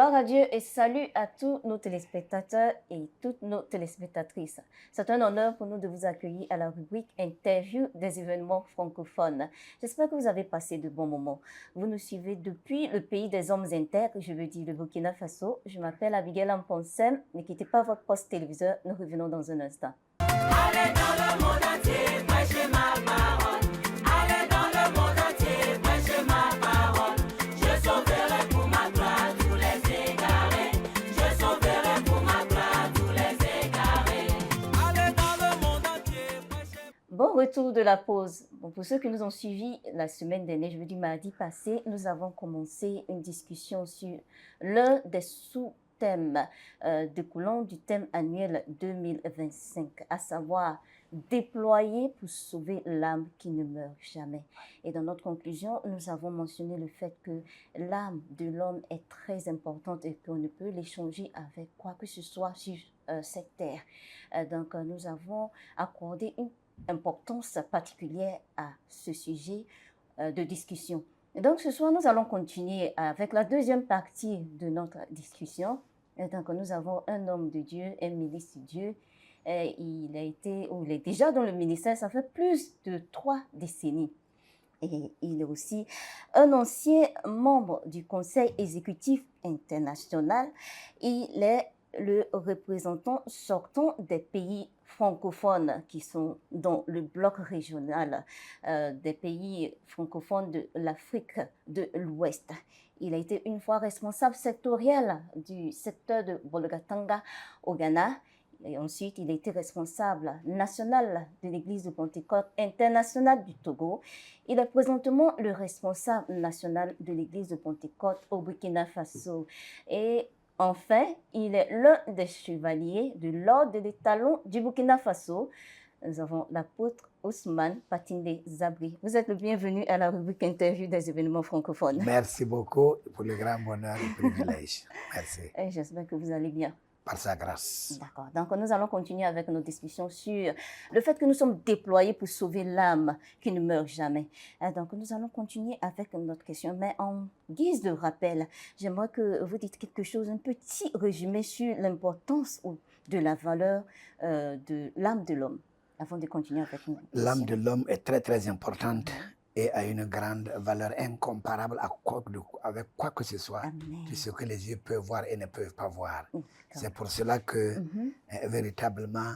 Gloire à Dieu et salut à tous nos téléspectateurs et toutes nos téléspectatrices. C'est un honneur pour nous de vous accueillir à la rubrique Interview des événements francophones. J'espère que vous avez passé de bons moments. Vous nous suivez depuis le pays des hommes intègres, je veux dire le Burkina Faso. Je m'appelle Abigail Amponsem. Ne quittez pas votre poste téléviseur, nous revenons dans un instant. Allez dans le monde entier, prêchez ma parole. Allez dans le monde entier, prêchez ma parole. Je sauverai pour ma gloire tous les égarés. Je sauverai pour ma gloire tous les égarés. Allez dans le monde entier, prêchez. Bon retour de la pause. Bon, pour ceux qui nous ont suivis la semaine dernière, je veux dire mardi passé, nous avons commencé une discussion sur l'un des sous-thèmes découlant du thème annuel 2025, à savoir déployer pour sauver l'âme qui ne meurt jamais. Et dans notre conclusion, nous avons mentionné le fait que l'âme de l'homme est très importante et qu'on ne peut l'échanger avec quoi que ce soit sur cette terre. Donc, nous avons accordé une importance particulière à ce sujet de discussion. Et donc ce soir, nous allons continuer avec la deuxième partie de notre discussion. Et donc nous avons un homme de Dieu, un ministre de Dieu. Et il est déjà dans le ministère, ça fait plus de 3 décennies. Et il est aussi un ancien membre du Conseil exécutif international. Il est le représentant sortant des pays francophones qui sont dans le bloc régional des pays francophones de l'Afrique de l'Ouest. Il a été une fois responsable sectoriel du secteur de Bolgatanga au Ghana. Et ensuite, il a été responsable national de l'Église de Pentecôte internationale du Togo. Il est présentement le responsable national de l'Église de Pentecôte au Burkina Faso. Et enfin, il est l'un des chevaliers de l'ordre de l'étalon du Burkina Faso. Nous avons l'apôtre Ousmane Patinde Zabri. Vous êtes le bienvenu à la rubrique Interview des événements francophones. Merci beaucoup pour le grand bonheur et privilège. Merci. Et j'espère que vous allez bien. Par sa grâce. D'accord. Donc, nous allons continuer avec nos discussions sur le fait que nous sommes déployés pour sauver l'âme qui ne meurt jamais. Donc, nous allons continuer avec notre question. Mais en guise de rappel, j'aimerais que vous dites quelque chose, un petit résumé sur l'importance de la valeur de l'âme de l'homme, avant de continuer avec nous. L'âme de l'homme est très, très importante et a une grande valeur incomparable avec quoi que ce soit, de ce que les yeux peuvent voir et ne peuvent pas voir. C'est pour cela que, véritablement,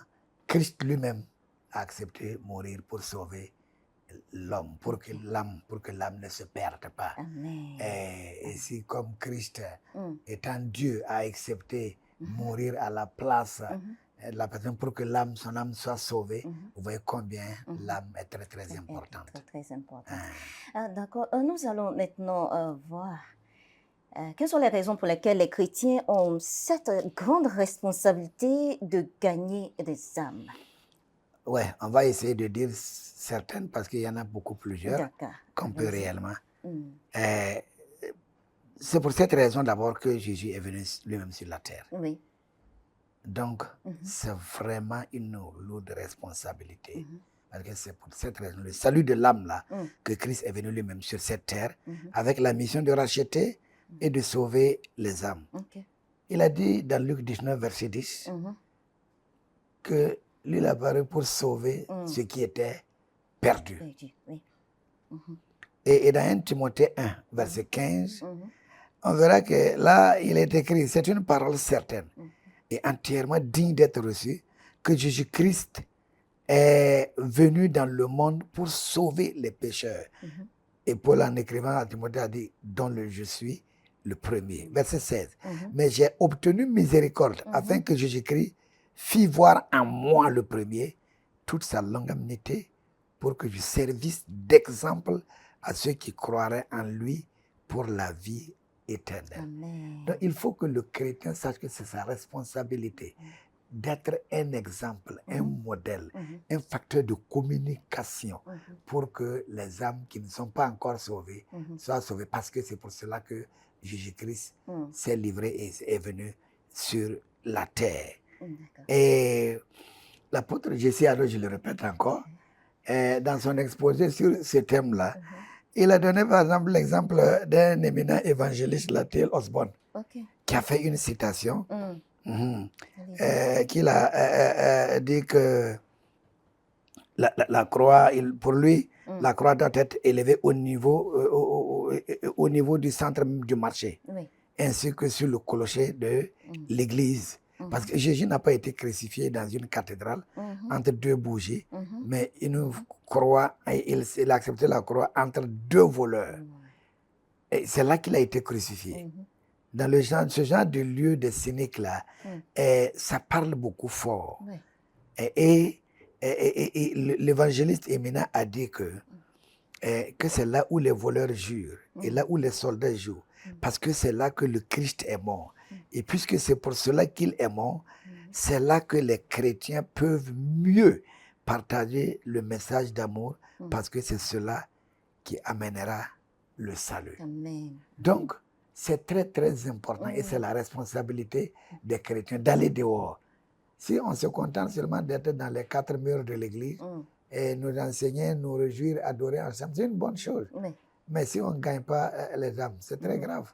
Christ lui-même a accepté de mourir pour sauver l'homme, pour que l'âme ne se perde pas. Et si comme Christ, étant Dieu, a accepté de mourir à la place la personne pour que son âme soit sauvée, vous voyez combien l'âme est très, très importante. Très importante. D'accord. Nous allons maintenant voir quelles sont les raisons pour lesquelles les chrétiens ont cette grande responsabilité de gagner des âmes. Ouais, on va essayer de dire certaines parce qu'il y en a beaucoup plusieurs qu'on peut réellement. C'est pour cette raison d'abord que Jésus est venu lui-même sur la terre. Oui. Donc, c'est vraiment une lourde responsabilité. Parce que c'est pour cette raison, le salut de l'âme là, que Christ est venu lui-même sur cette terre, avec la mission de racheter et de sauver les âmes. Il a dit dans Luc 19, verset 10, que lui il a apparu pour sauver ce qui était perdu. Et dans 1 Timothée 1, verset 15, on verra que là, il est écrit, c'est une parole certaine et entièrement digne d'être reçue, que Jésus-Christ est venu dans le monde pour sauver les pécheurs. Et Paul, en écrivant à Timothée, a dit, dont je suis le premier. Verset 16. Mais j'ai obtenu miséricorde afin que Jésus-Christ fit voir en moi le premier toute sa longanimité pour que je servisse d'exemple à ceux qui croiraient en lui pour la vie éternelle. Donc il faut que le chrétien sache que c'est sa responsabilité d'être un exemple, un modèle, un facteur de communication pour que les âmes qui ne sont pas encore sauvées soient sauvées. Parce que c'est pour cela que Jésus-Christ s'est livré et est venu sur la terre. Et l'apôtre Jésus, alors je le répète encore, dans son exposé sur ce thème-là, Il a donné par exemple l'exemple d'un éminent évangéliste, Latil Osborne, Ok. qui a fait une citation Allez-y. qu'il a dit que la croix, pour lui, la croix doit être élevée au niveau du centre du marché, Oui. ainsi que sur le clocher de l'église. Parce que Jésus n'a pas été crucifié dans une cathédrale entre deux bougies, mais une croix, il a accepté la croix entre deux voleurs. Et c'est là qu'il a été crucifié. Dans ce genre de lieu de cynique-là, ça parle beaucoup fort. Oui. Et l'évangéliste éminent a dit que c'est là où les voleurs jurent et là où les soldats jouent, parce que c'est là que le Christ est mort. Et puisque c'est pour cela qu'il est mort, c'est là que les chrétiens peuvent mieux partager le message d'amour, parce que c'est cela qui amènera le salut. Amen. Donc, c'est très, très important et c'est la responsabilité des chrétiens d'aller dehors. Si on se contente seulement d'être dans les quatre murs de l'église et nous enseigner, nous réjouir, adorer ensemble, c'est une bonne chose. Oui. Mais si on ne gagne pas les âmes, c'est très grave.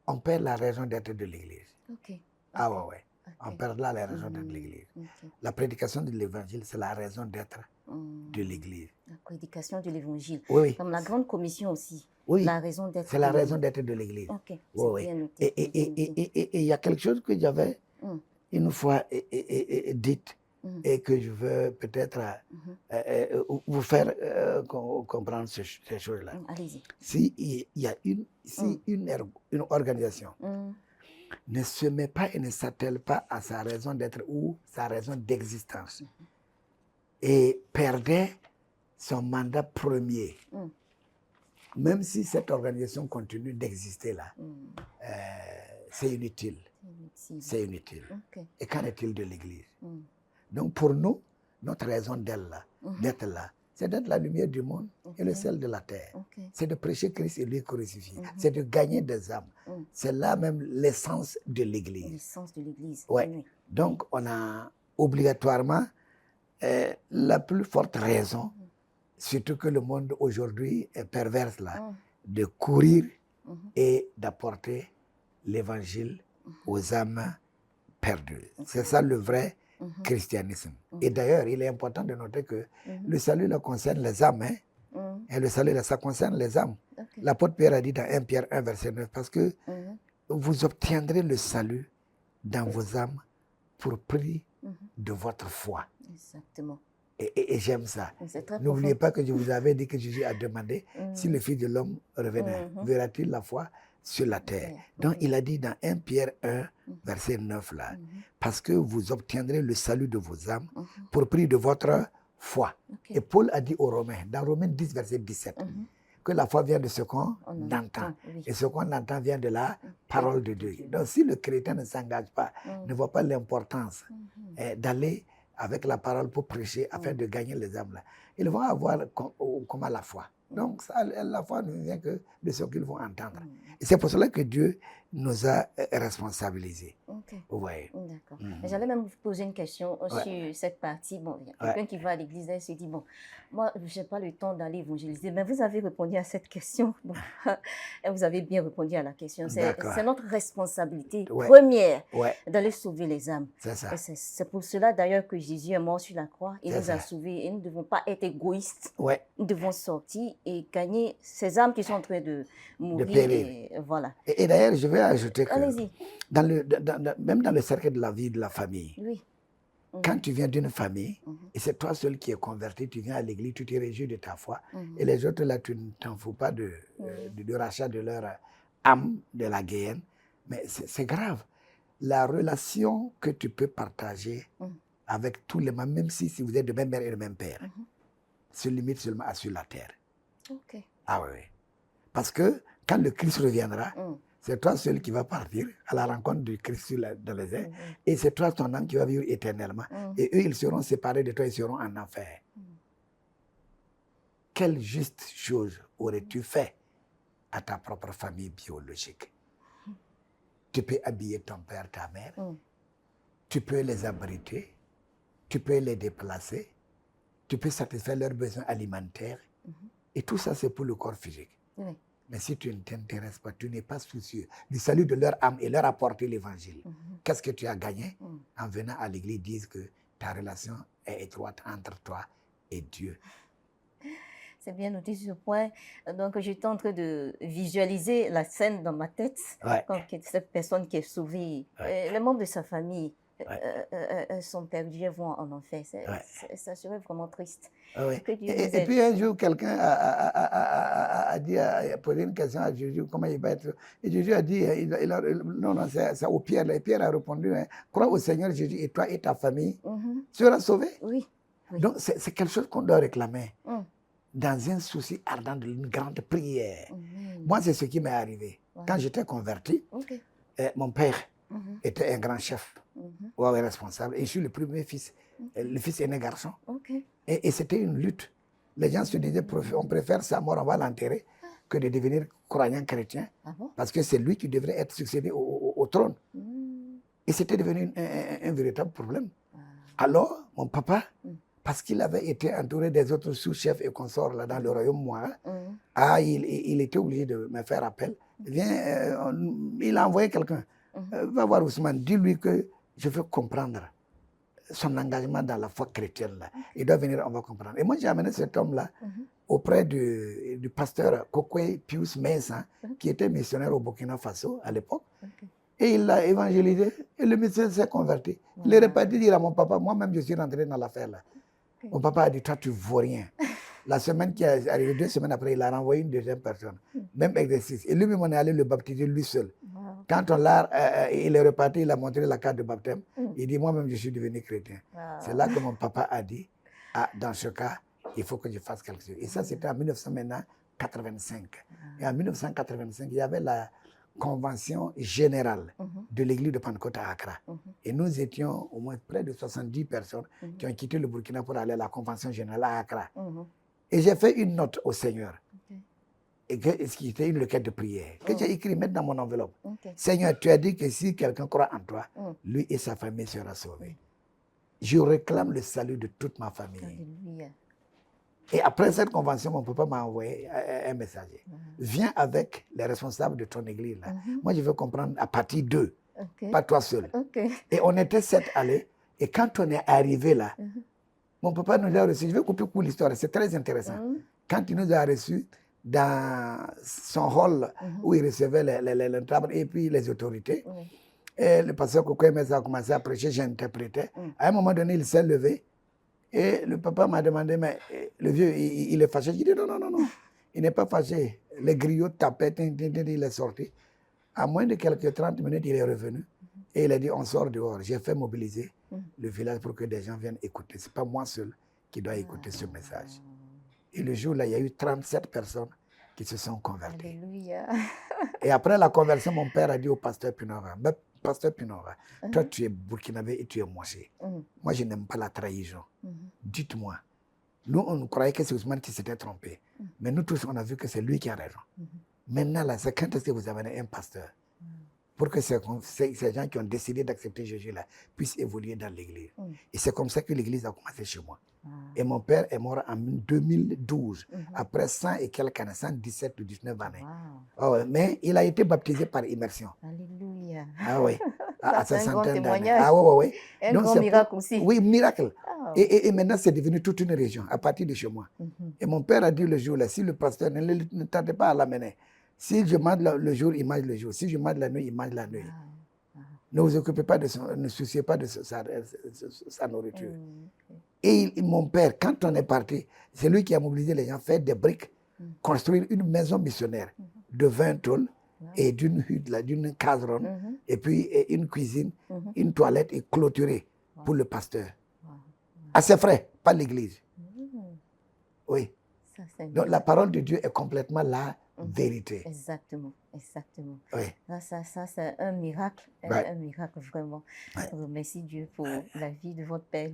On perd la raison d'être de l'église. Ok. Ah ouais. On perd là la raison d'être de l'église. Ok. La prédication de l'évangile, c'est la raison d'être de l'église. La prédication de l'évangile. Oui. Comme la grande commission aussi. Oui. La raison d'être. C'est la raison d'être de l'église. Ok. C'est Oui. bien noté. Et il y a quelque chose que j'avais une fois dite et que je veux peut-être vous faire comprendre ces choses-là. Allez-y. Si y a une organisation ne se met pas et ne s'attelle pas à sa raison d'être ou sa raison d'existence et perdait son mandat premier, même si cette organisation continue d'exister là, c'est inutile. C'est inutile. Ok. Et qu'en est-il de l'Église? Donc pour nous, notre raison d'être là, c'est d'être la lumière du monde et le sel de la terre. C'est de prêcher Christ et lui crucifié. C'est de gagner des âmes. C'est là même l'essence de l'Église. L'essence de l'Église. Ouais. Oui. Donc on a obligatoirement la plus forte raison, surtout que le monde aujourd'hui est perverse là, de courir et d'apporter l'évangile aux âmes perdues. C'est ça le vrai christianisme. Et d'ailleurs, il est important de noter que le salut là, concerne les âmes. Et le salut là, ça concerne les âmes. L'apôtre Pierre a dit dans 1 Pierre 1, verset 9, parce que vous obtiendrez le salut dans vos âmes pour prix de votre foi. Exactement. Et j'aime ça. C'est très N'oubliez profond. pas que je vous avais dit que Jésus a demandé si le Fils de l'homme revenait, verra-t-il la foi sur la terre? Donc il a dit dans 1 Pierre 1, verset 9 là, parce que vous obtiendrez le salut de vos âmes pour prix de votre foi. Et Paul a dit aux Romains, dans Romains 10, verset 17, que la foi vient de ce qu'on entend. Et ce qu'on entend vient de la parole de Dieu. Donc si le chrétien ne s'engage pas, ne voit pas l'importance d'aller avec la parole pour prêcher afin de gagner les âmes là, ils vont avoir comment la foi. Donc ça, la foi ne vient que de ce qu'ils vont entendre. Et c'est pour cela que Dieu nous a responsabilisés. Vous voyez. D'accord. J'allais même vous poser une question sur cette partie. Bon, il y a quelqu'un qui va à l'église et se dit, bon, moi, je n'ai pas le temps d'aller évangéliser. Mais vous avez répondu à cette question. Bon, et vous avez bien répondu à la question. C'est notre responsabilité première d'aller sauver les âmes. C'est ça. C'est pour cela d'ailleurs que Jésus est mort sur la croix. Il nous a sauvés et nous ne devons pas être égoïstes. Nous devons sortir et gagner ces âmes qui sont en train de mourir. Voilà. Et d'ailleurs, je vais ajouter que allez-y. Même dans le cercle de la vie de la famille, quand tu viens d'une famille, et c'est toi seul qui es converti, tu viens à l'église, tu te réjouis de ta foi, et les autres là, tu ne t'en fous pas du rachat de leur âme, de la guéenne, mais c'est grave. La relation que tu peux partager avec tous les membres, même si vous êtes de même mère et de même père, se limite seulement à sur la terre. Ah oui. Parce que quand le Christ reviendra, c'est toi seul qui vas partir à la rencontre du Christ dans les airs. Et c'est toi, ton âme, qui va vivre éternellement. Et eux, ils seront séparés de toi, ils seront en enfer. Quelle juste chose aurais-tu fait à ta propre famille biologique? Tu peux habiller ton père, ta mère. Tu peux les abriter. Tu peux les déplacer. Tu peux satisfaire leurs besoins alimentaires. Et tout ça, c'est pour le corps physique. Oui. Mais si tu ne t'intéresses pas, tu n'es pas soucieux du salut de leur âme et leur apporter l'évangile, qu'est-ce que tu as gagné en venant à l'église dire que ta relation est étroite entre toi et Dieu? C'est bien noté sur ce point. Donc, j'étais en train de visualiser la scène dans ma tête. Ouais. Quand cette personne qui est sauvée, les membres de sa famille sont perdus, elles vont en enfer. Ça serait vraiment triste. Ouais. Que Dieu nous Et aide. puis un jour, quelqu'un a dit, a posé une question à Jésus, comment il va être. Et Jésus a dit, non, c'est au Pierre. Et Pierre a répondu, hein, crois au Seigneur Jésus et toi et ta famille seront sauvés. Oui. Donc c'est quelque chose qu'on doit réclamer Mm. dans un souci ardent d'une grande prière. Amen. Moi, c'est ce qui m'est arrivé. Ouais. Quand j'étais converti, Ok. mon père était un grand chef, ou un responsable, et je suis le premier fils, le fils aîné garçon. Ok. Et c'était une lutte. Les gens se disaient, on préfère sa mort, on va l'enterrer, que de devenir croyant chrétien, Ah bon? parce que c'est lui qui devrait être succédé au trône. Mm. Et c'était devenu un véritable problème. Alors, mon papa, parce qu'il avait été entouré des autres sous-chefs et consorts là, dans le royaume moi, il était obligé de me faire appel. Viens, il a envoyé quelqu'un. Va voir Ousmane, dis-lui que je veux comprendre son engagement dans la foi chrétienne. Là. Il doit venir, on va comprendre. Et moi, j'ai amené cet homme-là auprès du pasteur Kokwe Pius Mesa, qui était missionnaire au Burkina Faso à l'époque. Et il l'a évangélisé, et le monsieur s'est converti. Il est reparti dire à mon papa, moi-même, je suis rentré dans l'affaire là. Mon papa a dit, toi, tu ne vaux rien. La semaine qui est arrivée, 2 semaines après, il a renvoyé une deuxième personne. Même exercice. Et lui-même, on est allé le baptiser lui seul. Quand il est reparti, il a montré la carte de baptême. Il dit, moi-même, je suis devenu chrétien. C'est là que mon papa a dit, dans ce cas, il faut que je fasse quelque chose. Et ça, c'était en 1985. Et en 1985, il y avait la convention générale de l'église de Pentecôte à Accra. Et nous étions au moins près de 70 personnes qui ont quitté le Burkina pour aller à la convention générale à Accra. Et j'ai fait une note au Seigneur, et ce qui était une requête de prière, que j'ai écrit, mettre dans mon enveloppe. Seigneur, tu as dit que si quelqu'un croit en toi, lui et sa famille sera sauvés. Je réclame le salut de toute ma famille. Alléluia. Et après cette convention, mon papa m'a envoyé un messager. Viens avec les responsables de ton église. Là. Moi, je veux comprendre à partir d'eux, pas toi seul. Et on était 7 allés. Et quand on est arrivé là, mon papa nous a reçus. Je vais couper court l'histoire, c'est très intéressant. Quand il nous a reçus dans son hall où il recevait les tables et puis les autorités, et le pasteur Kokoye a commencé à prêcher, j'interprétais. À un moment donné, il s'est levé. Et le papa m'a demandé, mais le vieux, il est fâché. J'ai dit, non, il n'est pas fâché. Les griots tapaient, il est sorti. À moins de quelques 30 minutes, il est revenu. Et il a dit, on sort dehors. J'ai fait mobiliser le village pour que des gens viennent écouter. Ce n'est pas moi seul qui dois écouter ce message. Et le jour-là, il y a eu 37 personnes qui se sont converties. Alléluia. Et après la conversion, mon père a dit au pasteur Pinora, pasteur Pinora, toi tu es burkinabé et tu es moché. Moi je n'aime pas la trahison. Dites-moi, nous on croyait que c'est Ousmane qui s'était trompé. Mais nous tous on a vu que c'est lui qui a raison. Maintenant là, c'est quand est-ce que vous amenez un pasteur pour que ces gens qui ont décidé d'accepter Jésus là puissent évoluer dans l'église. Et c'est comme ça que l'église a commencé chez moi. Et mon père est mort en 2012, après 100 et quelques années, 117 ou 19 années. Oh, mais il a été baptisé par immersion. Alléluia. Ah oui, à C'est un grand 60 d'années. témoignage. Ah oui. Un Donc, grand miracle aussi. Oui, miracle. Ah. Et maintenant, c'est devenu toute une région, à partir de chez moi. Et mon père a dit le jour-là, si le pasteur ne tardait pas à l'amener, si je mange le jour, il mange le jour. Si je mange la nuit, il mange la nuit. Ne vous occupez pas ne souciez pas de sa nourriture. Et mon père, quand on est parti, c'est lui qui a mobilisé les gens, faire des briques, construire une maison missionnaire de 20 tôles et d'une hutte, d'une caseronne, et puis une cuisine, une toilette et clôturée pour le pasteur. À ses frais, pas l'église. Oui. Ça, donc la parole de Dieu est complètement la vérité. Exactement. Oui. Ça c'est un miracle, un miracle vraiment. Merci Dieu pour la vie de votre père.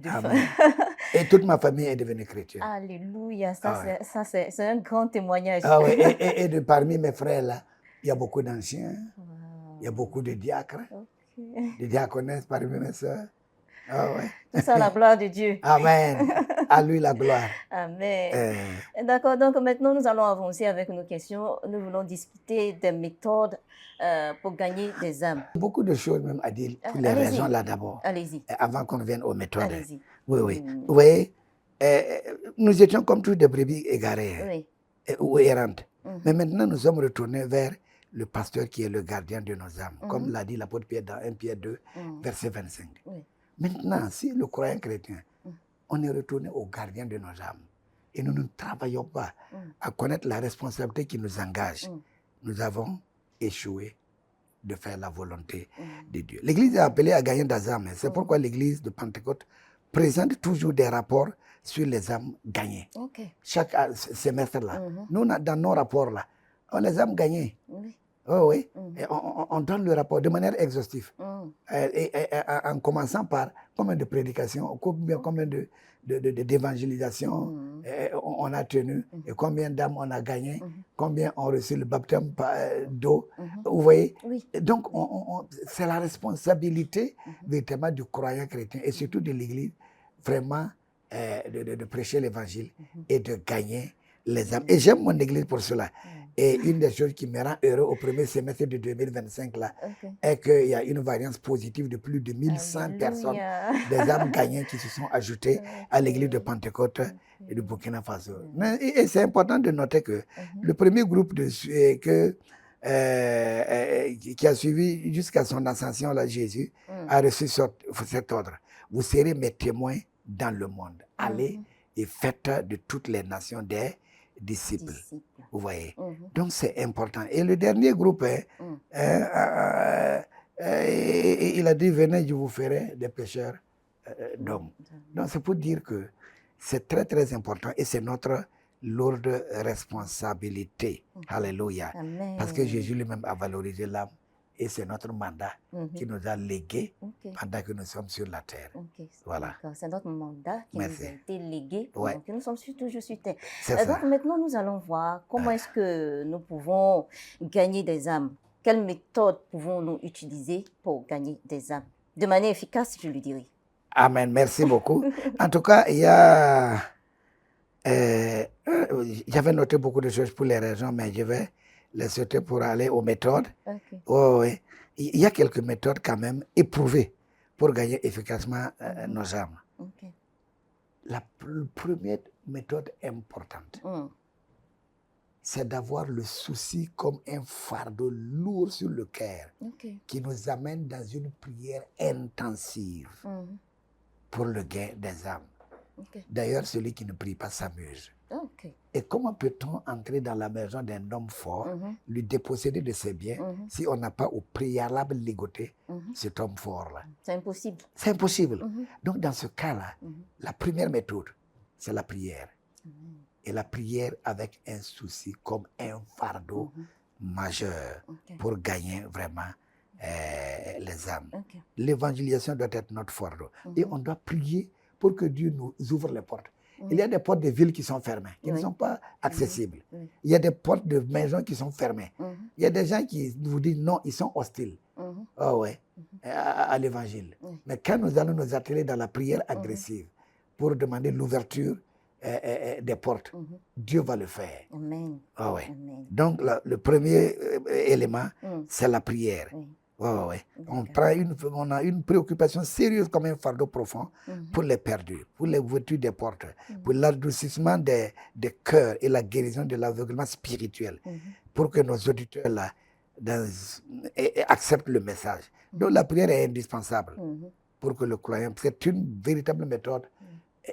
Et toute ma famille est devenue chrétienne. Alléluia, ça c'est un grand témoignage. Ah oui, et de parmi mes frères là, il y a beaucoup d'anciens, il y a beaucoup de diacres, de diaconesses parmi mes soeurs. Ah ouais. Tout ça la gloire de Dieu. Amen. À lui la gloire. Amen. Euh, D'accord, donc maintenant nous allons avancer avec nos questions. Nous voulons discuter des méthodes pour gagner des âmes. Beaucoup de choses même à dire pour les Allez-y. raisons là d'abord, Allez-y, avant qu'on vienne aux méthodes. allez-y. Oui, oui. Mm. Vous voyez, nous étions comme tous des brebis égarées Oui. ou errantes. Mhm. Mais maintenant, nous sommes retournés vers le pasteur qui est le gardien de nos âmes, Mhm. comme l'a dit l'apôtre Pierre dans 1 Pierre 2, Mm. verset 25. Oui. Maintenant, si le croyant chrétien, Mm. on est retourné au gardien de nos âmes et nous ne travaillons pas Mm. à connaître la responsabilité qui nous engage, Mm. nous avons échoué de faire la volonté Mm. de Dieu. L'Église est appelée à gagner des âmes. C'est Mm. pourquoi l'Église de Pentecôte présente toujours des rapports sur les âmes gagnées. Ok. Chaque semestre-là. Mhm. Nous, dans nos rapports-là, on les âmes gagnées. Oui. Oh, oui. Mhm. Et on donne le rapport de manière exhaustive. Mm. En commençant par combien de prédications, combien d'évangélisations Mm. on a tenu, Mhm. et combien d'âmes on a gagné, Mhm. combien ont reçu le baptême d'eau. Mhm. Vous voyez? Oui. Donc, c'est la responsabilité Mhm. véritablement du croyant chrétien et surtout de l'Église, vraiment, de prêcher l'Évangile Mhm. et de gagner les âmes. Et j'aime mon Église pour cela. Et une des choses qui me rend heureux au premier semestre de 2025, là, Ok. est qu'il y a une variance positive de plus de 1100 personnes, Alléluia. des âmes gagnées qui se sont ajoutées à l'église de Pentecôte et du Burkina Faso. Et c'est important de noter que Mhm. le premier groupe qui a suivi jusqu'à son ascension, là, Jésus, Mm. a reçu cet ordre. Vous serez mes témoins dans le monde. Allez Mhm. et faites de toutes les nations des disciples. Disciples. Vous voyez? Mhm. Donc c'est important. Et le dernier groupe, Mm. il a dit, venez, je vous ferai des pêcheurs d'hommes. Donc c'est pour dire que c'est très très important et c'est notre lourde responsabilité. Mhm. Alléluia. Amen. Parce que Jésus lui-même a valorisé l'âme et c'est notre mandat Mhm. qui nous a légué Ok. pendant que nous sommes sur la terre. Ok. Voilà. D'accord. C'est notre mandat qui Merci. nous a été légué Ouais. pendant que nous sommes toujours sur terre. C'est ça. Donc maintenant, nous allons voir comment est-ce que nous pouvons gagner des âmes. Quelles méthodes pouvons-nous utiliser pour gagner des âmes? De manière efficace, je lui dirais. Amen, merci beaucoup. En tout cas, il y a... j'avais noté beaucoup de choses pour les raisons, mais je vais les sauter pour aller aux méthodes. Ok. Ouais. Il y a quelques méthodes quand même éprouvées pour gagner efficacement nos âmes. Ok. La première méthode importante, Mm. c'est d'avoir le souci comme un fardeau lourd sur le cœur Ok. qui nous amène dans une prière intensive Mhm. pour le gain des âmes. Ok. D'ailleurs, celui qui ne prie pas s'amuse. Ok. Et comment peut-on entrer dans la maison d'un homme fort, Mhm. lui déposséder de ses biens, Mhm. si on n'a pas au préalable ligoté Mhm. cet homme fort-là? C'est impossible. C'est impossible. Mhm. Donc, dans ce cas-là, Mhm. la première méthode, c'est la prière. Mhm. Et la prière avec un souci comme un fardeau Mhm. majeur Ok. pour gagner vraiment les âmes. Ok. L'évangélisation doit être notre fardeau. Mhm. Et on doit prier pour que Dieu nous ouvre les portes. Mhm. Il y a des portes de villes qui sont fermées, qui ne Oui. sont pas accessibles. Oui. Il y a des portes de maisons qui sont fermées. Mhm. Il y a des gens qui vous disent non, ils sont hostiles. Mhm. Ah ouais, Mhm. à l'évangile. Oui. Mais quand nous allons nous atteler dans la prière agressive pour demander l'ouverture des portes, Mhm. Dieu va le faire. Amen. Ah ouais. Amen. Donc le premier élément, Mm. c'est la prière. Oui. Ouais. D'accord. On a une préoccupation sérieuse comme un fardeau profond Mhm. pour les perdus, pour l'ouverture des portes, Mhm. pour l'adoucissement des cœurs et la guérison de l'aveuglement spirituel, Mhm. pour que nos auditeurs là, acceptent le message. Donc la prière est indispensable Mhm. pour que le croyant, c'est une véritable méthode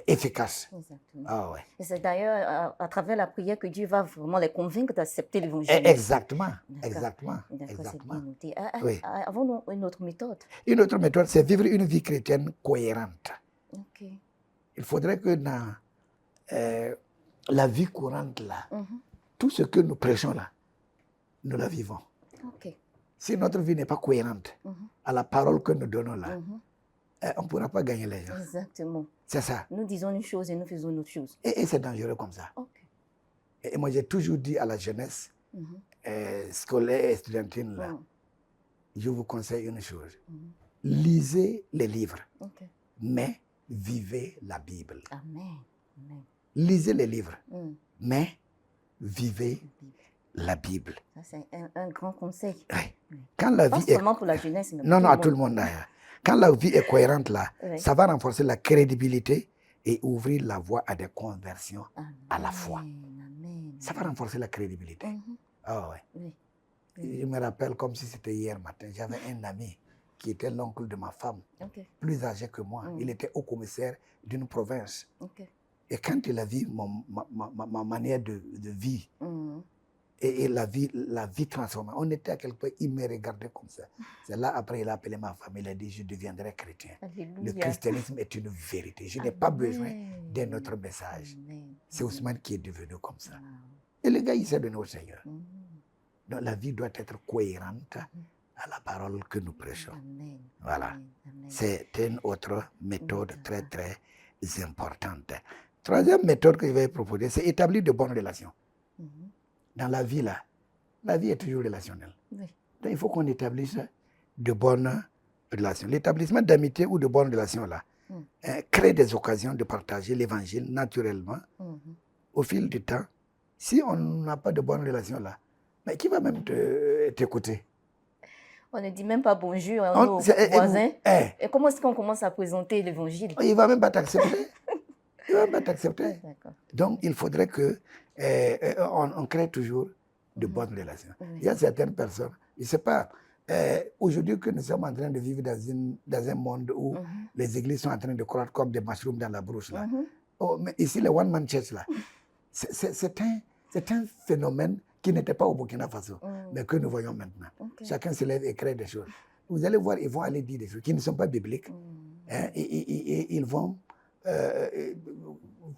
efficace. Exactement. Ah ouais. Et c'est d'ailleurs à travers la prière que Dieu va vraiment les convaincre d'accepter l'évangile. Exactement, D'accord. exactement, D'accord, c'est exactement. bien noté. Oui. Avons-nous une autre méthode? Une autre méthode, c'est vivre une vie chrétienne cohérente. Ok. Il faudrait que dans la vie courante, là, Mhm. tout ce que nous prêchons là, nous la vivons. Ok. Si notre vie n'est pas cohérente Mhm. à la parole que nous donnons là, Mhm. on ne pourra pas gagner les gens. Exactement. C'est ça. Nous disons une chose et nous faisons une autre chose. Et c'est dangereux comme ça. Ok. Et moi, j'ai toujours dit à la jeunesse Mhm. scolaire et estudiantine, là, Mhm. je vous conseille une chose. Mhm. Lisez les livres, Ok. mais vivez la Bible. Amen. Amen. Lisez les livres, Mm. mais vivez la Bible. Ça, c'est un grand conseil. Ouais. Oui. Quand la Pas vie est... seulement pour la jeunesse, mais Non, pour non, à tout le monde d'ailleurs. Quand la vie est cohérente là, Oui. ça va renforcer la crédibilité et ouvrir la voie à des conversions Amen. à la foi. Amen. Ça va renforcer la crédibilité. Mhm. Ah ouais. Oui. Je me rappelle comme si c'était hier matin, j'avais un ami qui était l'oncle de ma femme, Ok. plus âgé que moi. Il était haut commissaire d'une province. Ok. Et quand il a vu ma manière de vie Mm. et la vie transformée, on était à quelque part, il me regardait comme ça. C'est là, après, il a appelé ma famille, il a dit, je deviendrai chrétien. Alléluia. Le christianisme est une vérité. Je n'ai pas besoin d'un autre message. Amen. C'est Ousmane qui est devenu comme ça. Wow. Et le gars, il s'est donné au Seigneur. Mm. Donc la vie doit être cohérente à la parole que nous prêchons. Amen. Voilà. Amen. Amen. C'est une autre méthode très, très importante. Troisième méthode que je vais proposer, c'est établir de bonnes relations. Mhm. Dans la vie, là, la vie est toujours relationnelle. Oui. Donc il faut qu'on établisse de bonnes relations. L'établissement d'amitié ou de bonnes relations, là, crée des occasions de partager l'évangile naturellement Mhm. au fil du temps. Si on n'a pas de bonnes relations, là, mais qui va même t'écouter? On ne dit même pas bonjour à On- nos c'est- voisins. eh, Et comment est-ce qu'on commence à présenter l'évangile? il ne va même pas t'accepter. Il va même pas t'accepter. D'accord. Donc, il faudrait que on crée toujours de bonnes relations. Oui. Il y a certaines personnes, je ne sais pas, aujourd'hui que nous sommes en train de vivre dans un monde où les églises sont en train de croître comme des mushrooms dans la brousse. Là. Mhm. Oh, mais ici, le One Man Church, là, c'est un phénomène qui n'était pas au Burkina Faso, mais que nous voyons maintenant. Ok. Chacun se lève et crée des choses. Vous allez voir, ils vont aller dire des choses qui ne sont pas bibliques. Hein, et ils vont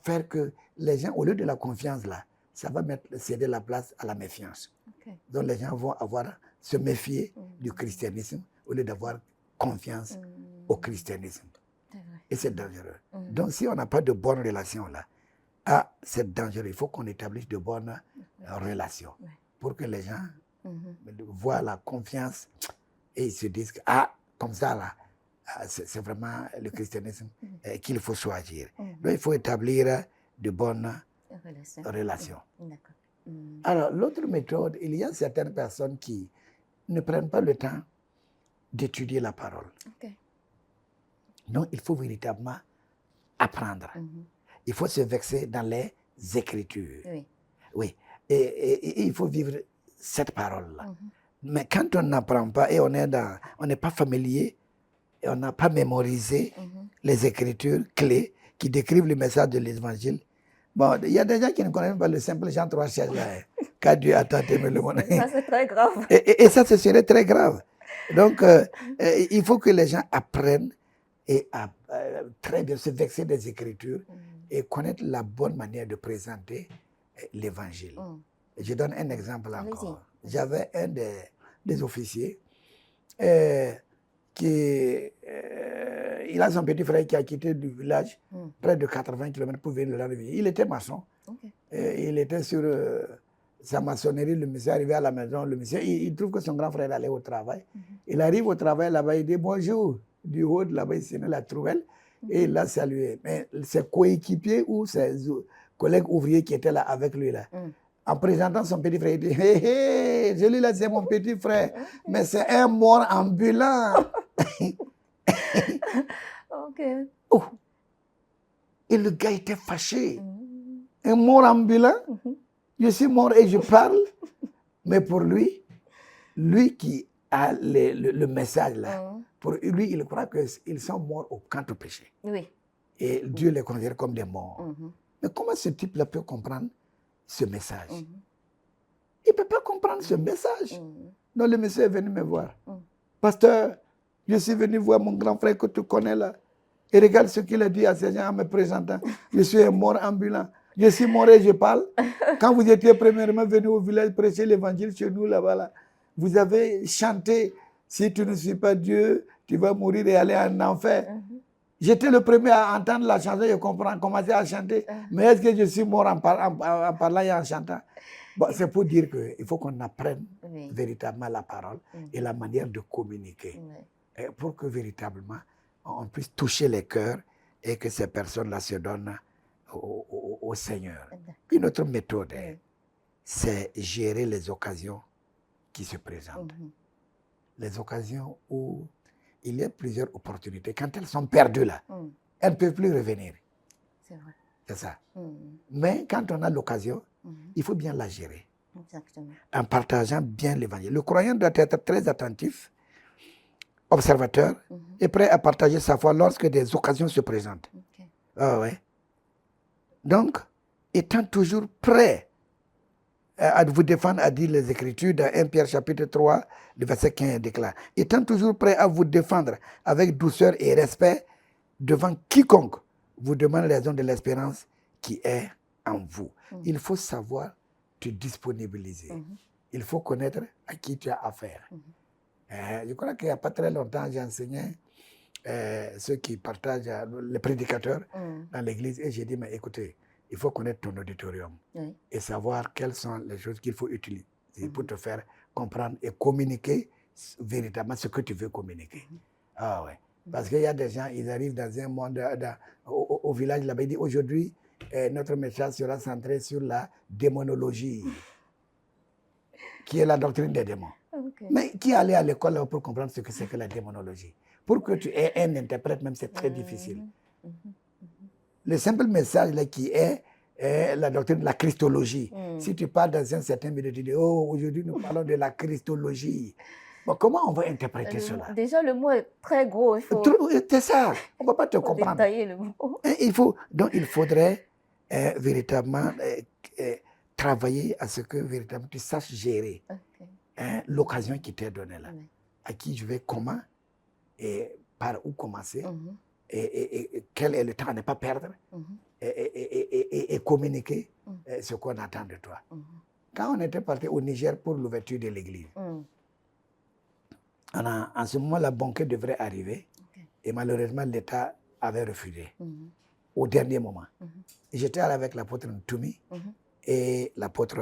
faire que les gens, au lieu de la confiance, là, ça va céder la place à la méfiance. Ok. Donc les gens vont se méfier du christianisme au lieu d'avoir confiance au christianisme. C'est vrai. Et c'est dangereux. Donc si on n'a pas de bonnes relations là, c'est dangereux. Il faut qu'on établisse de bonnes relations Ouais. pour que les gens Mhm. voient la confiance et ils se disent que, comme ça là, c'est vraiment le christianisme qu'il faut choisir. Donc il faut établir de bonnes relations. D'accord. Alors, l'autre méthode, il y a certaines personnes qui ne prennent pas le temps d'étudier la parole. Ok. Donc, il faut véritablement apprendre. Il faut se vexer dans les Écritures. Oui. Oui. Et il faut vivre cette parole-là. Mais quand on n'apprend pas et on n'est pas familier, et on n'a pas mémorisé les Écritures clés qui décrivent le message de l'Évangile, bon, il y a des gens qui ne connaissent pas le simple Jean 3,16 là. Car Dieu a tant aimé le monde. Ça, c'est très grave. Et ça, ce serait très grave. Donc, il faut que les gens apprennent et à très bien se vexer des Écritures et connaître la bonne manière de présenter l'Évangile. Je donne un exemple encore. J'avais un des officiers il a son petit frère qui a quitté du village près de 80 km pour venir le rendre visite. Il était maçon. Ok. Il était sur sa maçonnerie. Le monsieur est arrivé à la maison. Le monsieur, il trouve que son grand frère allait au travail. Il arrive au travail là-bas, il dit bonjour. Du haut de là-bas, il s'est mis la trouelle et il l'a salué. Mais ses coéquipiers ou ses collègues ouvriers qui étaient là avec lui, là, en présentant son petit frère, il dit hé, hé, celui-là, c'est mon petit frère, mais c'est un mort ambulant. Ok. Oh. Et le gars était fâché. Un mort ambulant. Je suis mort et je parle. Mais pour lui qui a le message là, pour lui, il croit qu'ils sont morts quant au péché. Oui. Et Dieu les considère comme des morts. Mais comment ce type-là peut comprendre ce message? Il ne peut pas comprendre ce message. Donc le monsieur est venu me voir. Pasteur, je suis venu voir mon grand frère que tu connais là. Et regarde ce qu'il a dit à ces gens en me présentant. Je suis un mort ambulant. Je suis mort et je parle. Quand vous étiez premièrement venu au village prêcher l'évangile chez nous là-bas, là, vous avez chanté, si tu ne suis pas Dieu, tu vas mourir et aller en enfer. J'étais le premier à entendre la chanson et commencer à chanter. Mais est-ce que je suis mort en parlant et en chantant? Bon, c'est pour dire qu'il faut qu'on apprenne véritablement la parole et la manière de communiquer. Pour que véritablement on puisse toucher les cœurs et que ces personnes-là se donnent au Seigneur. D'accord. Une autre méthode, Oui. c'est gérer les occasions qui se présentent. Mhm. Les occasions où il y a plusieurs opportunités. Quand elles sont perdues là, Mhm. elles ne peuvent plus revenir. C'est vrai. C'est ça. Mhm. Mais quand on a l'occasion, Mhm. il faut bien la gérer Exactement. en partageant bien l'évangile. Le croyant doit être très attentif, observateur Mhm. et prêt à partager sa foi lorsque des occasions se présentent. Ok. Ah ouais. Donc, étant toujours prêt à vous défendre, a dit les Écritures dans 1 Pierre chapitre 3, le verset 15 déclare. Étant toujours prêt à vous défendre avec douceur et respect devant quiconque vous demande raison de l'espérance qui est en vous. Mhm. Il faut savoir te disponibiliser. Mhm. Il faut connaître à qui tu as affaire. Mhm. Je crois qu'il n'y a pas très longtemps, j'ai enseigné ceux qui partagent, les prédicateurs Mhm. dans l'église, et j'ai dit, mais écoutez, il faut connaître ton auditorium Oui. et savoir quelles sont les choses qu'il faut utiliser pour Mhm. te faire comprendre et communiquer véritablement ce que tu veux communiquer. Mhm. Ah ouais. Parce qu'il y a des gens, ils arrivent dans un monde, au village là-bas, ils disent aujourd'hui, notre message sera centré sur la démonologie, qui est la doctrine des démons. Ok. Mais qui est allé à l'école là pour comprendre ce que c'est que la démonologie? Pour que tu aies un interprète, même c'est très difficile. Mhm. Le simple message là qui est la doctrine de la christologie. Mhm. Si tu parles dans un certain milieu, tu dis, oh, aujourd'hui nous parlons de la christologie. Bon, comment on va interpréter cela? Déjà, le mot est très gros. Il faut, C'est ça, on ne va pas te faut comprendre. détailler le mot. Donc il faudrait véritablement travailler à ce que véritablement tu saches gérer Ok. l'occasion qui t'est donnée là. Oui. À qui je vais, comment et par où commencer Mhm. et quel est le temps à ne pas perdre Mhm. et communiquer Mhm. ce qu'on attend de toi. Mhm. Quand on était parti au Niger pour l'ouverture de l'église, Mhm. en ce moment, la banquette devrait arriver Ok. et malheureusement, l'État avait refusé Mhm. au dernier moment. Mhm. J'étais allé avec l'apôtre Ntoumi Mhm. et l'apôtre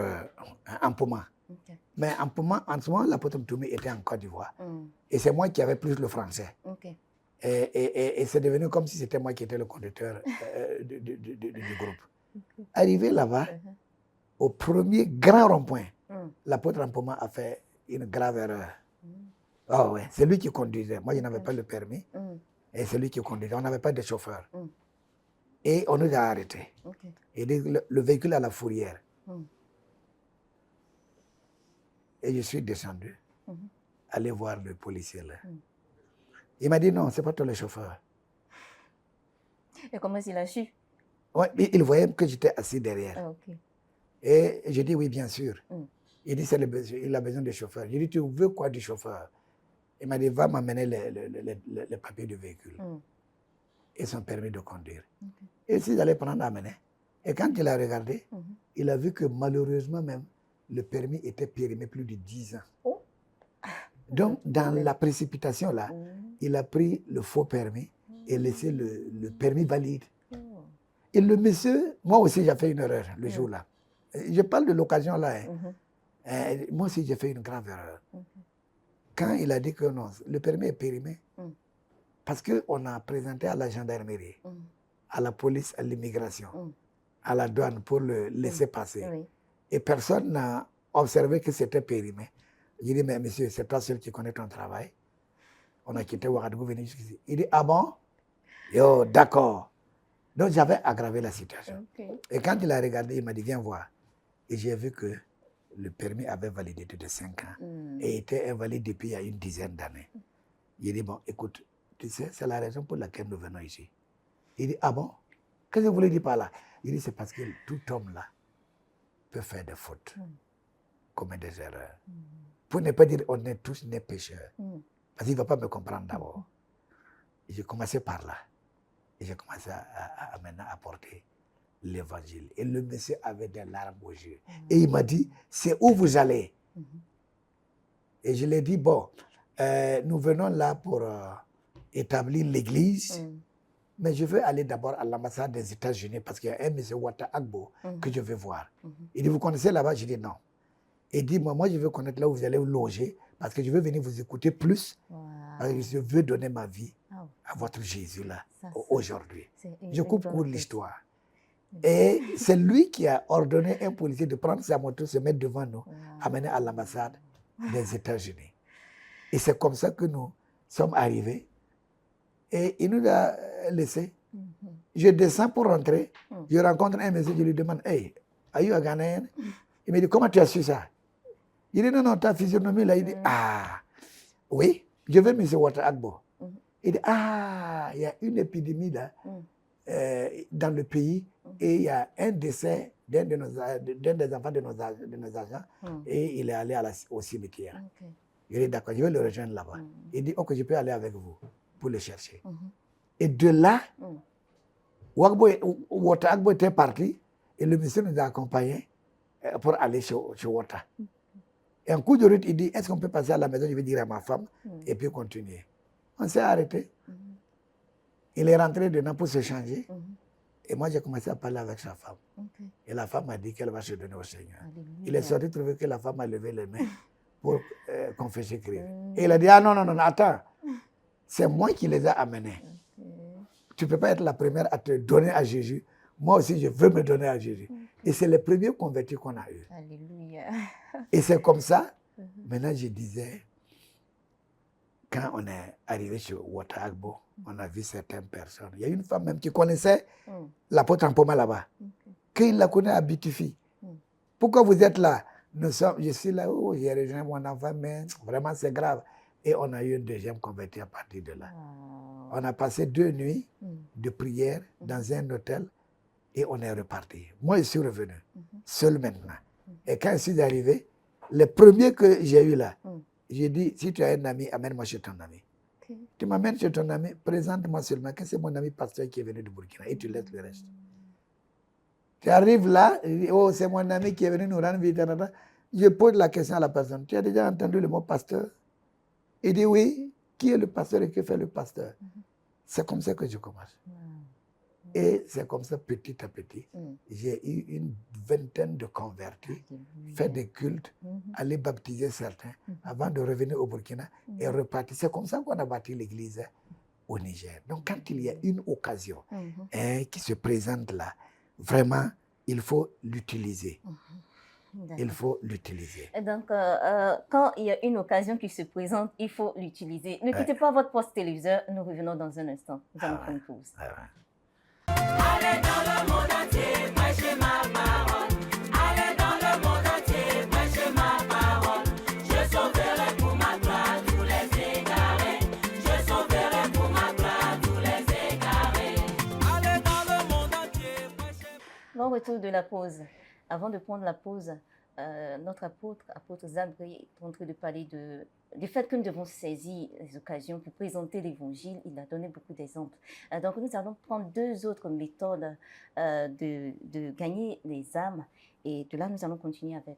Ampoma. Ok. Mais Ampoma, en ce moment, l'apôtre Ntoumi était en Côte d'Ivoire. Mhm. Et c'est moi qui avais plus le français. Ok. Et c'est devenu comme si c'était moi qui étais le conducteur du groupe. Ok. Arrivé là-bas, Mhm. au premier grand rond-point, Mhm. l'apôtre Ampoma a fait une grave erreur. Mhm. Ah ouais, c'est lui qui conduisait. Moi, je n'avais Ok. pas le permis. Mhm. Et c'est lui qui conduisait. On n'avait pas de chauffeur. Mhm. Et on nous a arrêtés. Ok. Il dit le véhicule à la fourrière. Mhm. Et je suis descendu, Mhm. aller voir le policier là. Mhm. Il m'a dit non, c'est pas toi le chauffeur. Et comment il a su? Ouais, il voyait que j'étais assis derrière. Ah, ok. Et je dis oui, bien sûr. Mhm. Il dit il a besoin de chauffeur. Je dis tu veux quoi du chauffeur? Il m'a dit va m'amener les papiers du véhicule Mhm. et son permis de conduire. Ok. Et si j'allais prendre amener. Et quand il a regardé, Mhm. il a vu que malheureusement même, le permis était périmé plus de 10 ans. Oh. Donc, dans la précipitation là, Mhm. il a pris le faux permis et laissé le permis valide. Oh. Et le monsieur, moi aussi j'ai fait une erreur le Mhm. jour-là. Je parle de l'occasion là. Hein. Mhm. Moi aussi j'ai fait une grave erreur. Ok. Quand il a dit que non, le permis est périmé, Mhm. parce qu'on a présenté à la gendarmerie, Mhm. à la police, à l'immigration, Mhm. à la douane pour le laisser passer. Oui. Et personne n'a observé que c'était périmé. J'ai dit, mais monsieur, c'est toi seul qui connais ton travail. On a quitté Ouagadougou, venu jusqu'ici. Il dit, ah bon? Yo, d'accord. Donc j'avais aggravé la situation. Ok. Et quand il a regardé, il m'a dit, viens voir. Et j'ai vu que le permis avait validité de 5 ans Mhm. et était invalide depuis il y a une dizaine d'années. J'ai dit, bon, écoute, tu sais, c'est la raison pour laquelle nous venons ici. Il dit, ah bon? Qu'est-ce que vous voulez dire par là? Il dit, c'est parce que tout homme là peut faire des fautes, commettre des erreurs. Pour ne pas dire on est tous des pécheurs. Parce qu'il ne va pas me comprendre d'abord. Et j'ai commencé par là. Et j'ai commencé à maintenant apporter l'évangile. Et le monsieur avait des larmes aux yeux. Et il m'a dit, c'est où vous allez? Et je lui ai dit, bon, nous venons là pour établir l'église. Mais je veux aller d'abord à l'ambassade des États-Unis parce qu'il y a un monsieur Wata Agbo que je veux voir. Il dit, vous connaissez là-bas? Je dis non. Il dit, moi je veux connaître là où vous allez vous loger parce que je veux venir vous écouter plus. Parce que je veux donner ma vie à votre Jésus là aujourd'hui. Je coupe court l'histoire. Et c'est lui qui a ordonné un policier de prendre sa moto, se mettre devant nous, amener à l'ambassade des États-Unis. Et c'est comme ça que nous sommes arrivés. Et il nous a laissés. Je descends pour rentrer. Je rencontre un monsieur, je lui demande, hey, are you a Ghanaian? Il me dit, comment tu as su ça? Il dit, non, non, ta physionomie là. Il dit, ah, oui, je veux M. Walter Agbo. Il dit, ah, il y a une épidémie là, dans le pays, et il y a un décès d'un des enfants de nos agents, et il est allé au cimetière. Il dit, d'accord, je vais le rejoindre là-bas. Il dit, ok, je peux aller avec vous pour le chercher. Et de là, Walter Agbo était parti, et le monsieur nous a accompagnés pour aller chez Walter. Et un coup de route, il dit, est-ce qu'on peut passer à la maison? Je vais dire à ma femme, et puis continuer. On s'est arrêté. Il est rentré dedans pour se changer. Et moi, j'ai commencé à parler avec sa femme. Et la femme a dit qu'elle va se donner au Seigneur. Il est sorti trouver que la femme a levé les mains pour confesser Christ. Et il a dit, ah non, non, non, attends. C'est moi qui les ai amenés. Tu ne peux pas être la première à te donner à Jésus. Moi aussi, je veux me donner à Jésus. Et c'est le premier converti qu'on a eu. Alléluia. Et c'est comme ça, maintenant je disais, quand on est arrivé chez Walter Agbo, on a vu certaines personnes. Il y a une femme même qui connaissait l'apôtre Ampoma là-bas. Qu'il la connaît à Bitufi. Pourquoi vous êtes là? Je suis là, oh, j'ai rejoint mon enfant, mais vraiment c'est grave. Et on a eu un deuxième converti à partir de là. On a passé 2 nuits de prière dans un hôtel et on est reparti. Moi, je suis revenu, seul maintenant. Et quand je suis arrivé, le premier que j'ai eu là, j'ai dit, si tu as un ami, amène-moi chez ton ami. Tu m'amènes chez ton ami, présente-moi seulement que c'est mon ami pasteur qui est venu de Burkina et tu laisses le reste. Tu arrives là, je dis, oh, c'est mon ami qui est venu nous rendre visite. Je pose la question à la personne, tu as déjà entendu le mot pasteur? Il dit oui, qui est le pasteur et que fait le pasteur? C'est comme ça que je commence. Et c'est comme ça, petit à petit, j'ai eu une vingtaine de convertis, fait des cultes, aller baptiser certains, avant de revenir au Burkina et repartir. C'est comme ça qu'on a bâti l'église au Niger. Donc, quand il y a une occasion qui se présente là, vraiment, il faut l'utiliser. Il faut l'utiliser. Donc, quand il y a une occasion qui se présente, il faut l'utiliser. Ne quittez pas votre poste téléviseur, nous revenons dans un instant. Nous allons prendre une pause. Allez dans le monde entier, prêchez ma parole. Allez dans le monde entier, prêchez ma parole. Je sauverai pour ma gloire tous les égarés. Je sauverai pour ma gloire tous les égarés. Allez dans le monde entier, prêchez. Bon retour de la pause. Avant de prendre la pause, notre apôtre Zabré, est en train de parler du fait que nous devons saisir les occasions pour présenter l'évangile. Il a donné beaucoup d'exemples. Donc, nous allons prendre 2 autres méthodes de gagner les âmes. Et de là, nous allons continuer avec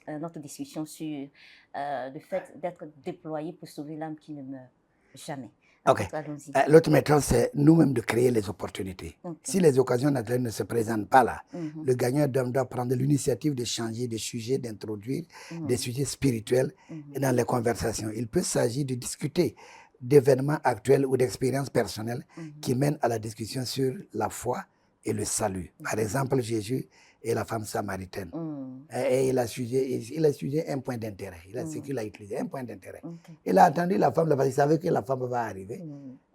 notre discussion sur le fait d'être déployé pour sauver l'âme qui ne meurt jamais. Ok. L'autre méthode, c'est nous-mêmes de créer les opportunités. Si les occasions naturelles ne se présentent pas là, le gagnant doit prendre l'initiative de changer de sujet, d'introduire des sujets spirituels dans les conversations. Il peut s'agir de discuter d'événements actuels ou d'expériences personnelles qui mènent à la discussion sur la foi et le salut. Par exemple, Jésus et la femme samaritaine. Et il a suivi un point d'intérêt. Il a ce qu'il a utilisé, un point d'intérêt. Il a attendu la femme, il savait que la femme va arriver.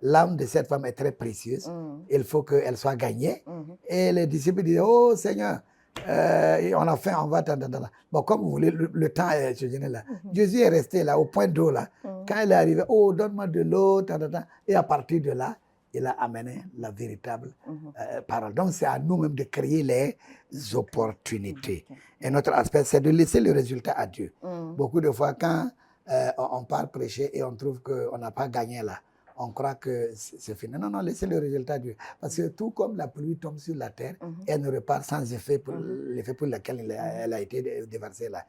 L'âme de cette femme est très précieuse. Il faut qu'elle soit gagnée. Et les disciples disaient, oh Seigneur, on a faim, on va attendre. Bon, comme vous voulez, le temps est là. Jésus est resté là, au point d'eau là. Quand il est arrivé, oh, donne-moi de l'eau, et à partir de là, il a amené la véritable parole. Donc, c'est à nous-mêmes de créer les opportunités. Et notre aspect, c'est de laisser le résultat à Dieu. Beaucoup de fois, quand on part prêcher et on trouve qu'on n'a pas gagné là, on croit que c'est fini. Non, non, laissez le résultat à Dieu. Parce que tout comme la pluie tombe sur la terre, elle ne repart sans effet pour l'effet pour lequel elle a été déversée là.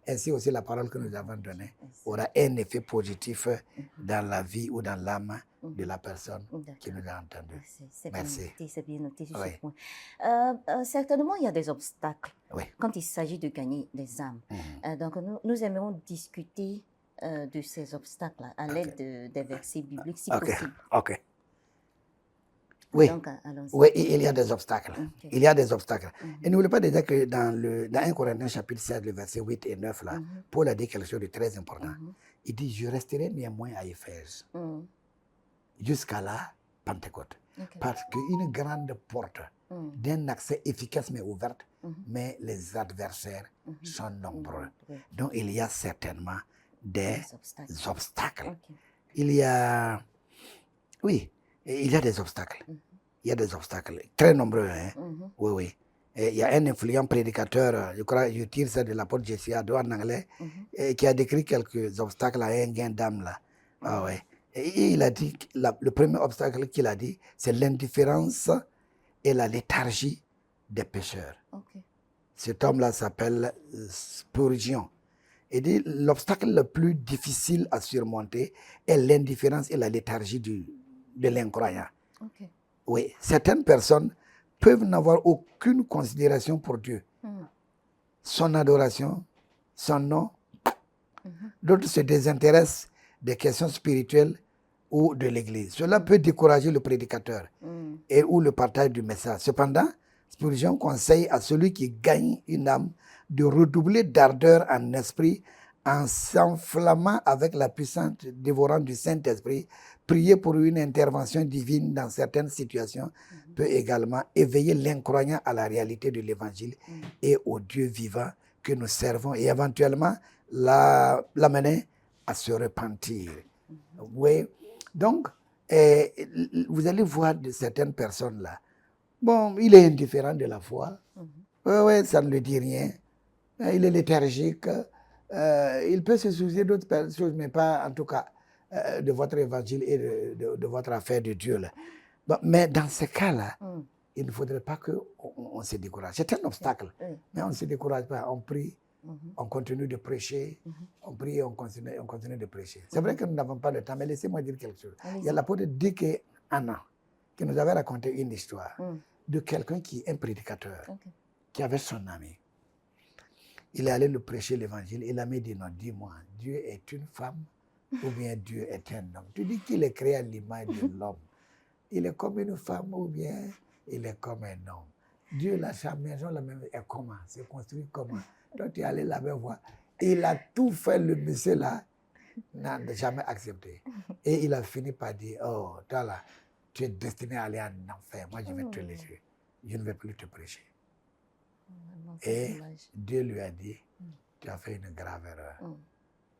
Ainsi aussi, la parole que nous avons donnée aura un effet positif dans la vie ou dans l'âme de la personne qui nous a entendus. Merci. C'est bien noté sur ce point. Certainement, il y a des obstacles quand il s'agit de gagner des âmes. Donc, nous aimerons discuter de ces obstacles à l'aide des versets bibliques, si possible. Oui. Donc, allons-y. Oui, il y a des obstacles. Ok. Il y a des obstacles. Et n'oubliez pas déjà que dans 1 Corinthiens chapitre 16, le verset 8 et 9, là, Paul a dit quelque chose de très important. Il dit, je resterai néanmoins à Éphèse jusqu'à la Pentecôte. Ok. Parce qu'une grande porte d'un accès efficace mais ouverte, mais les adversaires sont nombreux. Oui. Donc il y a certainement des Des obstacles. obstacles. Ok. Il y a, oui, il y a des obstacles. Il y a des obstacles très nombreux. Hein? Oui, oui. Et il y a un influent prédicateur, je crois, je tire ça de l'apôtre Jessia en anglais, qui a décrit quelques obstacles à un gain d'âme là. Ah ouais. Et il a dit, le premier obstacle qu'il a dit, c'est l'indifférence et la léthargie des pécheurs. Ok. Cet homme-là s'appelle Spurgeon. Il dit, l'obstacle le plus difficile à surmonter est l'indifférence et la léthargie de l'incroyant. Ok. Oui, certaines personnes peuvent n'avoir aucune considération pour Dieu, son adoration, son nom. D'autres se désintéressent des questions spirituelles ou de l'Église. Cela peut décourager le prédicateur et ou le partage du message. Cependant, Spurgeon conseille à celui qui gagne une âme de redoubler d'ardeur en esprit en s'enflammant avec la puissance dévorante du Saint-Esprit. Prier pour une intervention divine dans certaines situations peut également éveiller l'incroyant à la réalité de l'Évangile et au Dieu vivant que nous servons et éventuellement l'amener à se repentir. Oui. Donc, vous allez voir de certaines personnes là. Bon, il est indifférent de la foi. Oui, ça ne lui dit rien. Il est léthargique. Il peut se soucier d'autres choses, mais pas en tout cas de votre évangile et de votre affaire de Dieu. Là. Bon, mais dans ce cas-là, il ne faudrait pas qu'on se décourage. C'est un obstacle, mais on ne se décourage pas. On prie, on continue de prêcher, on prie et on continue de prêcher. C'est vrai que nous n'avons pas le temps, mais laissez-moi dire quelque chose. Il y a l'apôtre Dick Anna qui nous avait raconté une histoire de quelqu'un qui est un prédicateur, qui avait son ami. Il est allé le prêcher l'évangile. Il a dit, non, dis-moi, Dieu est une femme ou bien Dieu est un homme. Tu dis qu'il est créé à l'image de l'homme. Il est comme une femme ou bien il est comme un homme. Dieu, sa maison, la même, est comment? C'est construit comment? Donc tu es allé là-bas voir. Il a tout fait, le monsieur là n'a jamais accepté. Et il a fini par dire, oh, toi là, tu es destiné à aller en enfer. Moi, je vais te laisser. Je ne vais plus te prêcher. Et Dieu lui a dit, tu as fait une grave erreur.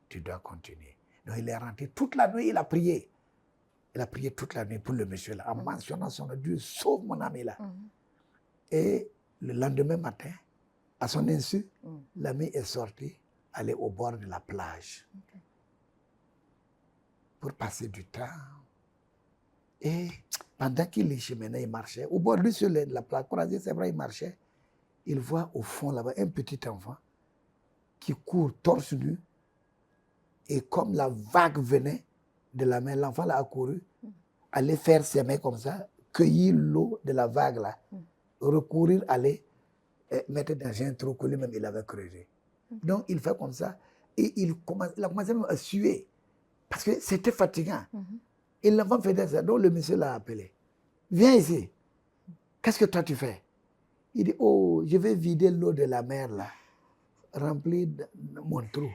Tu dois continuer. Donc il est rentré toute la nuit, il a prié. Il a prié toute la nuit pour le monsieur là, en mentionnant son nom. Dieu, sauve mon ami là. Et le lendemain matin, à son insu, l'ami est sorti, aller au bord de la plage pour passer du temps. Et pendant qu'il y cheminait, il marchait. Au bord, lui sur la plage, croisée, c'est vrai, il marchait. Il voit au fond là-bas un petit enfant qui court torse nu. Et comme la vague venait de la mer, l'enfant là a couru, allait faire ses mains comme ça, cueillir l'eau de la vague là, recourir, aller mettre dans un trou que lui-même il avait creusé. Donc il fait comme ça et il a commencé même à suer parce que c'était fatigant. Et l'enfant faisait ça, donc le monsieur l'a appelé. Viens ici, qu'est-ce que toi tu fais? Il dit, oh, je vais vider l'eau de la mer là, remplie de mon trou.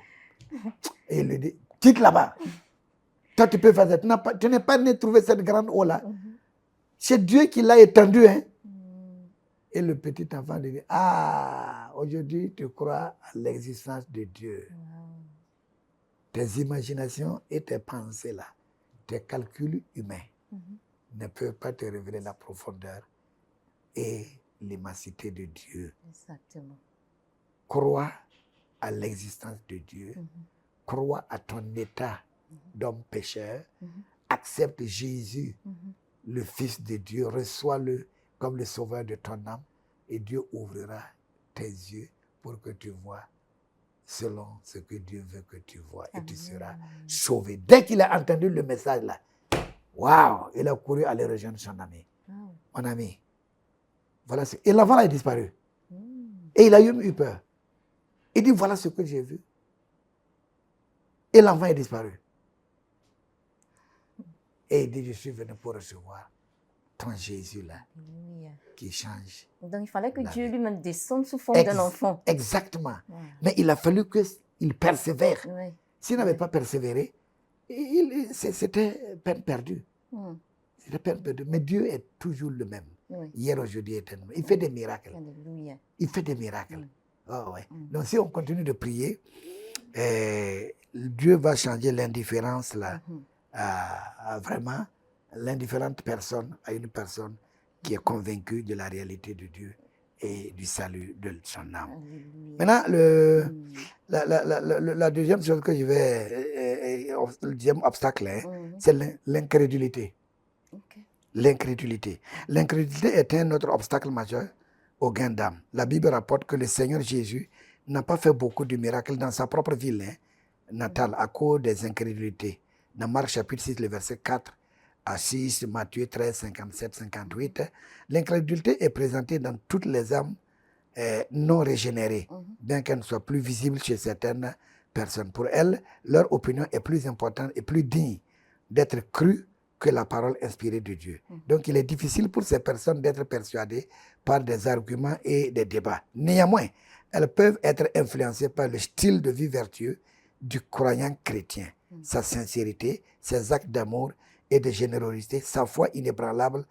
Et il lui dit, quitte là-bas. Toi, tu peux faire ça. Tu n'es pas né trouver cette grande eau-là. C'est Dieu qui l'a étendue. Hein? Et le petit enfant lui dit, ah, aujourd'hui, tu crois à l'existence de Dieu. Tes imaginations et tes pensées là, tes calculs humains ne peuvent pas te révéler la profondeur et l'immensité de Dieu. Exactement. Crois à l'existence de Dieu. Crois à ton état d'homme pécheur. Accepte Jésus, le Fils de Dieu. Reçois-le comme le sauveur de ton âme. Et Dieu ouvrira tes yeux pour que tu vois selon ce que Dieu veut que tu vois. Et tu seras sauvé. Dès qu'il a entendu le message là, waouh, il a couru aller rejoindre son ami. Mon ami. Voilà ce... Et l'enfant a disparu. Et il a eu peur. Il dit, voilà ce que j'ai vu. Et l'enfant est disparu. Et il dit, je suis venu pour recevoir ton Jésus-là Alléluia. qui change. Donc, il fallait que La Dieu vie. lui-même descende sous forme d'un Ex- enfant. Exactement. Ouais. Mais il a fallu qu'il persévère. Oui. S'il n'avait Ouais. pas persévéré, c'était peine perdue. Mm. C'était peine perdue. Mais Dieu est toujours le même. Oui. Hier, aujourd'hui, éternellement. Il fait des miracles. Alléluia. Il fait des miracles. Mm. Oh, ouais. Mm. Donc, si on continue de prier, Dieu va changer l'indifférence là, Mhm. à vraiment l'indifférente personne à une personne qui est convaincue de la réalité de Dieu et du salut de son âme. Alléluia. Maintenant, Mm. la deuxième chose que je vais, le deuxième obstacle, hein, Mhm. c'est l'incrédulité. Ok. L'incrédulité. L'incrédulité est un autre obstacle majeur au gain d'âme. La Bible rapporte que le Seigneur Jésus n'a pas fait beaucoup de miracles dans sa propre ville natale à cause des incrédulités. Dans Marc chapitre 6, le verset 4 à 6, Matthieu 13, 57, 58, l'incrédulité est présentée dans toutes les âmes non régénérées, Mhm. bien qu'elle ne soit plus visible chez certaines personnes. Pour elles, leur opinion est plus importante et plus digne d'être crue que la parole inspirée de Dieu. Donc, il est difficile pour ces personnes d'être persuadées par des arguments et des débats. Néanmoins, elles peuvent être influencées par le style de vie vertueux du croyant chrétien, sa sincérité, ses actes d'amour et de générosité, sa foi inébranlable,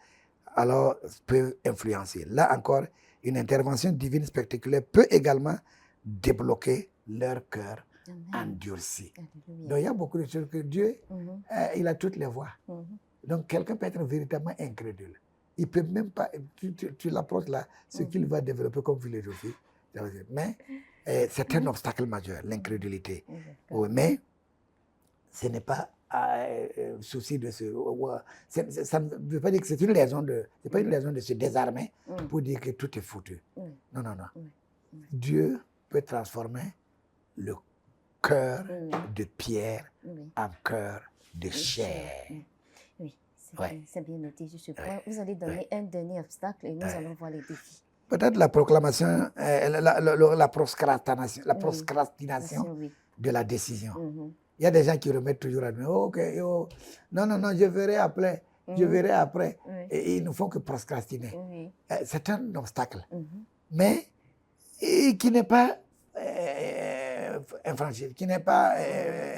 alors peuvent influencer. Là encore, une intervention divine spectaculaire peut également débloquer leur cœur Amen. endurci. Alléluia. Donc, il y a beaucoup de choses que Dieu, Mhm. il a toutes les voies. Mhm. Donc, quelqu'un peut être véritablement incrédule. Il peut même pas, tu l'approches là, ce qu'il va développer comme philosophie. Mais c'est un obstacle majeur, l'incrédulité. Oui, d'accord. Oui, mais ce n'est pas souci de se. Ça ne veut pas dire que c'est une raison de. C'est pas une raison de se désarmer Mm. pour dire que tout est foutu. Oui. Non, non, non. Oui. Dieu peut transformer le cœur Oui. de pierre Oui. en cœur de chair. Oui. Oui, c'est Ouais. bien, c'est bien noté sur ce point. Ouais. Vous allez donner un dernier obstacle et nous allons voir les défis. Peut-être la proclamation, la procrastination, Oui. procrastination Oui. de la décision. Mhm. Il y a des gens qui remettent toujours à nous. Oh, ok, oh, non, non, non, je verrai après. Je Mhm. verrai après. Oui. Et ils ne font que procrastiner. Oui. C'est un obstacle, Mhm. mais qui n'est pas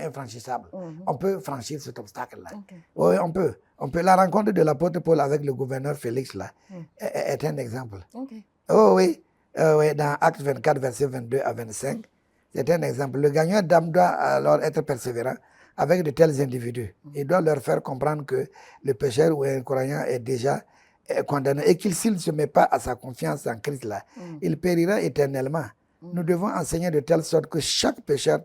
infranchissable. Mhm. On peut franchir cet obstacle-là. Ok. Oui, on peut. On peut. La rencontre de l'apôtre Paul avec le gouverneur Félix là, Mm. est un exemple. Ok. Oh oui, oui, dans Acte 24, versets 22 à 25, c'est un exemple. Le gagnant d'âme doit alors être persévérant avec de tels individus. Il doit leur faire comprendre que le pécheur ou un croyant est déjà condamné et qu'il s'il ne se met pas à sa confiance en Christ là, il périra éternellement. Nous devons enseigner de telle sorte que chaque pécheur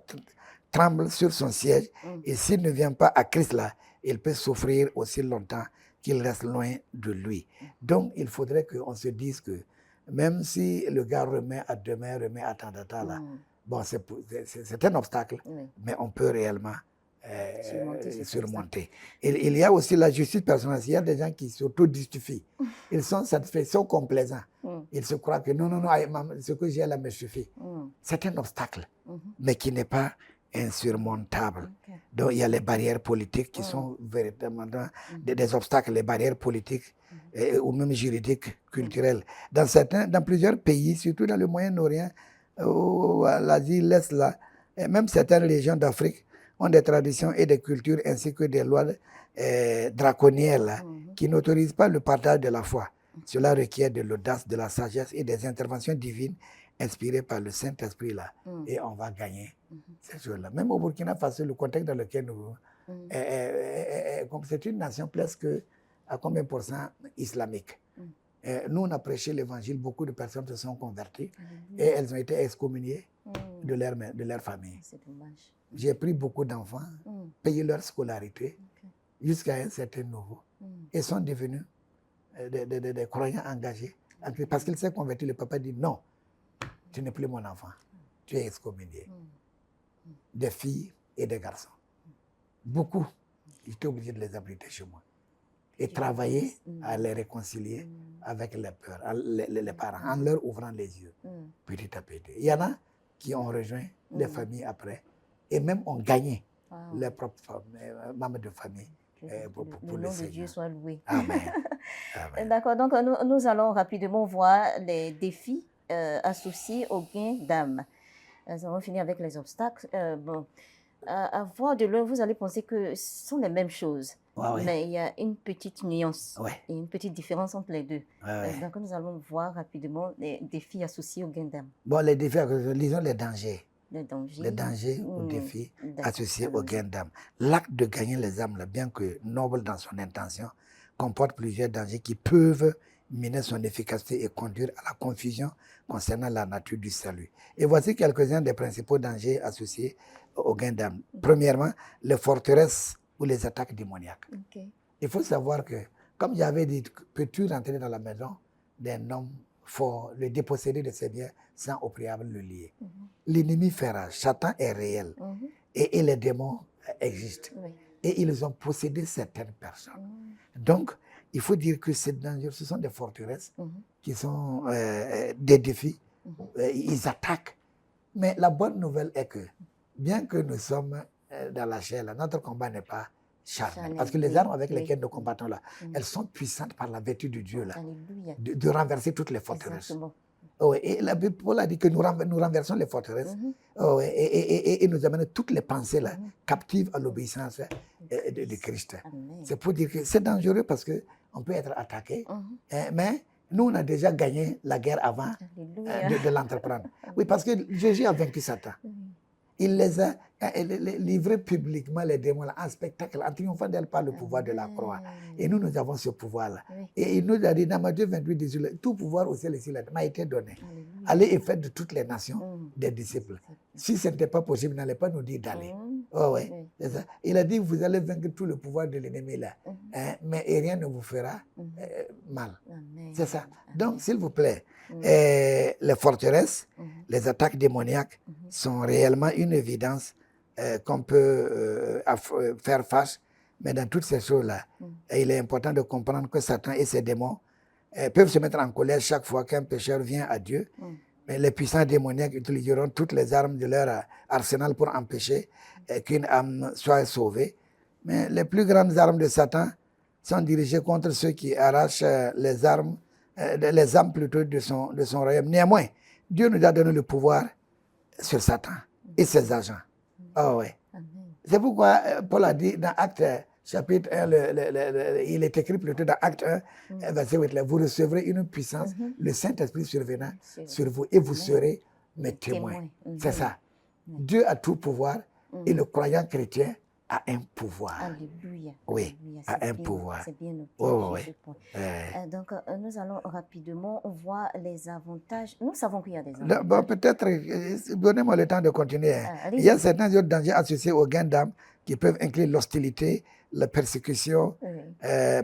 tremble sur son siège et s'il ne vient pas à Christ là, il peut souffrir aussi longtemps qu'il reste loin de lui. Donc, il faudrait qu'on se dise que même si le gars remet à demain, remet à tant de temps là, bon, c'est un obstacle, Oui. mais on peut réellement Surmonter cet surmonter. Il y a aussi la justice personnelle. Il y a des gens qui s'auto-justifient. Ils sont satisfaits, ils sont complaisants. Ils se croient que non, non, non, ce que j'ai là me suffit. C'est un obstacle, mais qui n'est pas insurmontable. Ok. Donc, il y a les barrières politiques qui sont véritablement des obstacles, les barrières politiques ou même juridiques, culturelles. Dans plusieurs pays, surtout dans le Moyen-Orient, l'Asie, l'Est, là, et même certaines régions d'Afrique ont des traditions et des cultures ainsi que des lois draconiennes là, qui n'autorisent pas le partage de la foi. Cela requiert de l'audace, de la sagesse et des interventions divines inspirées par le Saint-Esprit là. Et on va gagner ces choses-là. Même au Burkina Faso, le contexte dans lequel nous... comme c'est une nation presque à combien de pourcents islamique. Nous, on a prêché l'évangile, beaucoup de personnes se sont converties et elles ont été excommuniées de leur famille. C'est dommage. J'ai pris beaucoup d'enfants, payé leur scolarité jusqu'à un certain niveau et sont devenus des croyants engagés. Parce qu'ils s'est converti, le papa dit non, tu n'es plus mon enfant, tu es excommunié. Des filles et des garçons. Beaucoup, j'étais obligé de les abriter chez moi et travailler à les réconcilier avec les parents, en leur ouvrant les yeux, petit à petit. Il y en a qui ont rejoint les familles après et même ont gagné leurs propres membres de famille Que pour le le nom de Dieu Seigneur. soit loué. Amen. Amen. D'accord, donc nous allons rapidement voir les défis associés au gain d'âme. Nous allons finir avec les obstacles. À voir de loin, vous allez penser que ce sont les mêmes choses, Ouais, ouais. mais il y a une petite nuance Ouais. et une petite différence entre les deux. Ouais. Donc nous allons voir rapidement les défis associés au gain d'âme, Bon, les défis, lisons les dangers. les dangers. Les dangers ou Hmm, défis d'accord, associés au allons-y. gain d'âme. L'acte de gagner les âmes, là, bien que noble dans son intention, comporte plusieurs dangers qui peuvent miner son efficacité et conduire à la confusion concernant la nature du salut. Et voici quelques-uns des principaux dangers associés au gain d'âme. Premièrement, les forteresses ou les attaques démoniaques. Ok. Il faut savoir que, comme j'avais dit, peux-tu rentrer dans la maison d'un homme fort, le déposséder de ses biens sans au préalable le lier? L'ennemi fait rage, Satan est réel Mhm. et les démons existent. Oui. Et ils ont possédé certaines personnes. Mhm. Donc, il faut dire que c'est dangereux. Ce sont des forteresses Mhm. qui sont des défis. Mhm. Ils attaquent. Mais la bonne nouvelle est que, bien que nous sommes dans la chair, là, notre combat n'est pas charnel. Charnel, Parce que les oui, armes avec oui. lesquelles nous combattons là, Mhm. elles sont puissantes par la vertu de Dieu là, Alléluia. de renverser toutes les forteresses. Exactement. Oh, et la Bible, Paul a dit que nous renversons les forteresses. Mhm. Oh, et nous amenons toutes les pensées là, Mhm. captives à l'obéissance de Christ. Amen. C'est pour dire que c'est dangereux parce qu'on peut être attaqué, Mhm. mais nous, on a déjà gagné la guerre avant Alléluia. de l'entreprendre. Oui, parce que Jésus a vaincu Satan. Mhm. Il les a livrés publiquement, les démons, là, en spectacle, en triomphant d'elle par le pouvoir de la croix. Et nous, nous avons ce pouvoir-là. Oui. Et il nous a dit, dans Matthieu 28, 18, tout pouvoir au ciel et sur la terre m'a été donné. Alléluia. Allez et faites de toutes les nations Mhm. des disciples. Si ce n'était pas possible, il n'allait pas nous dire d'aller. Mhm. Oh, ouais, Oui. c'est ça. Il a dit, vous allez vaincre tout le pouvoir de l'ennemi là, Mhm. mais et rien ne vous fera Mhm. mal. Amen. C'est ça. Amen. Donc, s'il vous plaît, Mhm. les forteresses, Mhm. les attaques démoniaques Mhm. sont réellement une évidence qu'on peut faire face. Mais dans toutes ces choses-là, Mhm. il est important de comprendre que Satan et ses démons peuvent se mettre en colère chaque fois qu'un pécheur vient à Dieu. Mhm. Mais les puissants démoniaques utiliseront toutes les armes de leur arsenal pour empêcher qu'une âme soit sauvée. Mais les plus grandes armes de Satan sont dirigées contre ceux qui arrachent les âmes plutôt de son royaume. Néanmoins, Dieu nous a donné le pouvoir sur Satan et ses agents. Ah ouais. Amen. C'est pourquoi Paul a dit dans Acte chapitre 1, il est écrit plutôt dans Acte 1, verset 8, là, vous recevrez une puissance, le Saint-Esprit survenant sur vous et vous serez mes témoins. C'est ça. Dieu a tout pouvoir et le croyant chrétien a un pouvoir. Alléluia. Oui, Alléluia. a C'est un bien- pouvoir. C'est bien noté. Ouais, sur ouais, ce point. Donc, nous allons rapidement voir les avantages. Nous savons qu'il y a des avantages. Bon, peut-être, donnez-moi le temps de continuer. Allez-y. Il y a certains autres dangers associés au gain d'âme qui peuvent inclure l'hostilité, la persécution Oui.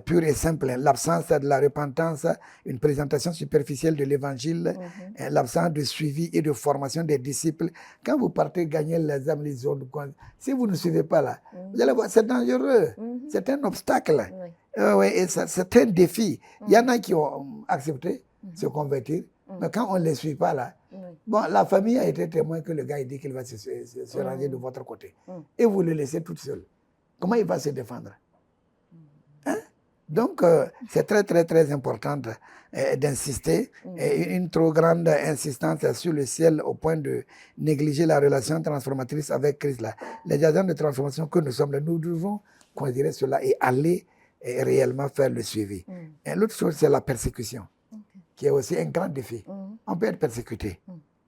pure et simple, l'absence de la repentance, une présentation superficielle de l'évangile, l'absence de suivi et de formation des disciples. Quand vous partez gagner les âmes, les autres, si vous ne suivez pas là, vous allez voir, c'est dangereux, c'est un obstacle. Oui. Ouais, et c'est un défi. Il y en a qui ont accepté se convertir, mais quand on ne les suit pas là, Oui. bon, la famille a été témoin que le gars il dit qu'il va se ranger de votre côté. Et vous le laissez toute seule. Comment il va se défendre? Hein? Donc, c'est très, très, très important d'insister. Une trop grande insistance sur le ciel au point de négliger la relation transformatrice avec Christ. Là. Les agents de transformation que nous sommes là, nous devons considérer cela et aller réellement faire le suivi. Et l'autre chose, c'est la persécution, qui est aussi un grand défi. On peut être persécuté.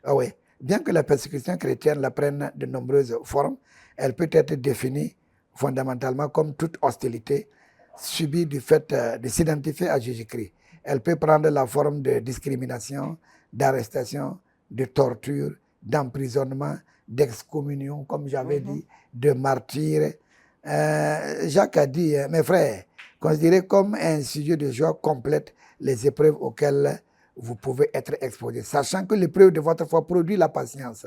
Ah oui. Bien que la persécution chrétienne la prenne de nombreuses formes, elle peut être définie fondamentalement comme toute hostilité subie du fait de s'identifier à Jésus-Christ. Elle peut prendre la forme de discrimination, d'arrestation, de torture, d'emprisonnement, d'excommunion, comme j'avais dit, de martyre. Jacques a dit, mes frères, considérez comme un sujet de joie complète les épreuves auxquelles vous pouvez être exposés, sachant que l'épreuve de votre foi produit la patience.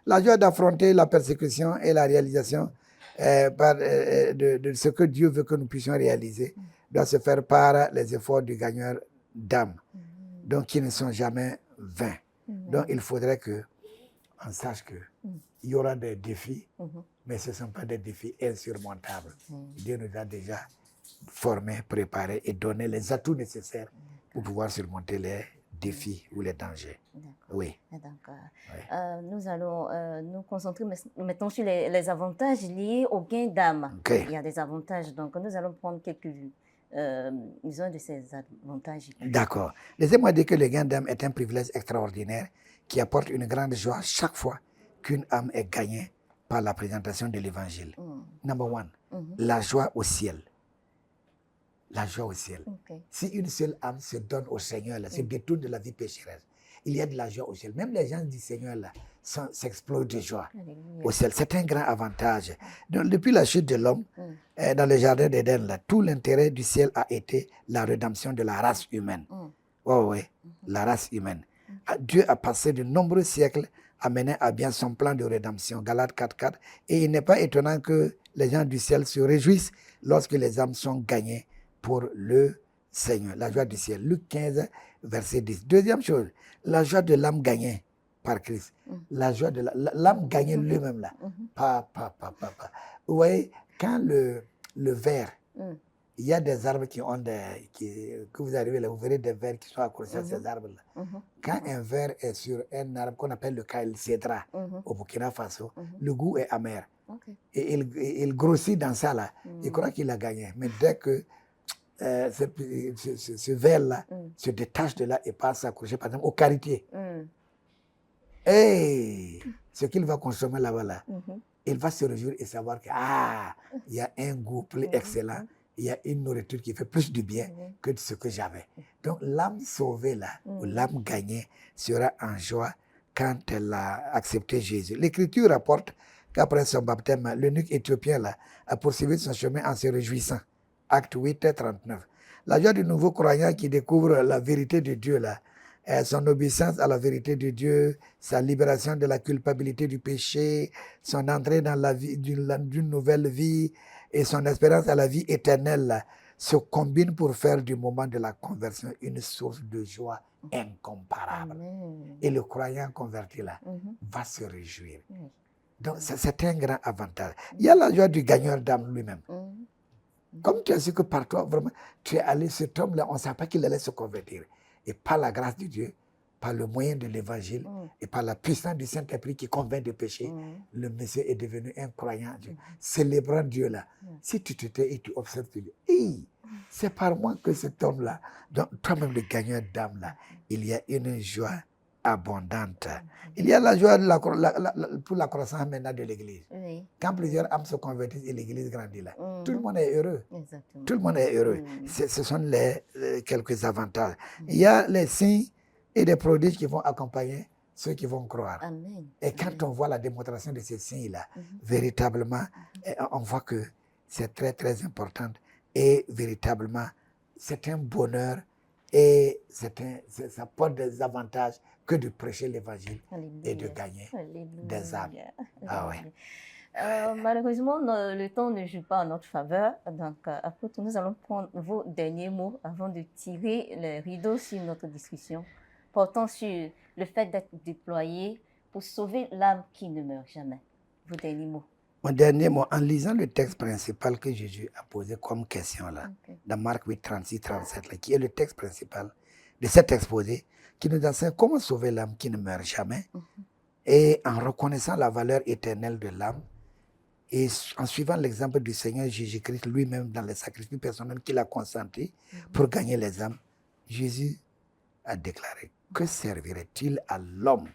La joie d'affronter la persécution et la réalisation de ce que Dieu veut que nous puissions réaliser doit se faire par les efforts du gagneur d'âme, donc qui ne sont jamais vains. Donc il faudrait que on sache qu'il y aura des défis, mais ce ne sont pas des défis insurmontables. Dieu nous a déjà formés, préparés et donné les atouts nécessaires pour pouvoir surmonter les défis ou les dangers. Oui. Nous allons nous concentrer maintenant sur les avantages liés au gain d'âme. Okay. Il y a des avantages, donc nous allons prendre quelques-uns de ces avantages. D'accord. Laissez-moi dire que le gain d'âme est un privilège extraordinaire qui apporte une grande joie chaque fois qu'une âme est gagnée par la présentation de l'évangile. Number one, la joie au ciel. La joie au ciel. Okay. Si une seule âme se donne au Seigneur, là, se détourne de la vie pécheresse, il y a de la joie au ciel. Même les gens du Seigneur là s'explosent de joie au ciel. C'est un grand avantage. Donc, depuis la chute de l'homme, dans le jardin d'Éden, là, tout l'intérêt du ciel a été la rédemption de la race humaine. La race humaine. Dieu a passé de nombreux siècles à mener à bien son plan de rédemption. Galates 4:4. Et il n'est pas étonnant que les gens du ciel se réjouissent lorsque les âmes sont gagnées pour le Seigneur. La joie du ciel. Luc 15, verset 10. Deuxième chose, la joie de l'âme gagnée par Christ. La joie de l'âme gagnée lui-même là. Vous voyez, quand le verre, il y a des arbres qui ont que vous arrivez là, vous verrez des vers qui sont accrochés à ces arbres-là. Quand un ver est sur un arbre qu'on appelle le Kail Cédra au Burkina Faso, le goût est amer. Et il grossit dans ça là. Il croit qu'il a gagné. Mais dès que ce verre-là se détache de là et passe s'accrocher, par exemple, au karité. Et ce qu'il va consommer là-bas, là, il va se réjouir et savoir que il y a un goût plus excellent, il y a une nourriture qui fait plus du bien que ce que j'avais. Donc l'âme sauvée là, ou l'âme gagnée, sera en joie quand elle a accepté Jésus. L'Écriture rapporte qu'après son baptême, l'eunuque éthiopien là, a poursuivi son chemin en se réjouissant. Acte 8, 39. La joie du nouveau croyant qui découvre la vérité de Dieu là, son obéissance à la vérité de Dieu, sa libération de la culpabilité du péché, son entrée dans la vie d'une nouvelle vie et son espérance à la vie éternelle là, se combinent pour faire du moment de la conversion une source de joie incomparable. Et le croyant converti là va se réjouir. Donc c'est un grand avantage. Il y a la joie du gagneur d'âme lui-même. Comme tu as su que par toi, vraiment, tu es allé, cet homme-là, on ne savait pas qu'il allait se convertir. Et par la grâce de Dieu, par le moyen de l'évangile et par la puissance du Saint-Esprit qui convainc de péché, le monsieur est devenu un croyant. Célébrant Dieu là. Si tu te tais et tu observes, tu dis, hey, c'est par moi que cet homme-là, donc toi-même le gagneur d'âme là, il y a une joie abondante. Il y a la joie pour la croissance maintenant de l'Église. Quand plusieurs âmes se convertissent et l'Église grandit là, tout le monde est heureux. Tout le monde est heureux. Ce sont les quelques avantages. Il y a les signes et des prodiges qui vont accompagner ceux qui vont croire. Et quand on voit la démonstration de ces signes-là, véritablement, on voit que c'est très, très important. Et véritablement, c'est un bonheur et ça porte des avantages que de prêcher l'évangile et de gagner des âmes. Malheureusement, le temps ne joue pas en notre faveur. Donc, après tout, nous allons prendre vos derniers mots avant de tirer les rideaux sur notre discussion, portant sur le fait d'être déployé pour sauver l'âme qui ne meurt jamais. Vos derniers mots. Mon dernier mot, en lisant le texte principal que Jésus a posé comme question là, dans Marc 8, 36-37, qui est le texte principal de cet exposé, qui nous enseigne comment sauver l'âme qui ne meurt jamais, et en reconnaissant la valeur éternelle de l'âme, et en suivant l'exemple du Seigneur Jésus-Christ lui-même dans les sacrifices personnels qu'il a consentis pour gagner les âmes, Jésus a déclaré, que servirait-il à l'homme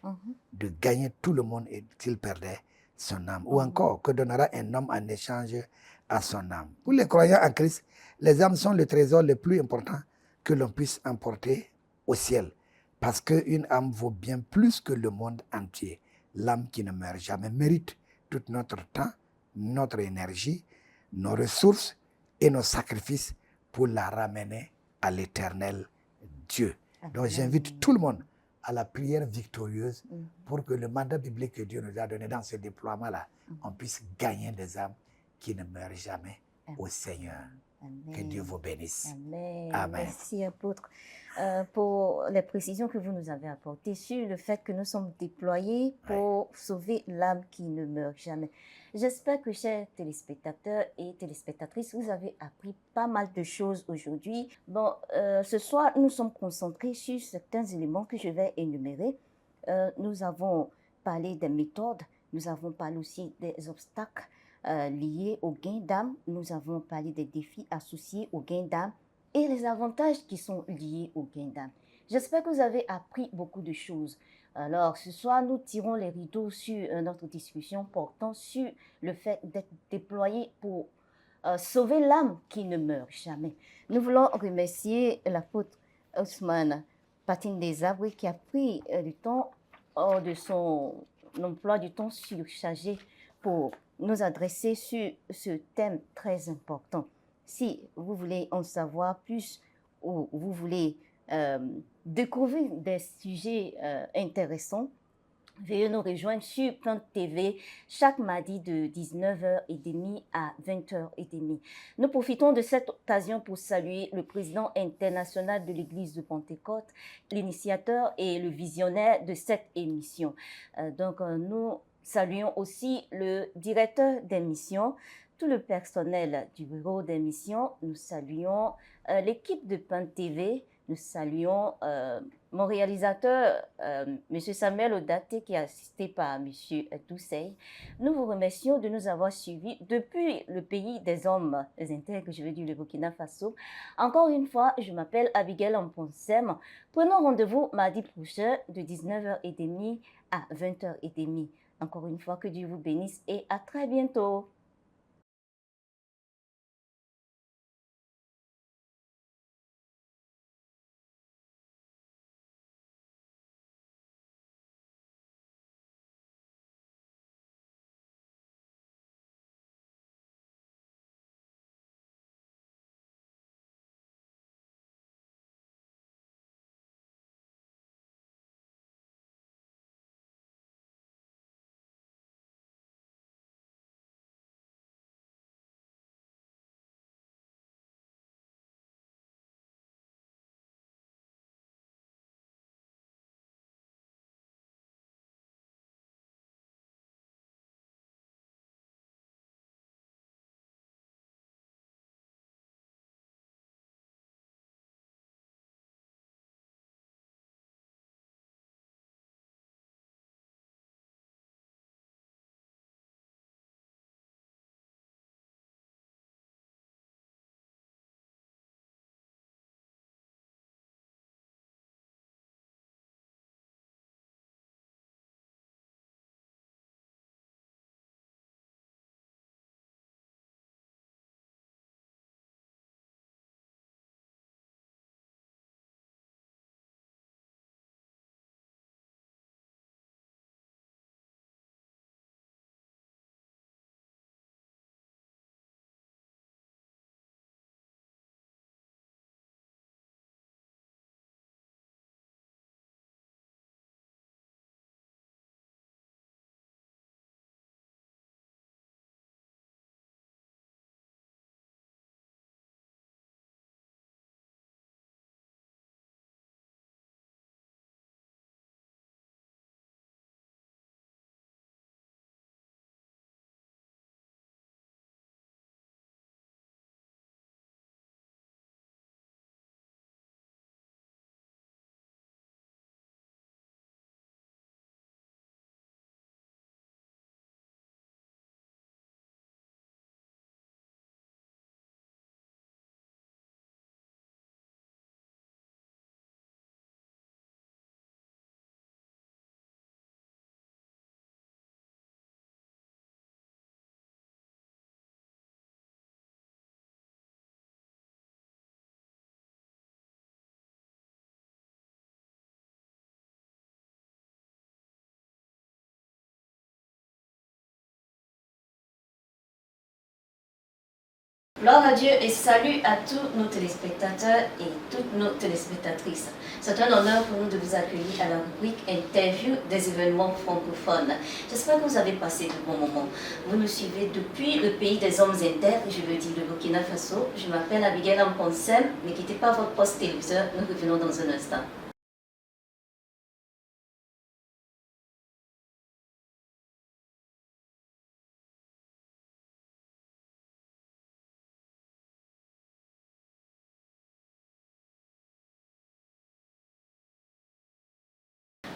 de gagner tout le monde et s'il perdait son âme? Ou encore, que donnera un homme en échange à son âme? Pour les croyants en Christ, les âmes sont le trésor le plus important que l'on puisse emporter au ciel. Parce qu'une âme vaut bien plus que le monde entier. L'âme qui ne meurt jamais mérite tout notre temps, notre énergie, nos ressources et nos sacrifices pour la ramener à l'éternel Dieu. Donc j'invite tout le monde à la prière victorieuse pour que le mandat biblique que Dieu nous a donné dans ce déploiement-là, on puisse gagner des âmes qui ne meurent jamais au Seigneur. Que Dieu vous bénisse. Amen. Amen. Merci, apôtre, pour les précisions que vous nous avez apportées sur le fait que nous sommes déployés pour sauver l'âme qui ne meurt jamais. J'espère que, chers téléspectateurs et téléspectatrices, vous avez appris pas mal de choses aujourd'hui. Bon, ce soir, nous sommes concentrés sur certains éléments que je vais énumérer. Nous avons parlé des méthodes, nous avons parlé aussi des obstacles liés au gain d'âme, nous avons parlé des défis associés au gain d'âme et les avantages qui sont liés au gain d'âme. J'espère que vous avez appris beaucoup de choses. Alors, ce soir, nous tirons les rideaux sur notre discussion portant sur le fait d'être déployé pour sauver l'âme qui ne meurt jamais. Nous voulons remercier l'apôtre Ousmane Patine des Arbres qui a pris du temps hors de son emploi du temps surchargé pour nous adresser sur ce thème très important. Si vous voulez en savoir plus ou vous voulez découvrir des sujets intéressants, veuillez nous rejoindre sur Plante TV chaque mardi de 19h30 à 20h30. Nous profitons de cette occasion pour saluer le président international de l'Église de Pentecôte, l'initiateur et le visionnaire de cette émission. Nous saluons aussi le directeur d'émission, tout le personnel du bureau d'émission. Nous saluons l'équipe de Plante TV. Nous saluons mon réalisateur, M. Samuel Odaté, qui est assisté par M. Toussey. Nous vous remercions de nous avoir suivis depuis le pays des hommes intègres, je veux dire le Burkina Faso. Encore une fois, je m'appelle Abigail Amponsem. Prenons rendez-vous mardi prochain de 19h30 à 20h30. Encore une fois, que Dieu vous bénisse et à très bientôt. Gloire à Dieu et salut à tous nos téléspectateurs et toutes nos téléspectatrices. C'est un honneur pour nous de vous accueillir à la rubrique Interview des événements francophones. J'espère que vous avez passé de bons moments. Vous nous suivez depuis le pays des hommes inter, je veux dire le Burkina Faso. Je m'appelle Abigail Amponsem. Ne quittez pas votre poste téléviseur, nous revenons dans un instant.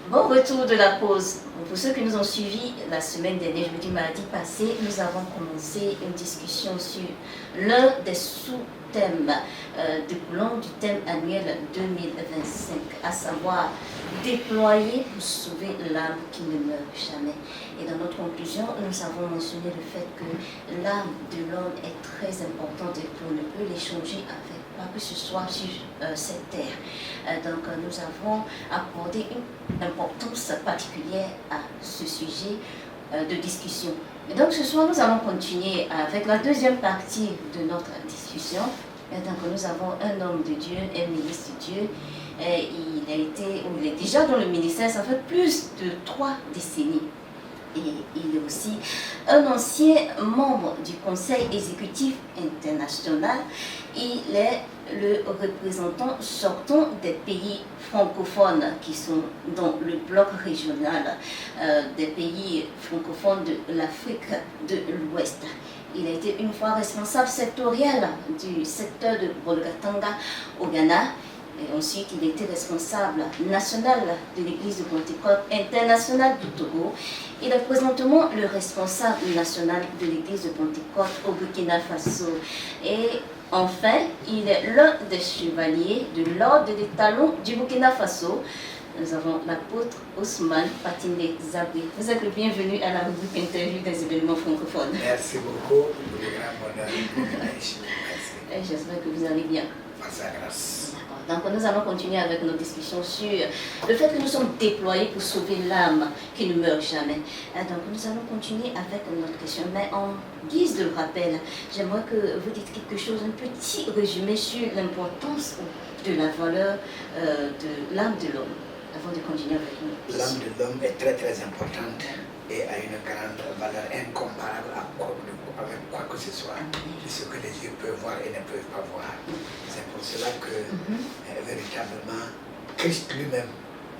Bon retour de la pause. Pour ceux qui nous ont suivis la semaine dernière, je veux dire mardi passé, nous avons commencé une discussion sur l'un des sous-thèmes découlant du thème annuel 2025, à savoir déployer pour sauver l'âme qui ne meurt jamais. Et dans notre conclusion, nous avons mentionné le fait que l'âme de l'homme est très importante et qu'on ne peut l'échanger avec quoi que ce soit sur cette terre. Donc nous avons accordé une importance particulière à ce sujet de discussion. Et donc ce soir, nous allons continuer avec la deuxième partie de notre discussion. Et donc nous avons un homme de Dieu, un ministre de Dieu. Il est déjà dans le ministère, ça fait plus de 3 décennies. Et il est aussi un ancien membre du Conseil exécutif international. Il est le représentant sortant des pays francophones qui sont dans le bloc régional des pays francophones de l'Afrique de l'Ouest. Il a été une fois responsable sectoriel du secteur de Bolgatanga au Ghana. Et ensuite, il était responsable national de l'Église de Pentecôte internationale du Togo. Il est présentement le responsable national de l'Église de Pentecôte au Burkina Faso. Et enfin, il est l'un des chevaliers de l'ordre des talons du Burkina Faso. Nous avons l'apôtre Ousmane Patine Zabé. Vous êtes le bienvenu à la rubrique Interview des événements francophones. Merci beaucoup. J'espère que vous allez bien. Par sa grâce. Donc nous allons continuer avec nos discussions sur le fait que nous sommes déployés pour sauver l'âme qui ne meurt jamais. Donc nous allons continuer avec notre question, mais en guise de rappel, j'aimerais que vous dites quelque chose, un petit résumé sur l'importance de la valeur de l'âme de l'homme, avant de continuer avec nous. L'âme de l'homme est très très importante et a une grande valeur incomparable avec quoi que ce soit, de ce que les yeux peuvent voir et ne peuvent pas voir. C'est pour cela que véritablement Christ lui-même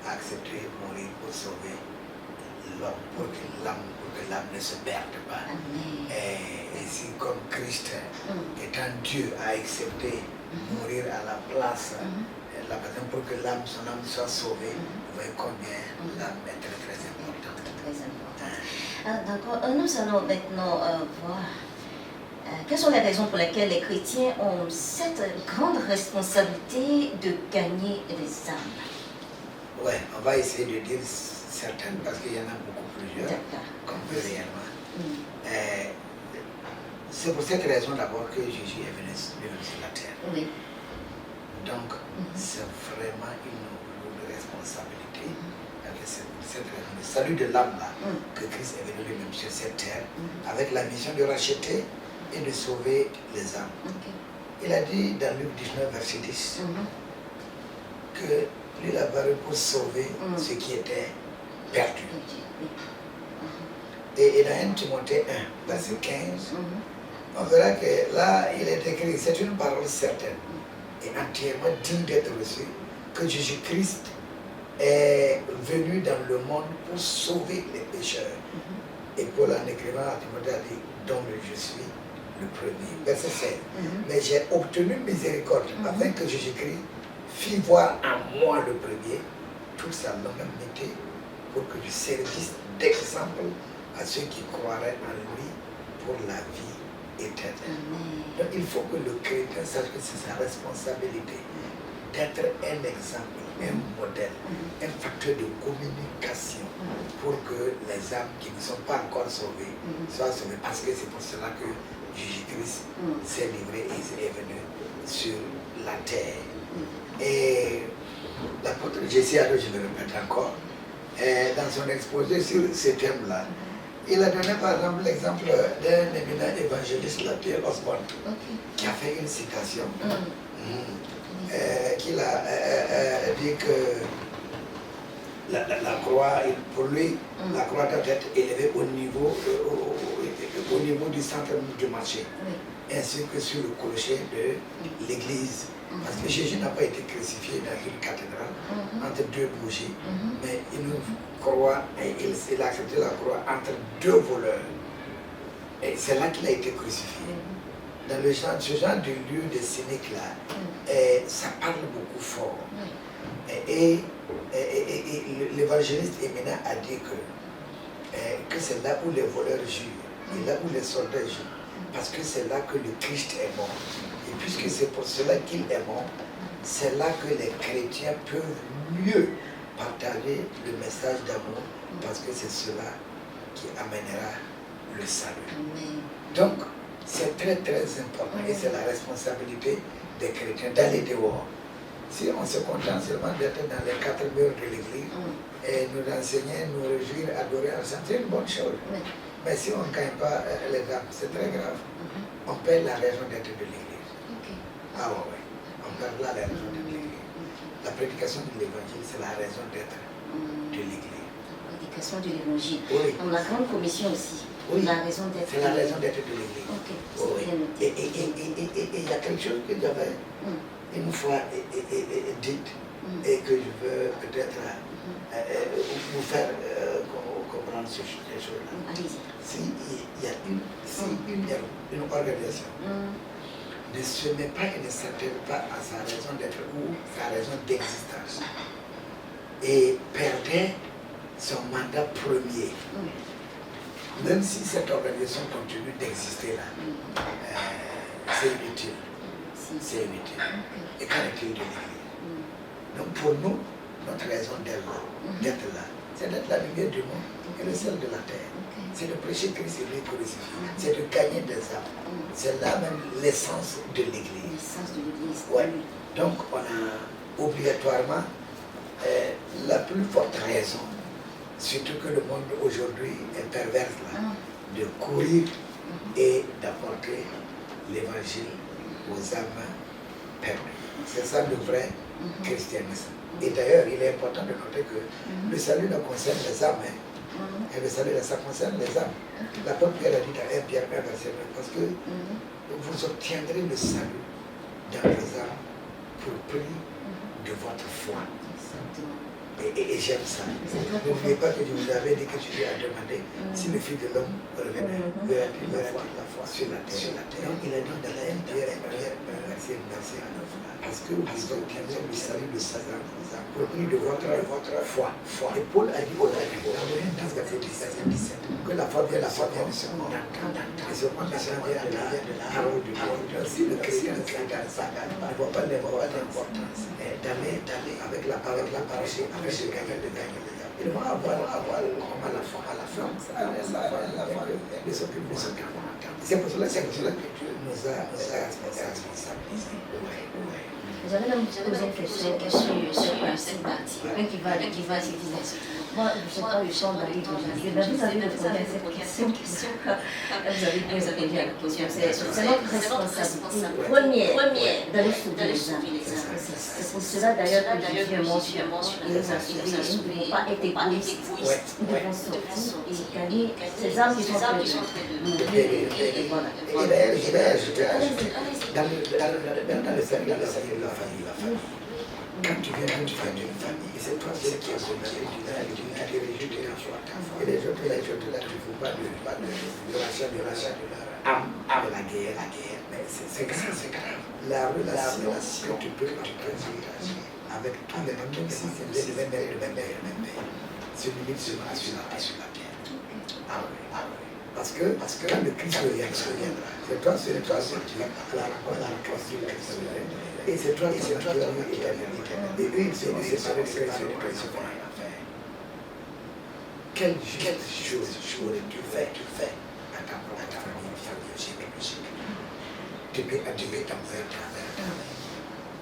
a accepté de mourir pour sauver l'homme, pour que l'âme ne se perde pas. Et ainsi comme Christ, étant Dieu, a accepté de mourir à la place, la personne pour que son âme soit sauvée, vous voyez combien l'âme est très très importante. Très important. D'accord. Nous allons maintenant voir quelles sont les raisons pour lesquelles les chrétiens ont cette grande responsabilité de gagner les âmes. Oui, on va essayer de dire certaines parce qu'il y en a beaucoup plusieurs qu'on peut réellement. C'est pour cette raison d'abord que Jésus est venu sur la terre. Oui. Donc, c'est vraiment une lourde responsabilité. C'est le salut de l'âme là que Christ est venu lui-même sur cette terre avec la mission de racheter et de sauver les âmes. Il a dit dans Luc 19 verset 10 que lui il a paru pour sauver ce qui était perdu. Et dans 1 Timothée 1 verset 15 on verra que là il est écrit, c'est une parole certaine et entièrement digne d'être reçue, que Jésus-Christ est venu dans le monde pour sauver les pécheurs. Et Paul en écrivant à Timothée a dit, dont je suis le premier. Verset 16. Mais j'ai obtenu miséricorde afin que Jésus-Christ fit voir en moi le premier toute sa longanimité pour que je servisse d'exemple à ceux qui croiraient en lui pour la vie éternelle. Donc il faut que le chrétien sache que c'est sa responsabilité d'être un exemple, un modèle, un facteur de communication pour que les âmes qui ne sont pas encore sauvées soient sauvées. Parce que c'est pour cela que Jésus-Christ s'est livré et est venu sur la terre. Et l'apôtre Jessie, alors je le répète encore, dans son exposé sur ce thème-là, Il a donné par exemple l'exemple d'un éminent évangéliste, la Pierre Osborne, qui a fait une citation, qu'il a dit que la croix, pour lui, la croix doit être élevée au niveau du centre du marché, ainsi que sur le clocher de l'église. Parce que Jésus n'a pas été crucifié dans une cathédrale entre deux bougies, mais il a accepté la croix entre deux voleurs. Et c'est là qu'il a été crucifié. Dans ce genre de lieu de cynique-là, ça parle beaucoup fort. Et l'évangéliste éminent a dit que c'est là où les voleurs jurent, et là où les soldats jurent, parce que c'est là que le Christ est mort. Et puisque c'est pour cela qu'il est mort, c'est là que les chrétiens peuvent mieux partager le message d'amour, parce que c'est cela qui amènera le salut. Donc, c'est très très important et c'est la responsabilité des chrétiens d'aller dehors. Si on se contente seulement d'être dans les quatre murs de l'église et nous enseigner, nous réjouir, adorer ensemble, c'est une bonne chose. Mais si on ne gagne pas les âmes, c'est très grave. On perd la raison d'être de l'église. Ah ouais, on perd la raison d'être de l'église. La prédication de l'évangile, c'est la raison d'être de l'église. La prédication de l'évangile. Oui. Dans la grande commission aussi. Oui. La raison d'être. C'est la raison d'être de l'église. Oui. Et il y a quelque chose que j'avais une fois dite et que je veux peut-être vous faire comprendre ces choses-là. Allez-y. S'il y a une organisation ne se met pas et ne s'attelle pas à sa raison d'être ou sa raison d'existence et perdait son mandat premier, même si cette organisation continue d'exister là, c'est inutile. C'est inutile. Et qu'en est-il de l'église? Donc pour nous, notre raison d'être là, c'est d'être la lumière du monde et le sel de la terre. C'est de prêcher Christ et lui crucifié. C'est de gagner des âmes. C'est là même l'essence de l'église. L'essence de l'église. Ouais. Donc on a obligatoirement la plus forte raison, surtout que le monde aujourd'hui est pervers là, de courir et d'apporter l'évangile aux âmes perdues. C'est ça le vrai christianisme. Et d'ailleurs, il est important de noter que le salut ne concerne les âmes, et le salut, ça concerne les âmes. L'apôtre Pierre a dit dans 1 Pierre 1, verset 9, parce que vous obtiendrez le salut dans vos âmes pour prix de votre foi. Et j'aime ça. N'oubliez pas que je vous avais dit que Jésus a demandé si le Fils de l'homme revenait, la foi sur la terre. Donc il a dit dans la Pierre 1, verset 9, parce que vous obtiendrez le salut de Satan pour prix de votre foi. Et Paul a dit dans verset 17, que la foi vient de ce monde. Et ce monde vient de la parole de Dieu. Si le chrétien ne voit pas l'importance d'aller avec la parole, avec le gagner de gagner. Il va avoir comment la foi à la fin. C'est pour cela que Dieu nous a responsabilisés. Vous avez même posé une question sur cette partie. Qui va s'utiliser. Moi, je ne sais pas le temps d'aller de David. Vous avez posé cette question. Vous avez posé la question. C'est notre responsabilité première d'aller sauver les âmes. C'est pour cela d'ailleurs que Jésus est mort. Il nous a sauvés. Nous ne devons pas être égoïstes. Nous devons sortir et gagner ces âmes qui sont perdues. Et voilà. Et d'ailleurs, je vais ajouter dans le cercle de la famille. Quand tu viens d'une famille, c'est toi qui es condamné, tu te réjouis de la foi. Et les autres là, tu ne fous pas de rachat de leur âme à la guerre. Mais c'est grave. La relation que tu peux partager avec tous les mêmes, si c'est le même père, se limite sur la terre. Ah oui. Parce que quand le Christ reviendra, c'est toi qui vas à la rencontre du Christ. Et c'est toi qui vas à l'éternité. Et eux, ils se disent, c'est avec ce qu'on a fait. Quelle chose tu fais à ta famille biologique. Tu peux adjurer ton père, ta mère.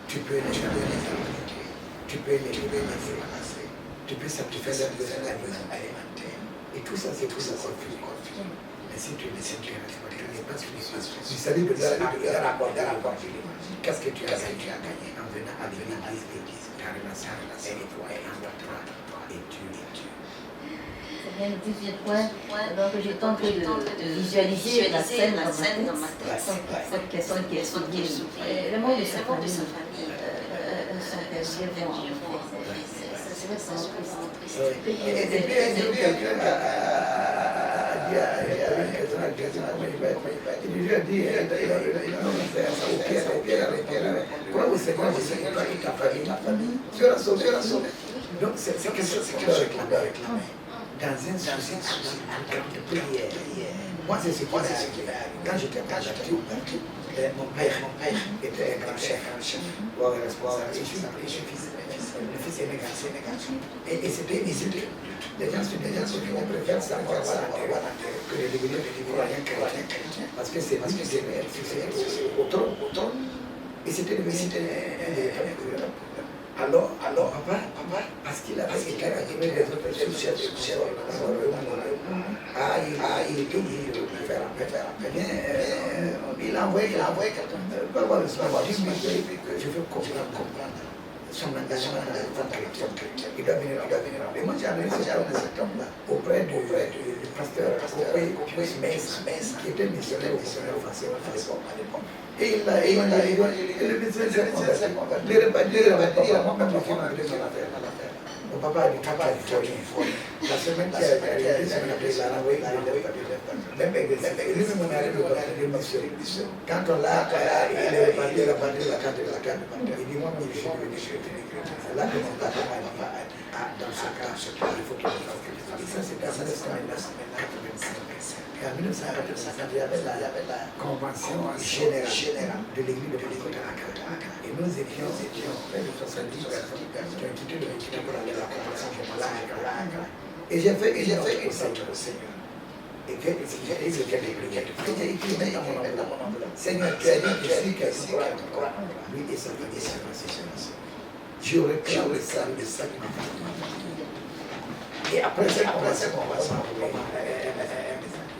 Tu peux les alimenter. Tu peux les débarrasser. Tu peux sanctifier leur besoin alimentaire. Et Tout ça, c'est confus. Mais si tu n'es pas spirituel, tu salis de leur apporter. Qu'est-ce que tu as gagné en venant à l'église, ta relation est nettoyée en toi et tu. C'est bien le deuxième point. Donc, je tente de visualiser la scène dans ma tête. Cette personne qui est soumise. Le monde de sa famille sont perdus vont. Ça serait sans triste. Et puis, quelqu'un a dit, quoi au Seigneur, je sais toi et ta famille, tu auras sauvé. Donc, c'est quelque chose que tu dois réclamer. Dans un souci de prière. Moi, c'est ce qui m'est arrivé. Quand j'étais converti, mon père était un grand chef, responsable, et je suis le fils aîné. Et c'était inutile. Les gens on préfère savoir que les croyants chrétiens. Parce que c'est au trône. Et c'était devenu un véritable problème. Alors, papa, parce qu'il avait été animé des autres sous-chefs, il était obligé de faire appel. Il a envoyé quelqu'un. Parfois, le soir, il dit que je veux comprendre son engagement dans le temps chrétien. Il doit venir. Et moi, j'ai amené cet homme-là auprès du pasteur Pius Mess, qui était missionnaire français à l'époque. Et le business s'est converti. Mon papa a dit qu'il faut. La semaine qui a été, il a envoyé même lui-même on est arrivé au mission. Quand on l'a, il est reparti la carte. Il dit, moi, je suis devenu chrétien. C'est là que mon papa a dit, dans ce cas, il faut qu'il fasse quelque chose. Et ça, c'était en 1985. Et en 1985, il y avait la convention générale de l'église de Pentecôte. Et nous étions près de 70 personnes qui ont quitté le Burkina pour aller à la convention générale. Et j'ai fait au Seigneur. Et que c'était des prières. J'ai écrit dans mon enveloppe. Seigneur, tu as dit que si quelqu'un croit, lui et sa famille seront sauvés. J'aurais cru le salut de sa famille. Et après cette convention,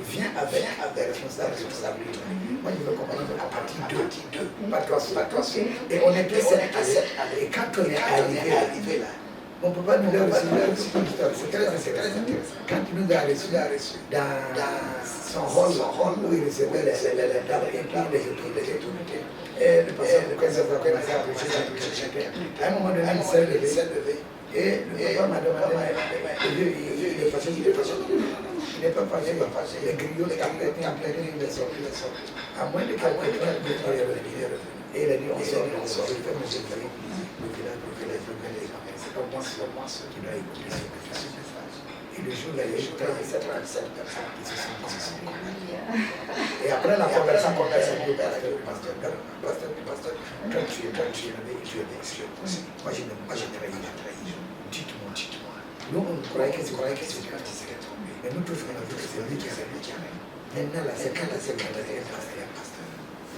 viens avec des responsabilités. Moi, je veux comprendre à partir de pas toi. Et on était 7 à 7. Et quand on est arrivé là, mon papa nous a reçu, c'est très intéressant. Quand il nous a reçu dans son hall où il recevait les tables et puis les autorités, et le pasteur a commencé à prêcher. À un moment donné, il s'est levé. Et le papa m'a demandé, il est fâché, il n'est pas fâché, les griots, les campagnes, il est sorti. À moins de quelques heures, il est revenu. Et il a dit, on sort, il fait monsieur le village, c'est pas moi qui dois écouter ce message. Et le jour-là, il y a eu 37 personnes qui se sont converties. Et après la conversion, le pasteur, toi tu es moi j'ai trahi. Dites-moi. Nous, on croyait que c'est parti secrètement. Mais nous tous, on a vu que c'est lui qui a. Maintenant, la seconde, c'est un pasteur.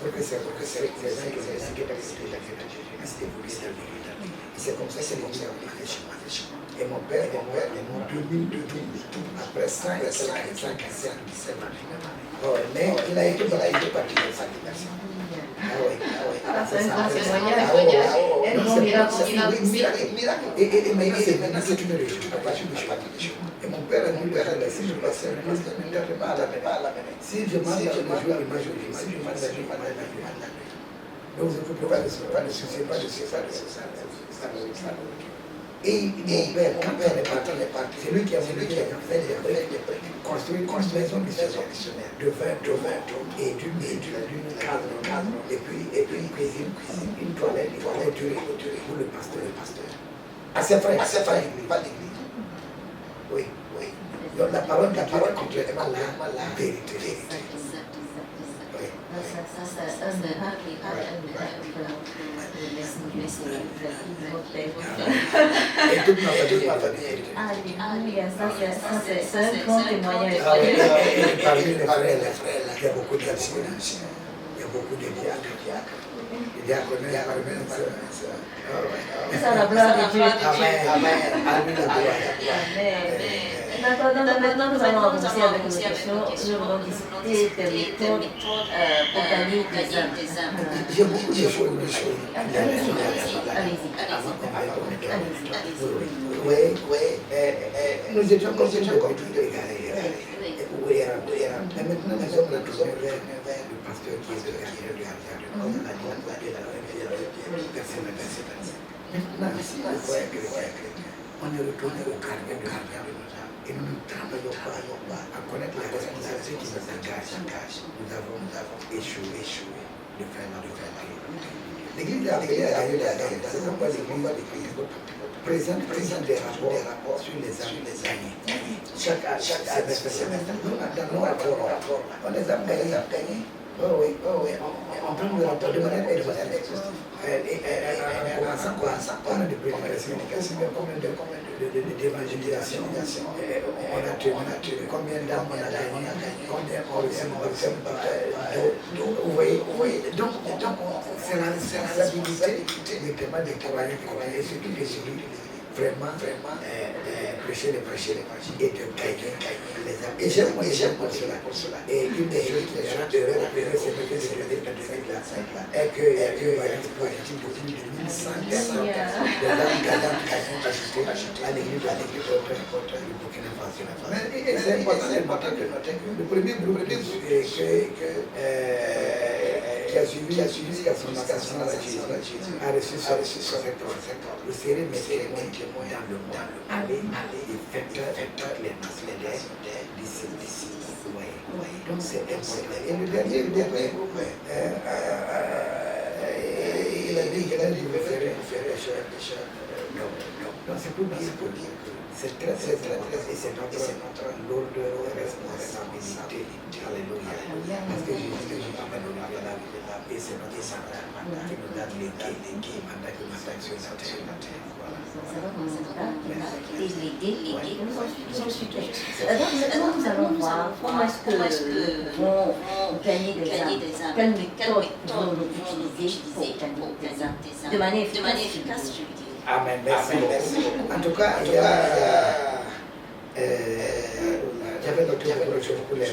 Pour que c'est les gens qui ont décidé d'accepter la vérité. C'était voulu la vérité. Et c'est comme ça que c'est l'église a marché chez moi. Et mon père est mort en 2012, après 5 ans. Mais il a été parti de sa liberté. C'est un grand témoignage. Un grand miracle. Et maintenant, c'est une religion. Et mon père a dit, si je passais un pasteur, ne me pas à la mener. Si je mange le jour, il mange le jour. Si je mange la jour, il mange la jour. Donc, vous ne pouvez pas de souci. Et mon père, quand on est parti, c'est lui qui a fait des construire une maison missionnaire de 20 et d'une cadre, et puis une cuisine, une toilette pour le pasteur. À ses frères, pas l'église. Oui. Donc la parole est complètement la vérité. Oui. Ça, c'est un miracle. Et toute ma famille. Alléluia, ça c'est un grand témoignage. Et parmi les frères, il y a beaucoup d'actions, il y a beaucoup de diacres. Les diaconés, C'est la gloire de Dieu. Amen. Amen. Amen. D'accord, donc maintenant nous allons avancer avec nos questions. Nous allons discuter des méthodes pour gagner des âmes. J'ai beaucoup de choses. Allez-y. Oui, nous étions comme de égarés. Oui, et maintenant nous sommes retournés vers le pasteur qui est de l'arrière du gardien. Maintenant, si vous voyez que on est retourné au gardien et nous ne travaillons pas à connaître la responsabilité qui nous engage. Nous avons échoué de faire la prière. L'Église a appelé à gagner la guerre. C'est pourquoi l'Église présente des rapports sur les âmes gagnées. Chaque semestre, nous, dans nos rapports, on les a gagnés. Oui, on prend le rapport de manière exhaustive. En commençant par combien de prédications, combien d'évangélisation, on a tenu, combien d'âmes on a gagné, combien on reçoit. Vous voyez, donc c'est la responsabilité notamment des croyants et surtout des élus. Vraiment prêcher et de gagner les âmes. Et j'aime pour cela. Et une des choses qui est heureux, c'est que je vais dire est qu'il y a eu un positif de plus de 1100 personnes de âmes gagnantes qui sont ajoutées à l'église du Burkina Faso. Mais c'est important de noter que le premier groupe qui a suivi jusqu'à son ascension à Jésus a reçu ce secteur. Vous serez mes témoins dans le monde. Allez et faites les nations d'ici. Donc c'est important. Et le dernier groupe, il a dit qu'il allait vous faire non, c'est pour dire que c'est très important et c'est notre lourde responsabilité. Alléluia. Parce que Jésus amène au la vie et c'est notre mandat qui nous donne les mandats que nous avons sur la terre. Ça va comme ça, délégué, nous en suivons. Donc maintenant nous allons voir comment est-ce que nous pouvons gagner des âmes. Quelle méthode nous utiliser pour gagner des âmes de manière efficace, je veux dire. Amen, merci beaucoup. En tout cas, il y a j'avais noté beaucoup de choses pour les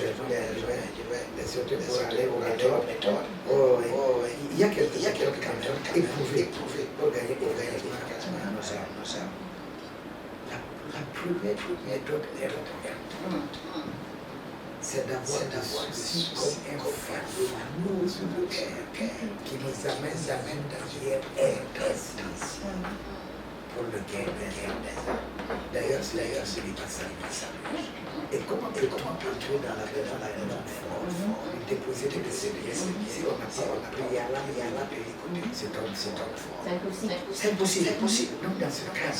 sauter pour aller au méthode. Il y a quelques cantons éprouvés pour gagner nos âmes. La première méthode est c'est d'avoir des soucis comme un fardeau sur le cœur qui nous amène dans une intense pour le gain des âmes. D'ailleurs, c'est les passages. Et comment peut-on entrer dans la maison fort, déposer des services si on n'a pas prié à l'âme et à l'âme et c'est un fort. C'est impossible. Donc dans ce cas,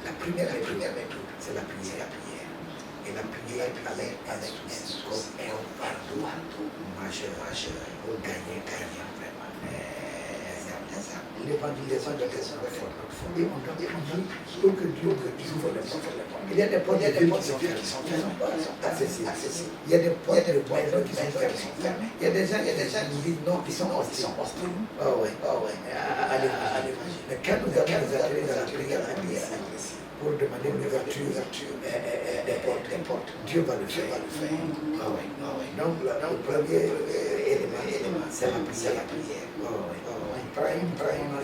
la première méthode, c'est la prière. Et la prière avec comme un fardeau majeur pour gagner vraiment. L'évangélisation doit être forte. Et on doit prier pour que Dieu ouvre les portes. Il y a des portes qui sont accessibles. Il y a des portes de maisons qui sont fermées. Il y a des gens qui nous disent non, qui sont hostiles. Allez. Mais quand nous allons nous atteler dans la prière pour demander une ouverture des portes, Dieu va le faire. Donc le premier élément, c'est la prière. On a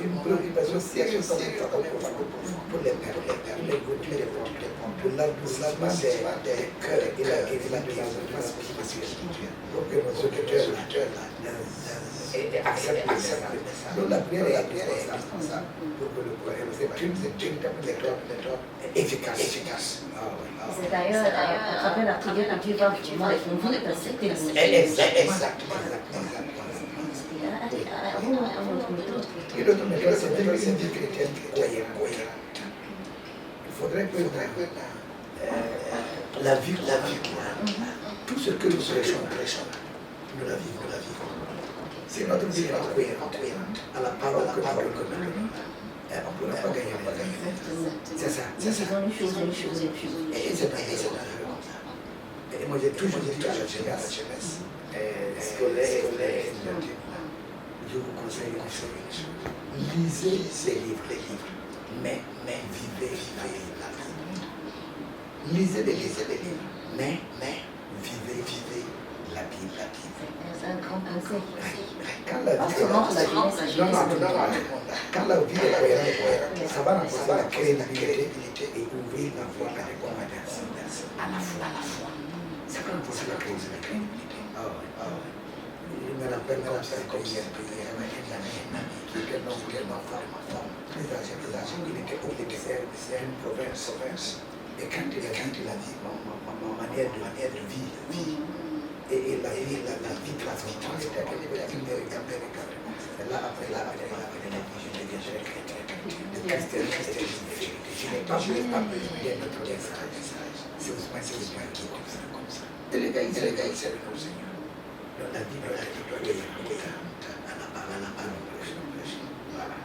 une préoccupation sérieuse pour les pères, pour l'adoucissement des cœurs et la guérison de la souffrance spirituelle, pour que nos auditeurs acceptent. Donc la prière est indispensable pour que le croyant, c'est une méthode efficace. C'est d'ailleurs à travers la prière que Dieu va vraiment répondre à cette témoignage. Exactement. Et l'autre méthode, c'est une vie chrétienne cohérente. Il faudrait que la vie tout ce que nous prêchons, nous la vivons. C'est notre vie cohérente à la parole que nous donnons. On ne pourra pas gagner. C'est ça. Nous faisons une chose. Et c'est dans et moi j'ai toujours dit à la jeunesse scolaire, je vous conseille une chose. Lisez les livres, mais vivez la vie. Lisez des livres. Mais vivez la Bible. C'est un grand conseil. Quand la vie quand la vie est cohérente, ça va renforcer la crédibilité et ouvrir la voie à la recommandation à la fois. Ça va renforcer la crédibilité. Je me rappelle comme ça qu'il y avait un ami qui était non fort, très âgé, il était officier d'une province. Et quand il a dit ma manière de vivre, et la vie transformée, c'était à l'Amérique. Et là, après la vie, je deviendrai chrétien. Le christianisme, je n'ai pas besoin de notre message. C'est Ousmane qui est comme ça. Et les gars, ils servent au Seigneur. Donc la vie doit être cohérente à la parole de Dieu. Voilà.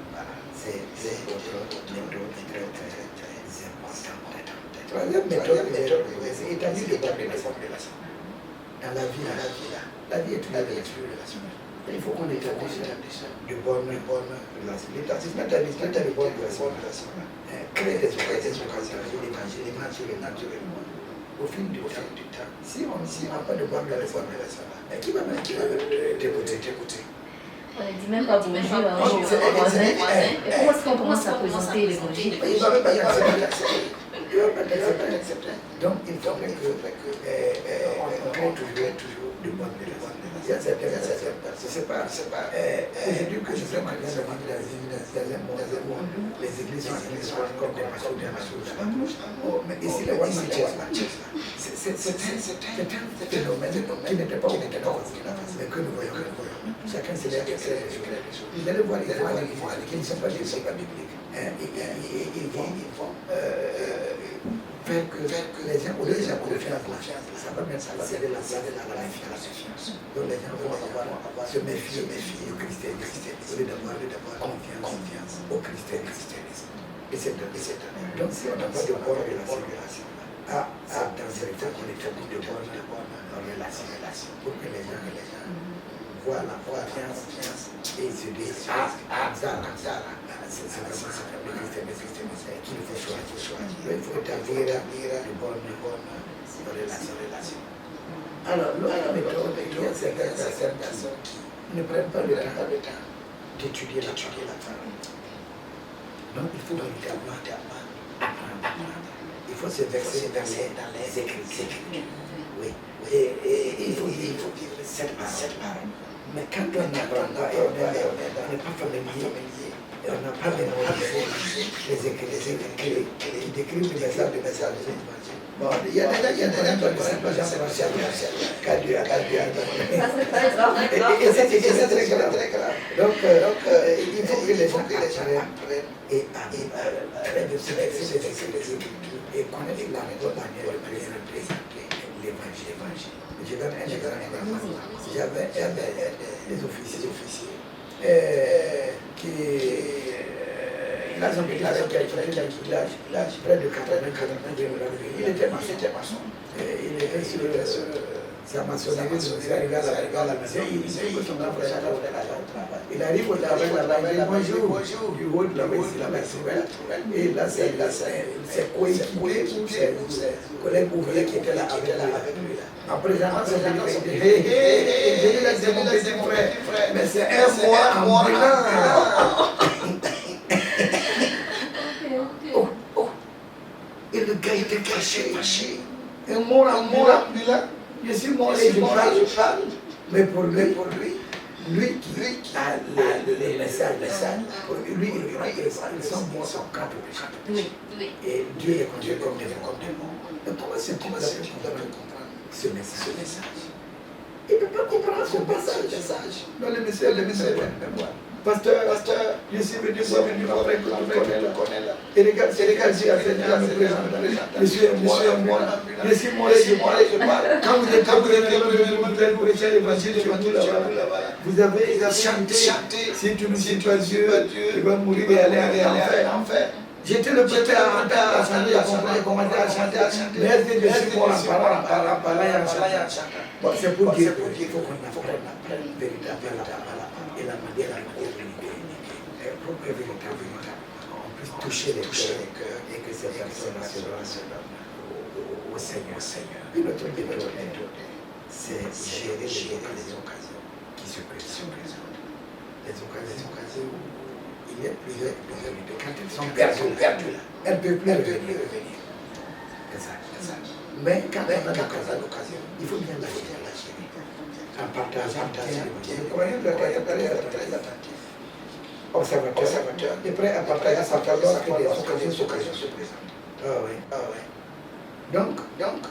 C'est votre méthode très importante. Troisième méthode, c'est établir de bonnes relations. Dans la vie est une relation. Il faut qu'on établisse de bonnes relations. L'établissement de bonnes relations crée des occasions d'évangéliser naturellement au fil du temps. Si on n'a pas de bonnes relations, qui va t'écouter? On ne dit même pas bonjour à un voisin. Et comment est-ce qu'on commence à présenter l'évangile? Il ne va même pas y accepter. Donc, il faudrait qu'on crée toujours de bonnes relations. Il y a certaines personnes, c'est pas aujourd'hui que je fais maintenant dans un monde, les églises sont comme des masses. Mais ici, le One Manchester, c'est un phénomène qui n'était pas au Canada, mais que nous voyons. Chacun s'est l'air de faire des choses. Vous allez voir les gens qui ne sont pas des soldats bibliques. Ils vont faire que les gens, au lieu de la confiance, ça va mettre la méfiance. Donc les gens vont se méfier du christianisme, au lieu d'avoir confiance au christianisme. Et c'est donné. Donc si on n'a pas de bonnes relations, dans ce temps qu'on établit de bonnes relations, pour que les gens voient la confiance et se disent c'est le christianisme qu'il faut choisir. Il faut établir de bonnes relations. Alors, l'autre méthode, il y a certaines personnes qui ne prennent pas le temps d'étudier la parole. Donc, il faut véritablement apprendre. Il faut se verser dans les Écritures. Oui. Et il faut vivre cette parole. Mais quand on n'apprend pas et on n'est pas familier, et on n'a pas mémorisé les Écritures qui décrivent le message de l'évangile. Bon, il y a des gens qui ne savent pas Jean-François qu'à Dieu. Et c'est très grave. Donc, il faut que les gens apprennent et apprennent de se verser les Écritures et connaître la bonne manière de présenter l'évangile. Je donne un exemple. J'avais des officiers qui il a son petit avec un village près de 80 il était maçon. Il était sur sa maçonnerie, il arrivé à la maison, il dit que son grand frère il arrive au travail là-bas, il dit bonjour, du haut de la maison, et là c'est ses coéquipiers, ses collègues ouvriers qui étaient là avec lui. En présentant son petit frère, il dit hey, c'est mon petit frère, mais c'est un mois en blanc. Et le gars était caché. Un mot en là, je suis mort et je parle. Mais pour lui qui a le message, pour lui, ils sont morts en 4 péchés. Et Dieu les conduit comme des morts. Donc comment c'est qu'on peut comprendre ce message? Il ne peut pas comprendre ce message. Non, le message est moi. Pasteur, je suis venu après que tu connais là. Et regarde, si à Seigneur me présente, je suis moi, je suis mort et je parle. Quand vous êtes venu pour prêcher l'évangile, vous avez chanté, si tu ne suis pas Dieu, tu vas mourir et aller en enfer. J'étais le prêteur à entendre, à chanter, à commencer à chanter. Mais est-ce que je suis mort en parlant et en chantant? Bon, c'est pour dire qu'il faut qu'on apprenne véritablement et la manière à communiquer pour que véritablement on puisse toucher les cœurs et que ces personnes se donnent au Seigneur. Puis notre méthode, c'est gérer les occasions qui se présentent. Les occasions où il y a plusieurs minutes. Quand elles sont perdues, elles ne peuvent plus revenir. Exact. Mais quand on a l'occasion, il faut bien la gérer. En partageant bien. Le croyant doit être très attentif. Observateur, est prêt à partager sa part lorsque des occasions se présentent. Ah oui. Donc,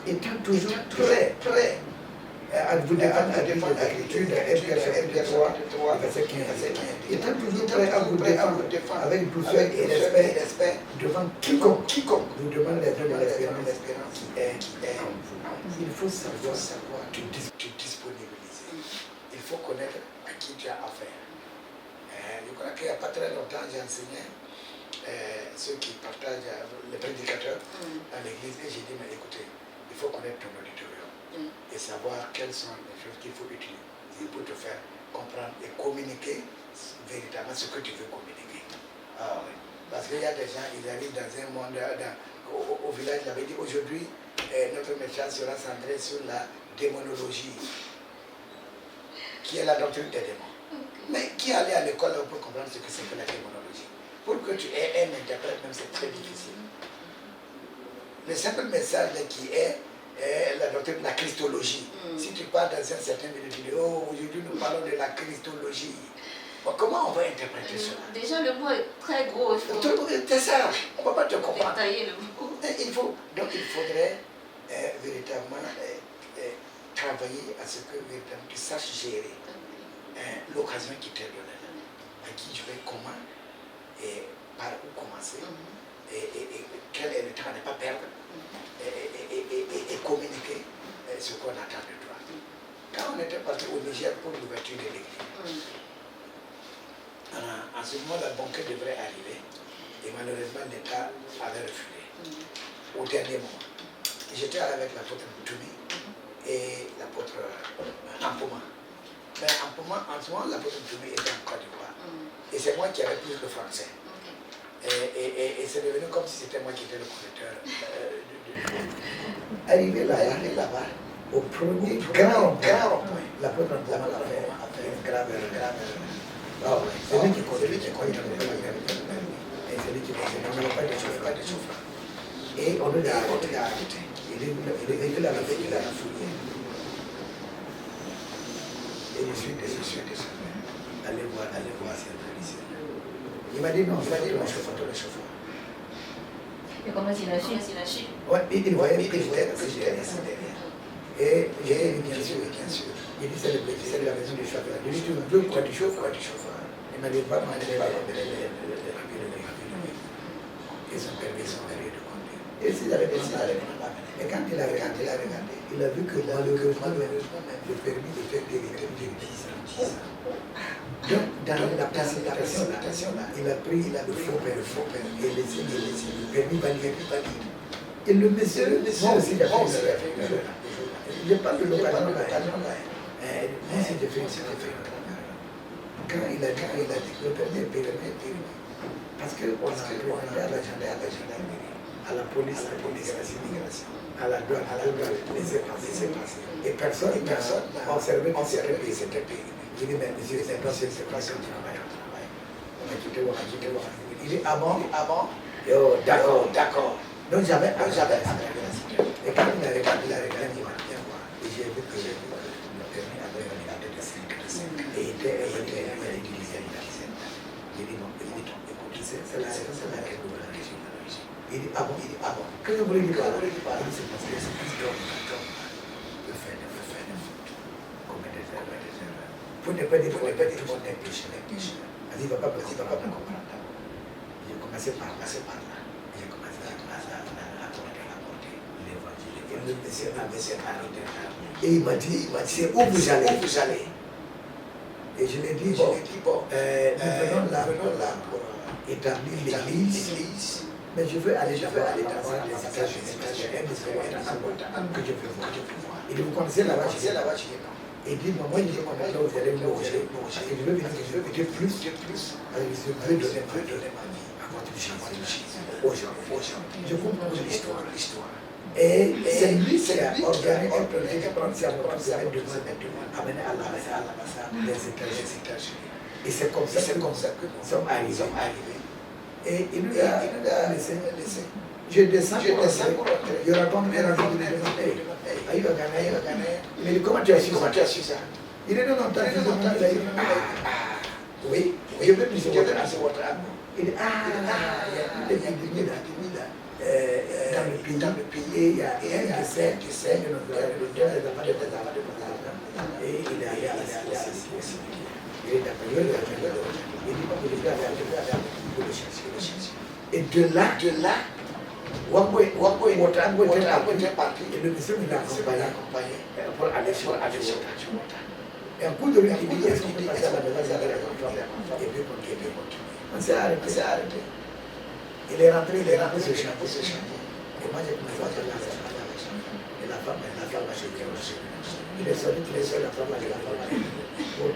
étant toujours prêt à vous défendre l'écriture de Pierre 3, verset 15. Étant toujours prêt à vous défendre avec douceur et respect devant quiconque vous demande l'espérance qui est en vous. Il faut savoir te disponibiliser. Il faut connaître à qui tu as affaire. Je crois qu'il n'y a pas très longtemps, j'ai enseigné ceux qui partagent, les prédicateurs dans l'église, et j'ai dit, mais écoutez, il faut connaître ton auditorium et savoir quelles sont les choses qu'il faut utiliser pour te faire comprendre et communiquer véritablement ce que tu veux communiquer. Ah, oui. Parce qu'il y a des gens, ils arrivent dans un monde, au village, il avait dit, aujourd'hui, notre message sera centré sur la démonologie, qui est la doctrine des démons. Mais qui allait à l'école pour comprendre ce que c'est que la démonologie? Pour que tu aies un interprète, même c'est très difficile. Le simple message qui est la doctrine de la Christologie. Si tu pars dans un certain milieu, tu dis, oh, aujourd'hui nous parlons de la Christologie. Bon, comment on va interpréter cela? Déjà, le mot est très gros. C'est ça, on ne peut pas te comprendre. Détailler le mot. Donc il faudrait véritablement travailler à ce que véritablement tu saches gérer l'occasion qui t'est donnée, à qui je vais comment et par où commencer et quel est le temps à ne pas perdre et communiquer ce qu'on attend de toi. Quand on était parti au Niger pour l'ouverture de l'église, en ce moment la banque devrait arriver et malheureusement l'État avait refusé au dernier moment. J'étais avec l'apôtre Moutoumi et l'apôtre Ampoma. Mais en ce moment, l'apôtre Moutoumi était en Côte d'Ivoire. Et c'est moi qui avais plus le français. Et c'est devenu comme si c'était moi qui étais le conducteur. Arrivé là-bas, au premier grand point, l'apôtre Ampoma a fait une grave erreur. C'est lui qui conduit. Et c'est lui qui conduit. On n'avait pas de chauffeur. Et on nous a arrêté. Il a la foulée. Et je suis descendu. Allez voir ces policiers. Il m'a dit non, le chauffeur. Et comment il a su? Oui, il voyait que j'étais resté derrière. Et j'ai dit, bien sûr. Il dit, c'est la maison du chauffeur. Il dit, tu veux quoi du chauffeur? Il m'a dit, pas mal, ils ont permis son permis de conduire. Et s'il avait décidé, et quand il a regardé, il a vu que malheureusement, le permis était délivré de 10 ans. Donc, dans la précipitation, il a pris le faux permis et laissé le permis valide. Et le monsieur, moi aussi, j'ai fait une erreur. Je parle de l'occasion là. Moi aussi, j'ai fait une erreur. Quand il a dit que le permis est périmé, parce qu'on a demandé à la gendarmerie, à la police, l'immigration, à la douane, laisser passer. Et personne n'a observé que c'était périmé. Il dit, mais monsieur, c'est pas ce travail. On a quitté. Il dit, ah bon? Yo, d'accord. Donc j'avais et quand il a regardé, il m'a bien voir. Et j'ai vu que le permis avait validé de 5. Et il était utilisé. Il dit, non, écoute, c'est la laquelle vous voulez réussir. Il dit, ah bon? Que je voulais lui parler? Il dit, c'est parce que c'est plus d'homme peut faire des fautes, commettre des erreurs. Pour ne pas dire tout le monde est péché. Il va pas comprendre. J'ai commencé par là. J'ai commencé à apporter l'évangile. Et le monsieur m'a arrêté. Et il m'a dit, c'est où vous allez? Et je lui ai dit, bon, nous venons là pour établir l'église. Mais je veux aller dans les États-Unis. J'ai un que je veux voir. Et vous connaissez là-bas? Et dit, moi, je dis, comment vous allez me loger? Parce que je veux venir plus. Je veux donner ma vie à votre Jésus, aux gens. Je comprends l'histoire. Et c'est lui qui a organisé un projet qui prend sa propre amené à l'ambassade des États-Unis. Et c'est comme ça que nous sommes arrivés. Et il nous a laissé. Je descends pour rentrer. Je raconte mes rencontres de l'année. Aïe, il m'a dit, comment tu as su ça? Il est dans longtemps, il a dit, oui, je veux plus votre âme. Il dit, il y a plus de là. Dans le pays, il y a un qui sait que notre donne les enfants de tes enfants de et il est allé à la situation. Il est appelé, il dit, pas que je vais aller pour le chercher. Et de là, votre âme est parti, et le monsieur nous l'a accompagné pour aller sur la et un coup de lui qui dit, est-ce qu'on peut passer à la maison et puis continuer. On s'est arrêté. Il est rentré ce chantier. Et moi j'ai commencé à faire la femme. Et la femme a chez lui. Il est sorti, la femme a pour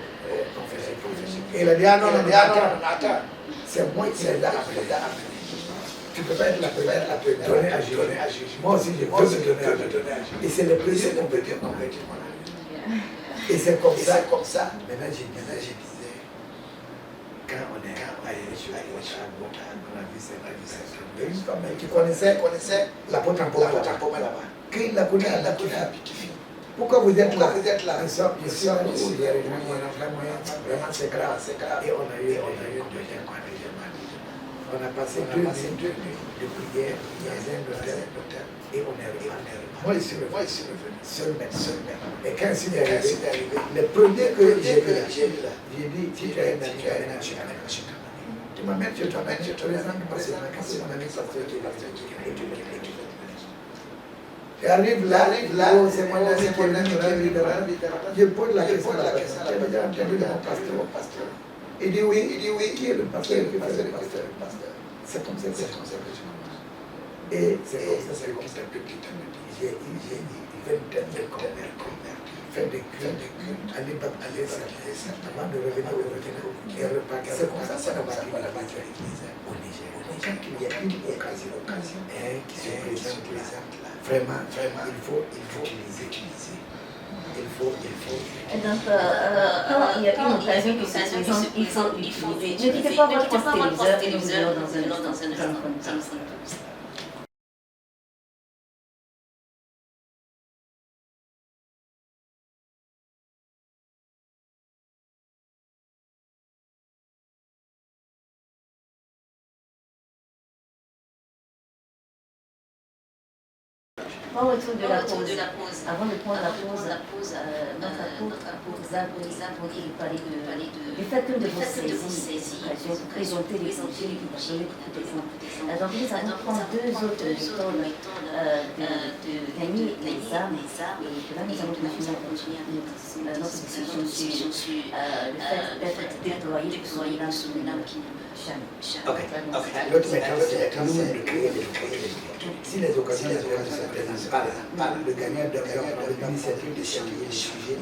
confesser. Et il a dit, non, attends. C'est moi qui l'ai appelé. Tu ne peux pas être la première à te donner à Jésus. Moi aussi, je veux me donner à Jésus. Et c'est le plaisir qu'on peut dire. Et c'est comme ça. Maintenant, j'ai disais, quand on est allé sur la route, on a vu cette une femme qui connaissait l'apôtre Ampoma là-bas. Quand il la connaît, elle a quitté. Pourquoi vous êtes là? Je suis en route, j'ai rejoint mon enfant, vraiment c'est grave. Et on a eu on a passé 2 nuits de prière dans un hôtel et on est revenu. Moi, je suis revenu seul même. Et quand je suis arrivé, le premier que j'ai vu là, j'ai dit, si tu as un ami, tu m'amènes, je te présente parce que mon ami pasteur qui est là. J'arrive là, c'est mon ami qui est là, je pose la question à la personne, tu as déjà entendu de mon pasteur? Il dit oui, qui est le pasteur? C'est comme ça que je m'en et c'est comme ça que j'ai eu une vingtaine de convertis, fait des cultes, aller baptiser avant de revenir au retour et repartir. C'est comme ça qu'on a bâti l'église au Niger. Quand il y a une occasion qui se présente là, vraiment, il faut utiliser. Il faut. Et donc, quand il y a une occasion qui se présente, il faut utiliser. Ne quittez pas votre poste téléviseur, nous allons dans un instant. Au retour de la pause, avant de prendre la pause, notre apôtre Zabri parlait du fait que de vos saisies, l'occasion de présenter l'évangile qui va donner beaucoup d'exemples. Donc nous allons prendre 2 autres méthodes de gagner les âmes, et que là nous allons continuer notre discussion sur le fait d'être déployé pour les âmes qui n'aiment jamais. L'autre méthode, c'est nous-mêmes de créer des si les occasions se présentent pas là, le gagnant doit prendre l'initiative de changer les sujets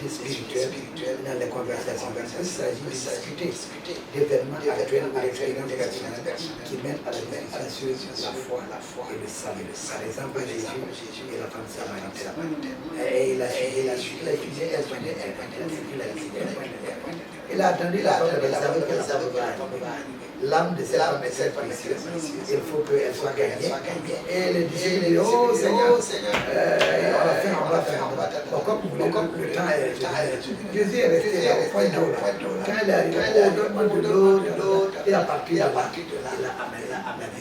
spirituels dans les conversations. Il s'agit de discuter d'événements actuels ou d'expériences personnelles qui mènent à la méditation sur la foi et le salut. Par exemple, Jésus et la femme samaritaine. Et il a étudié il a attendu la femme de l'âme de cette femme est très précieuse. Il faut qu'elle soit gagnée. Et le disciple dit, oh Seigneur, on va faire. Comme vous voulez, le temps est. Jésus est resté là au point d'eau. Quand il est arrivé, oh, donne-moi de l'eau. Et à partir de là, il a amené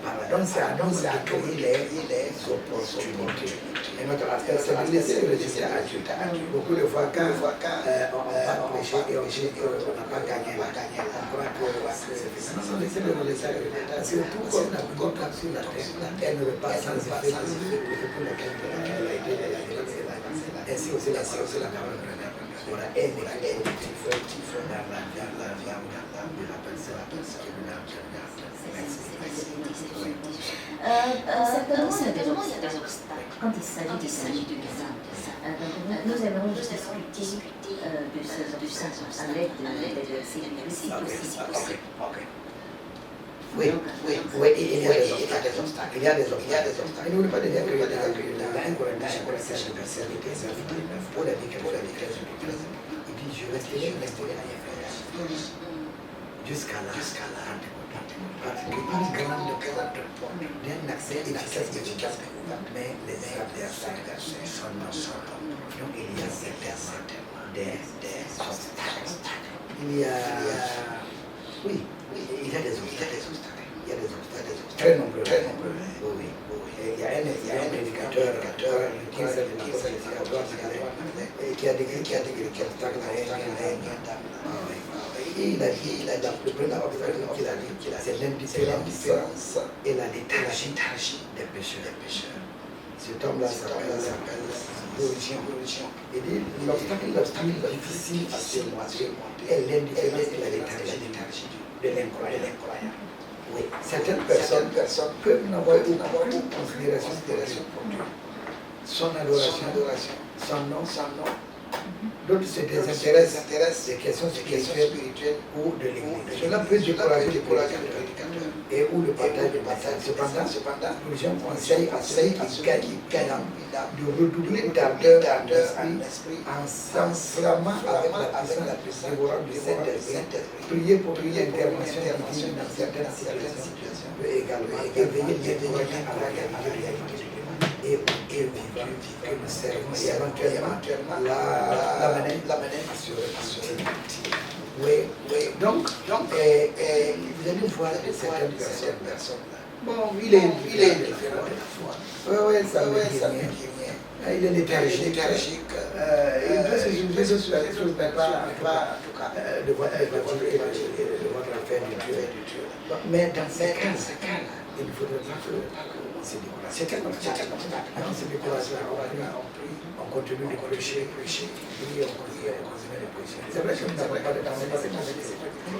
pardon, c'est à nous d'accueillir les opportunités. Et notre affaire, c'est de laisser le résultat à Dieu. Beaucoup de fois, quand on va prêcher et on n'a pas gagné, on croit que non, laissez le résultat. Parce que tout comme la goutte sur la terre, elle ne repasse sans effet pour lequel elle a été ainsi aussi la parole on a aimé dans la personne qui nous a certainement, il y a des obstacles quand il s'agit de gain. Nous aimerons discuter de ces obstacles à l'aide des versets bibliques si possible. Oui, il y a des obstacles. Il y a des obstacles. Et n'oubliez pas de dire que dans 1 Corinthiens chapitre 7, verset 19, Paul a dit quelque chose de très important. Il dit, je resterai à Éphésus jusqu'à la parce que une grande porte d'un accès efficace, mais les adversaires sont non. Donc il y a certainement des obstacles. Il y a des obstacles. Il y a des obstacles très nombreux. Oui. Il y a un prédicateur qui a décrit quel obstacle il a dit, le premier obstacle qu'il a dit, c'est l'indifférence et la léthargie des pécheurs. Cet homme-là s'appelle l'origine. Il dit, l'obstacle difficile à surmonter est l'indifférence et la léthargie de l'incroyant. Oui, certaines personnes peuvent n'avoir aucune considération pour Dieu. Son adoration, son nom. D'autres se désintéressent des questions spirituelles ou de l'Église. Cela peut décourager le prédicateur et ou le partage du message. Cependant, l'Église conseille à ceux qui gagnent de redoubler d'ardeur en l'esprit, en s'enflammant avec la puissance dévorante du Saint-Esprit. Prier pour une intervention divine dans certaines situations peut également éveiller l'événement à la réalité et vivre que nous servons et éventuellement l'amener à se repentir. Oui. Donc, vous allez voir certaines personnes. Bon, il est différent de la foi. Oui, ça me dit rien. Il est léthargique. Il doit se juger sur la chose, mais pas en tout cas de votre évangile et de votre affaire de Dieu. Mais dans ces cas-là, il ne faudrait pas que c'est découragé. Non, c'est découragé. On continue de prêcher. On continue de prêcher. C'est vrai que nous n'avons pas de temps. Il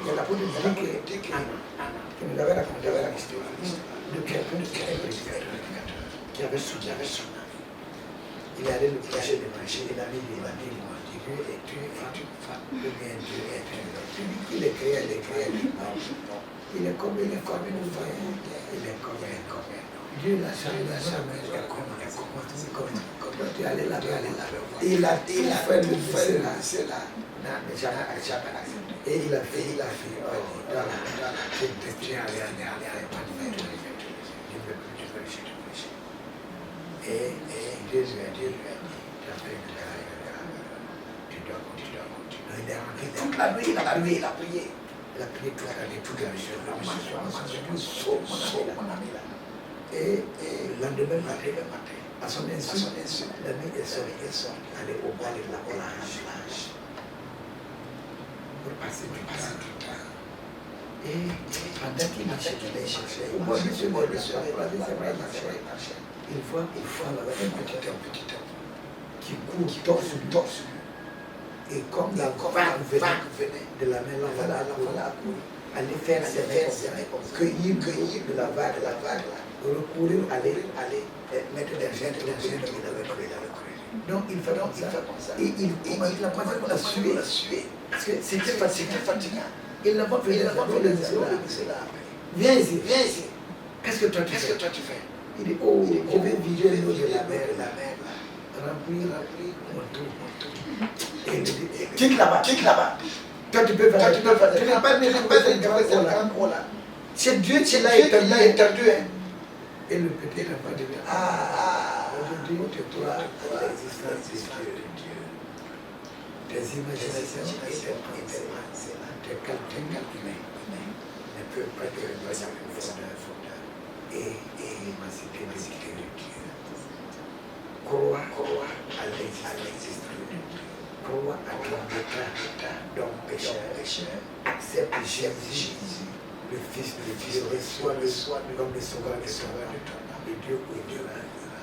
y a la peau de Dieu qui nous avait raconté la histoire de quelqu'un qui avait son âme. Il allait le prêcher, il a mis Dieu est Dieu, ou bien Dieu est Dieu. Il est créé. Il est comme une voyante. Il est comme Dieu l'a changé, comme tu es allé là-bas. Il a fait le lycée là. Mais jamais accepté. Et il a fait, voilà, je ne tiens à rien, pas de faire. Je ne veux plus te prêcher. Et Dieu lui a dit, tu as fait une carrière, tu dois continuer. Il est rentré toute la nuit, il a prié. Il a prié toute la nuit, toute la nuit. Mon ami là. Et le lendemain matin, à son insu, l'ami est sorti, aller au bord de la plage pour passer du temps. Et pendant qu'il cherchait, au bord de ce bord de la plage, il voit là-bas un petit homme qui court torse. Et comme la vague venait de la mer, l'enfant a couru, aller faire ses cueillir de la vague là. Recourir, aller mettre des gens qu'il avait cru. Donc il fait comme ça. Et il a commencé à suer. Parce que c'était fatigant. Il n'a pas fait là. Viens ici. Qu'est-ce que toi tu fais? Il dit, je vais vider l'eau de la mer. Remplir mon trou. Et il dit, quitte là-bas. Toi tu peux faire. Tu n'as pas de grande eau là. C'est Dieu qui l'a étendu. Et le petit n'a pas dit, aujourd'hui, tu crois à l'existence de Dieu. Tes imaginations et tes pensées, tes calculs humains ne peuvent pas te rejoindre une fondeur. Et il m'a cité de Dieu. Crois à l'existence de Dieu. Crois à ton état d'homme pécheur. Accepte Jésus. Le Fils de Dieu reçoit comme le sauveur de ton âme. Le Dieu au-delà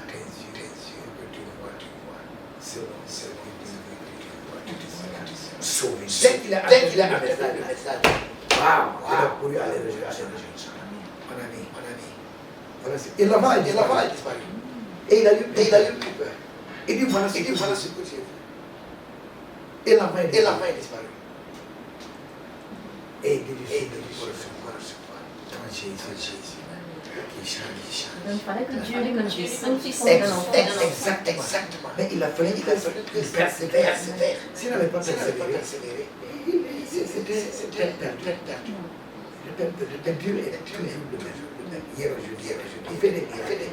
tes yeux, que tu vois, selon ce que Dieu veut que tu sois sauvé. Dès qu'il a un message, waouh, il a couru aller rejoindre mon ami. Voilà, et l'enfant a disparu. Et il a eu plus peur. Il dit voilà ce que j'ai vu. Et l'enfant a disparu. Et il dit pour recevoir quand Jésus. Donc, il fallait que Dieu lui descende sur son Exactement. Mais il a fallu qu'il persévère. S'il n'avait pas persévéré, c'était perdu. Dieu est toujours le même. Hier, aujourd'hui, il fait des miracles.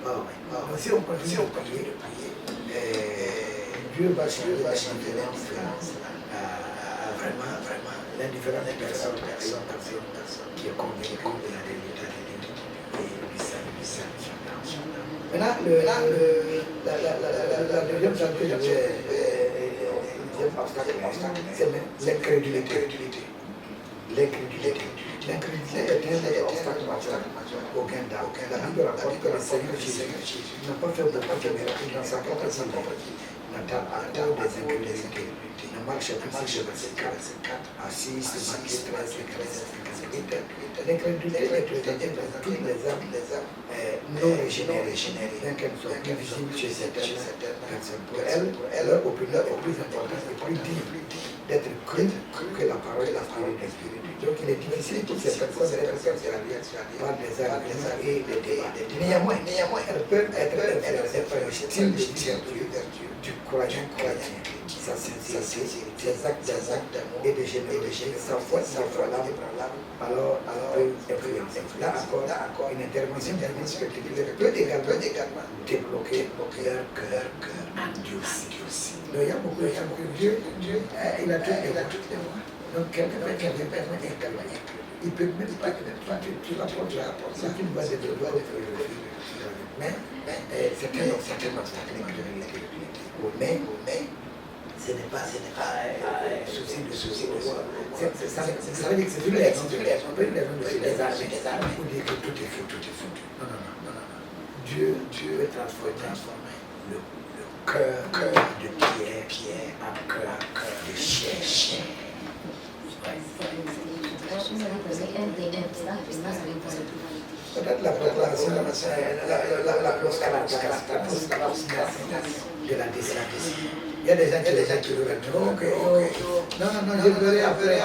Oh, ouais. Si on continue de prier, Dieu va changer l'indifférence à vraiment l'indifférence des personnes qui est convaincue de la vérité et du salut. Maintenant, la deuxième chose que c'est l'incrédulité. L'incrédulité est un obstacle majeur au gain d'âme. La Bible rapporte que le Seigneur Jésus n'a pas fait beaucoup de miracles dans sa propre vie. Nathan a tort des incrédulités. Ne marche plus sur le verset 4 à 6, Matthieu 13, 15. L'incrédulité est présentée dans toutes les âmes non régénérées, bien qu'elles soient invisibles chez certaines personnes. Pour elles, leur opinion est plus importante et plus digne d'être crue que la parole et la parole des spiritus. Donc il est difficile pour ces personnes d'être persuadées par des arguments et des débats. Néanmoins, elles peuvent être influencées par le style de vie du croyant chrétien, sa sincérité, ses actes d'amour et de générosité, sa foi l'âme, alors peut influencer. Là encore, une intervention divine spectaculaire peut également débloquer leur cœur endurci. Donc il y a beaucoup de gens que Dieu, il a toutes les voies. Donc quelqu'un il peut même pas, tu l'apportes là, c'est une voie de développement. Mais c'est un obstacle. Mais ce n'est pas souci de voir. Ça veut dire que c'est une raison. On peut une raison de faire des armes pour dire que tout est foutu. Non. Dieu veut transformer le cœur de pierre en cœur de chien. Peut-être la proclamation de la déclaration. Il y a des gens qui le mettent. Non, je verrai après.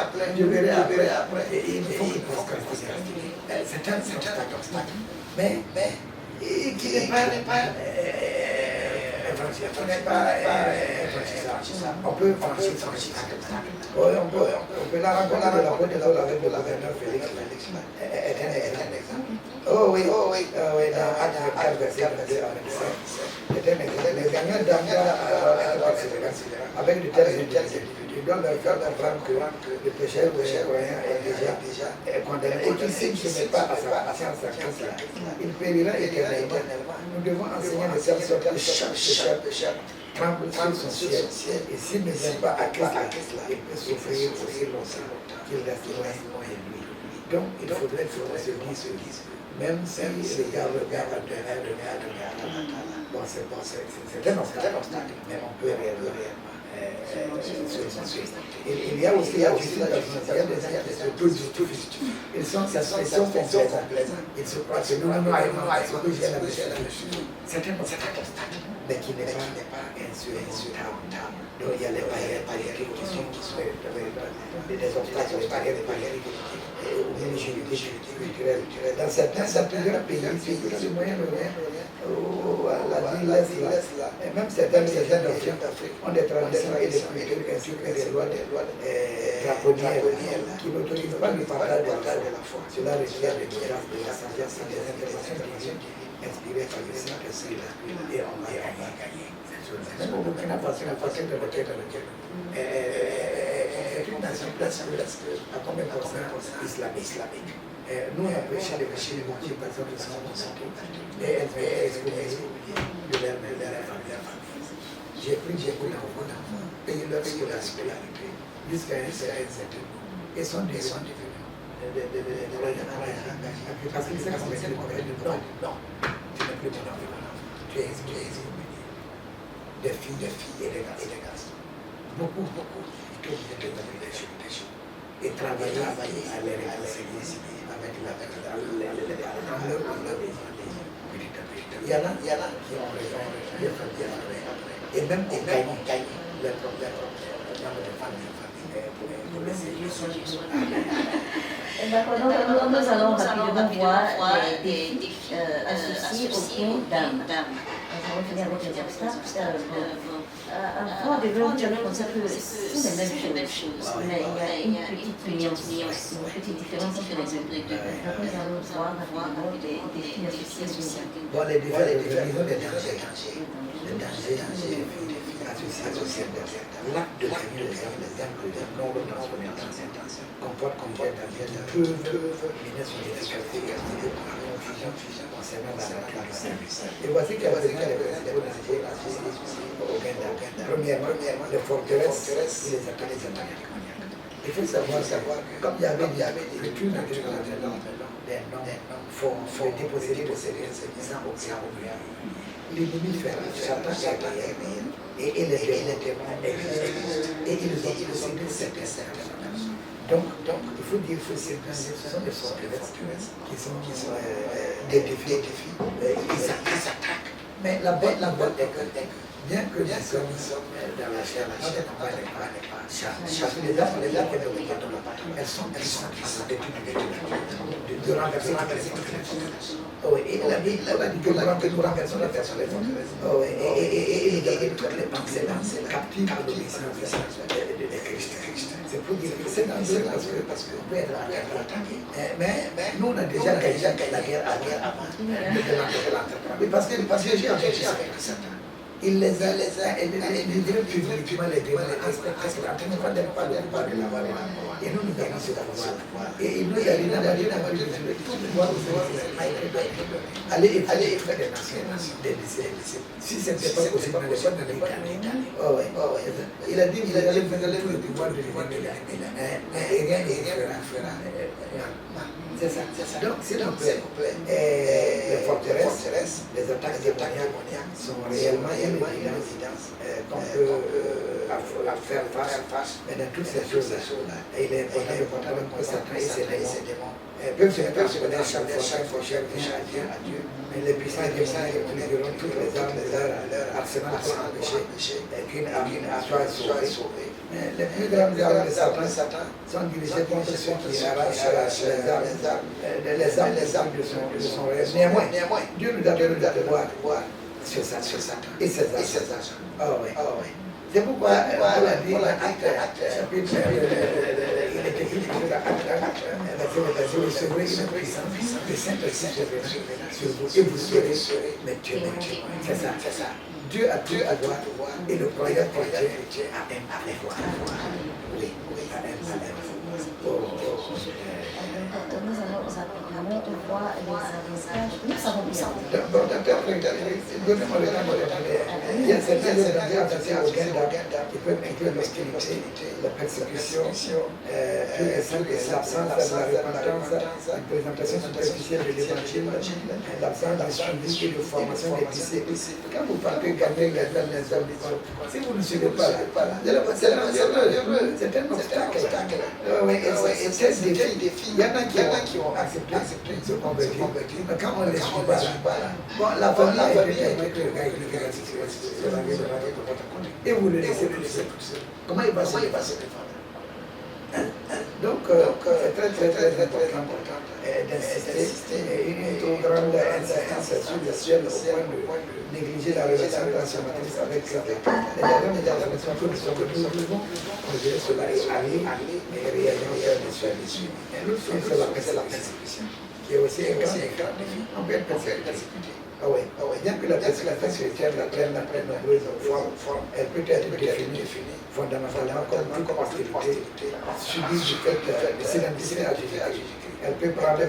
Et il faut que c'est un obstacle. Mais qui n'est pas on peut franchir son obstacle. On peut la rencontre de la porte de la avec le gouverneur Félix est un exemple. Oh oui, dans Acte 4, verset 22 à 25. C'est un exemple. Les gagnants avec de tels individus, ils doivent leur faire comprendre que le péché croyant est déjà condamné et qu'il s'il ne se met pas à sa patience à Christ, il périra éternellement. Nous devons enseigner de telle sorte que chaque pécheur tremble sur son ciel et s'il ne vient pas à Christ, il peut souffrir aussi longtemps qu'il reste loin de lui. Donc il faudrait se dire, même si le gars regarde bon, c'est un obstacle, mais on peut réellement il y a aussi la justice personnelle, il y a des gens qui se posent du tout. Ils sont complaisants. Ils se croient que nous, c'est un obstacle, mais qui n'est pas insurmontable. Donc il y a les barrières qui sont des obstacles, les barrières au niveau juridique, culturel. Dans plusieurs pays, du Moyen-Orient, et même certaines régions d'Afrique ont des traditions et des cultures ainsi que des lois draconnières qui n'autorisent pas le partage de la foi. Cela requiert des grâces de la sagesse et des interventions divines inspirées par le Saint-Esprit et on va gagner. Même au Burkina Faso, la façon de requête est une nation à combien de pourcents islamique. Nous, on a prêché les beaucoup de personnes qui sont concentrées et elles sont excommuniées de leur famille. J'ai pris beaucoup d'enfants, payé leur scolarité jusqu'à un certain niveau. Ils sont devenus parce qu'ils savent qu'on est non, tu n'es plus ton enfant, tu es excommunié. Des filles et des garçons. Beaucoup, qui ont été devenus des choses. Et travailler à les réconcilier avec les parents, il y en a qui ont raison, et même qui gagnent les problèmes dans les familles pour les aider. D'accord, donc nous allons rapidement voir les défis associés aux dames. Nous allons finir avec les obstacles. Avant de voir, j'avais pensé que c'est les mêmes choses, mais il y a une petite nuance, une petite différence entre les deux. Donc nous allons voir rapidement les défis associés aux dames. Bon, les défis, les dangers associés l'acte de créer les âmes que les nombres transformés en sentence comporte combien d'avions peuvent mener son efficacité et par la confusion concernant la nature du service. Et voici quelques exemples au Ghana. Premièrement, les forteresses et les attaques démoniaques. Il faut savoir que comme il y avait des études naturelles des noms faut déposséder sans aucun problème. L'ennemi fait Satan et les démons existent et ils ont possédé certaines. Donc, il faut dire que ce sont des forteresses qui sont des défis. Ils attaquent. Mais la bonne est que bien que nous sommes dans la chair, notre combat n'est pas parce que les armes que nous regardons, elles sont puissantes de renverser les forteresses. Et la Bible a dit que nous renversons les forteresses. Et toutes les pensées captives à l'obéissance de Christ. C'est pour dire que c'est dangereux parce qu'on peut être attaqué. Mais nous, on a déjà gagné la guerre avant de parce que j'ai entendu ça. Il les a publiquement les démons parce que la dernière fois d'elle parle de la valeur. Et nous avons ce pouvoir. Et il nous a dit d'aller dans le tout pouvoir aller faire des nations, des lycées. Si ce n'était pas possible, on n'allait pas dans les il a dit vous allez tout le pouvoir de l'humanité. Et rien ne fera. C'est ça. Donc, s'il vous plaît, les forteresses, les attaques démoniaques sont réellement une évidence qu'on peut faire face, mais dans toutes ces choses-là, il est important de comprendre que Satan et ses démons peuvent se reconnaître chaque fois à Dieu, mais les puissants démoniaques utiliseront toutes les armes de leur arsenal pour empêcher qu'une âme soit sauvée. Les plus grandes armes de Satan sont dirigées contre ceux qui arrachent les armes de son rêve. Néanmoins, Dieu nous a donné de voir sur Satan et ses armes. C'est pourquoi on a dit chapitre, il est écrit vous recevrez une puissance de Saint-Esprit sur vous et vous serez mes témoins. C'est ça. Dieu a tout pouvoir et le croyant chrétien a un pouvoir. Oui, a un pouvoir. Nous allons rapidement voir les avantages. Nous savons bien. Donnez-moi le temps de parler. Il y a certains dangers associés au Ghana qui peuvent inclure l'hostilité, la persécution, plus récente que l'absence de la repentance, une présentation superficielle de l'évangile, l'absence de suivi et de formation des disciples. Quand vous partez gagner les hommes, si vous ne suivez pas là, c'est un obstacle. Et c'est un défi. Il y en a qui ont accepté de se convertir, mais quand on ne les suit pas là, bon, la famille a été avec le gars et vous le laissez tout seul. Comment il va se défendre? Donc, c'est très important d'insister, une trop grande insistance sur le ciel au point de négliger la relation transformatrice avec les relations que nous devons considérer cela et aller et réellement faire des choix. Et l'autre chose, c'est la persécution, qui est aussi un grand défi. On peut être persécuté. Bien que la persécution chrétienne prenne nombreuses formes, elle peut être définie fondamentalement comme toute hostilité subie du fait de s'identifier à Jésus-Christ. Elle peut prendre la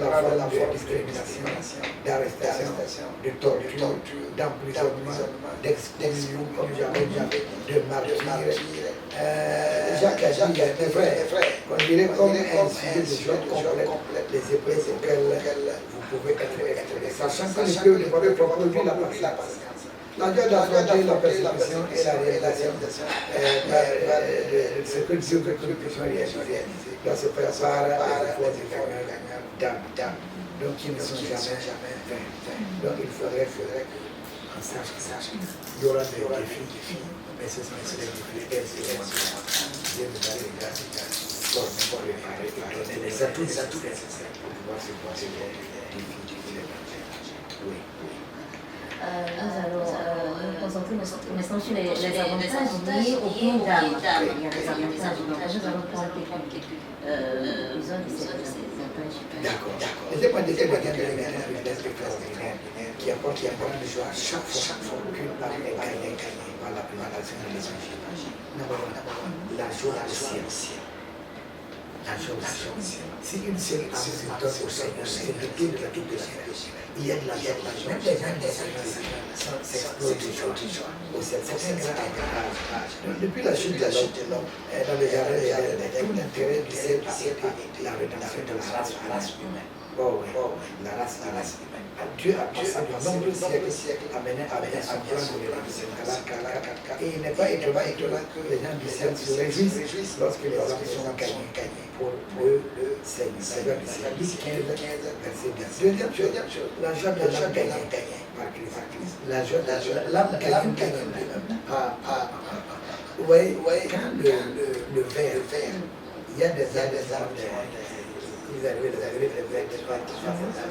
forme de discrimination, d'arrestation, de torture, d'emprisonnement, d'exclusion, comme jamais, de martyr. Jacques a dit, mes frères, on dirait comme un sujet de joie complète les épreuves auxquelles vous pouvez être exposés, sachant que les peuples produit la patience. La joie d'affronter la persécution et la réalisation de ce que Dieu veut que nous puissions réaliser doit se faire par l'effort du gagneur d'âme, donc qui ne sont jamais vains. Donc il faudrait qu'on sache qu'il y aura des défis, mais ce sont des défis. Dieu nous a les grâces pour nous préparer et donner les les atouts nécessaires pour pouvoir supporter les défis de l'évangile. Oui. Nous allons nous concentrer maintenant sur les avantages liés au plan d'âme. Il y a des avantages, donc nous allons prendre quelques-uns de ces avantages. D'accord. Laissez-moi dire que quelqu'un de l'église extraordinaire qui apporte de joie à chaque fois qu'une âme est gagnée par la présentation de l'évangile. La joie au ciel. La joie au ciel. Si une seule âme se donne au Seigneur, c'est le pied de la toute de ciel. Il y a de la joie. Même les gens qui s'explosent de joie au ciel. C'est un grand avantage. Depuis la chute de l'homme, dans les jardins, il y a tout l'intérêt du ciel par la rédemption de la race humaine. Oh oui, la race humaine. Dieu a passé de nombreux siècles à mener son plan de rédemption. Et il n'est pas étonnant que les gens du ciel se réjouissent lorsque les hommes sont gagnés pour le Seigneur. Luc 15, verset 10. Deuxième chose, la joie de l'âme gagnée par Christ. La joie de l'âme gagnée par. Vous voyez, quand le verre, il y a des arbres. Vous avez les verres de droite qui font ça.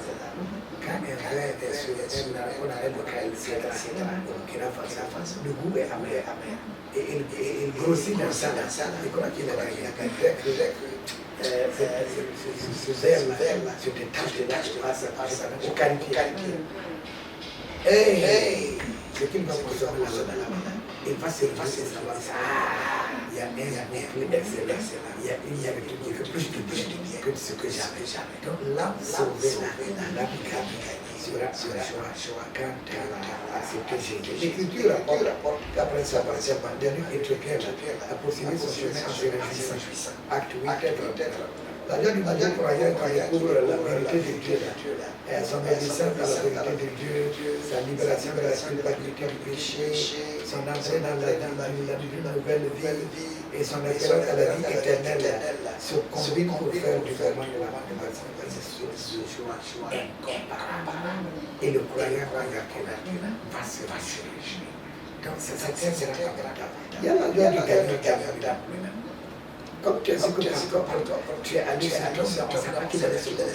Quand un verre est sur on arrête le cahier, le goût est amer. Et il grossit dans ça. Et comment il a gagné? Ce verre-là se détache par sa qualité. Hey! Ce qu'il va consommer là-bas, il va se savoir ça. Il y a un plus excellent. Il y a une vérité qui fait plus de bien que ce que j'avais. Donc l'âme sauvée, l'âme gagnée sera quand elle a accepté Jésus. L'Écriture rapporte qu'après sa apparition pandémique, il était clair à poursuivre son chemin en se réjouissant. Acte 8, la joie du croyant quand il découvre la vérité de Dieu, son obéissance à la vérité de Dieu, sa libération de la culpabilité du péché, son entrée dans la nouvelle vie et son espérance à la vie éternelle se combinent pour faire du moment de la motivation de joie incomparable. Et le croyant va se réjouir. Donc c'est un grand avantage. Il y a la joie du gagnant. Comme tu es tu es allé sur ton savoir qu'il allait se donner.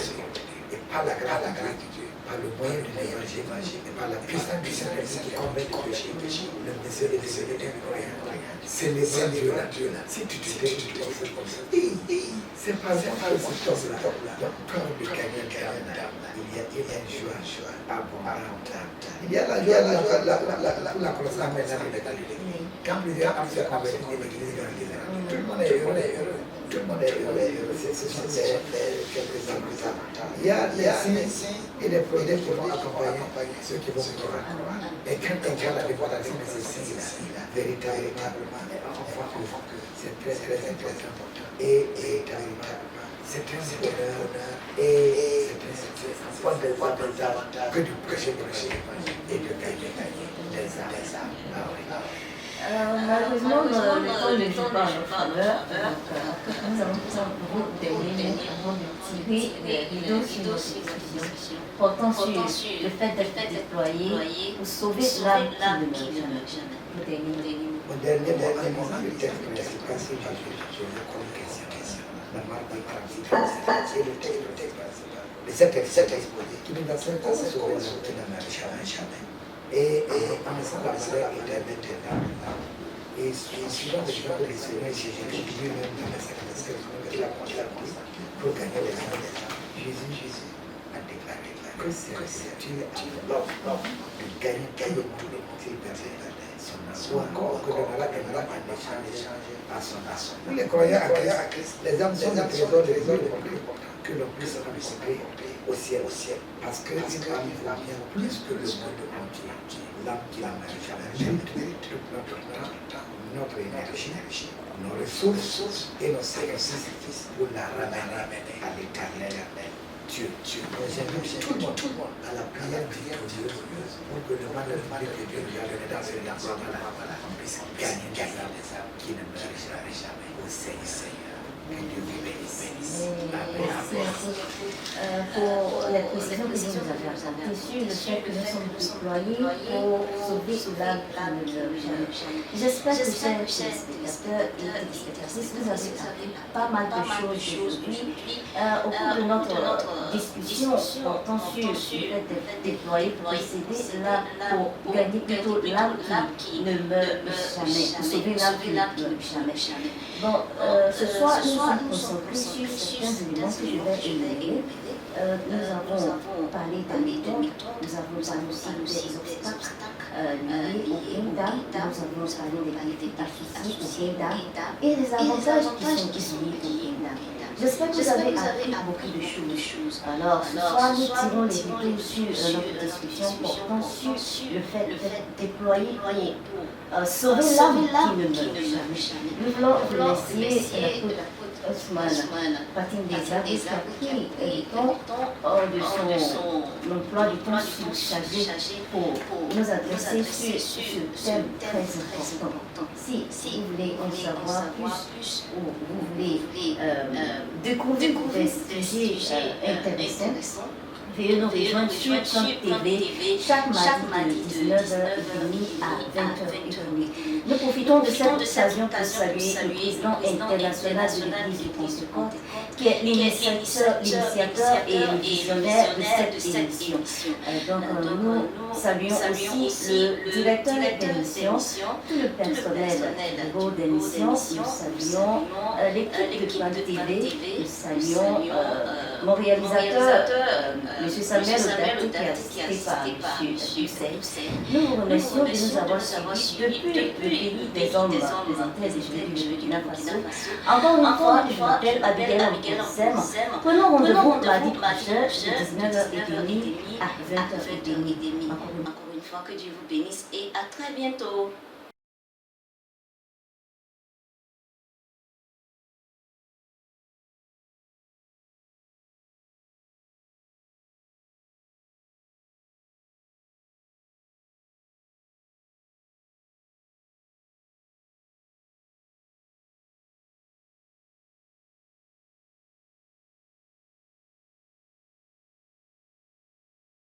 Et par la grâce de Dieu, par le moyen de l'évangile, et par la puissance du Saint-Esprit qui combat le péché, le monsieur est décédé d'un croyant. C'est les Dieu là. Si tu t'es comme ça, c'est pas cet homme-là. Donc, quand on est gagnant, il y a une joie abondante. Il y a la joie, la croissance maintenant de Galilée. Quand plusieurs hommes se convertissent dans l'église de Galilée, tout le monde est heureux. Tout le monde est heureux. Ce sont quelques avantages. Il y a les signes et les projets qui vont accompagner ceux qui vont croire. Et quand on voit la dévoilement de ces signes-là, véritablement, on voit que c'est très important. Et véritablement, c'est un bonheur et c'est un point de avantage que de prêcher et de gagner les âmes. Malheureusement, le temps ne joue pas en notre faveur, donc nous allons prendre beaucoup de minutes avant de tirer les rideaux sur nos discussions portant sur le fait d'être déployé pour sauver l'âme qui ne meurt jamais. Au dernier moment, le texte principal, c'est Jésus. Comme question. La marque du principal, c'est le texte principal. Mais cet exposé qui nous a certainement sauvé l'âme qui ne meurt jamais. Et en laissant la valeur éternelle là. Et suivant le chemin de Seigneur Jésus, lui-même dans la sacrifice qu'il a conçu pour gagner les âmes. Jésus a déclaré que c'est l'homme de gagner tout le monde s'il perdait son âme. Ou encore que donnera en échange à son âme. Nous les croyants à Christ, les âmes sont des trésors de Dieu que l'on puisse rencontrer au ciel. Parce que une âme vaut bien plus que le monde entier. L'âme qui n'a jamais mérite toute notre temps, notre énergie, nos ressources et nos sacrifices pour la ramener à l'éternel Dieu. Nous invitons tout le monde à la prière victorieuse pour que le mal de Dieu nous amène dans une âme, on puisse gagner des âmes qui ne meurent jamais au Seigneur. Dieu vous bénisse. Merci pour les précisions que vous nous avez apportées sur le fait que nous sommes déployés pour sauver l'âme qui ne meurt jamais. J'espère que, chers téléspectateurs et téléspectatrices, vous avez appris pas mal de choses aujourd'hui au cours de notre discussion portant sur le fait d'être déployé pour posséder l'âme, pour gagner plutôt l'âme qui ne meurt jamais, pour sauver l'âme qui ne meurt jamais. Bon, ce soir, nous sommes concentrés sur certains éléments que je vais énumérer. Nous avons parlé des méthodes, nous avons parlé aussi des obstacles liés au kingdom, nous avons parlé des qualités associées au kingdom et des avantages qui sont liés au kingdom. J'espère que vous avez appris beaucoup de choses. Alors, ce soir, nous tirons les vidéos sur notre discussion portant sur le fait d'être déployé pour sauver l'âme qui ne meurt jamais. Nous voulons vous laisser Ousmane Patin Desa qui a pris de son emploi du temps surchargé pour nous adresser sur ce thème très important. Si vous voulez en savoir plus ou vous voulez découvrir des sujets intéressants, veuillez nous rejoindre sur Trump TV chaque mardi de 19h30 à 20h30. Nous profitons de cette occasion pour saluer le président international de l'Église du Pentecôte, qui est l'initiateur et le visionnaire de cette émission. Donc nous saluons aussi le directeur de l'émission, tout le personnel de l'émission, nous saluons l'équipe de Trump TV, nous saluons mon réalisateur, M. Samuel Odato, qui a assisté par M. Hussein. Nous vous remercions de nous avoir suivis depuis le pays des hommes, des Antilles et du Burkina Faso. Encore une fois, je m'appelle Abigail Amkosem. Prenons rendez-vous mardi prochain de 19h30 à 20h30. Encore une fois, que Dieu vous bénisse et à très bientôt.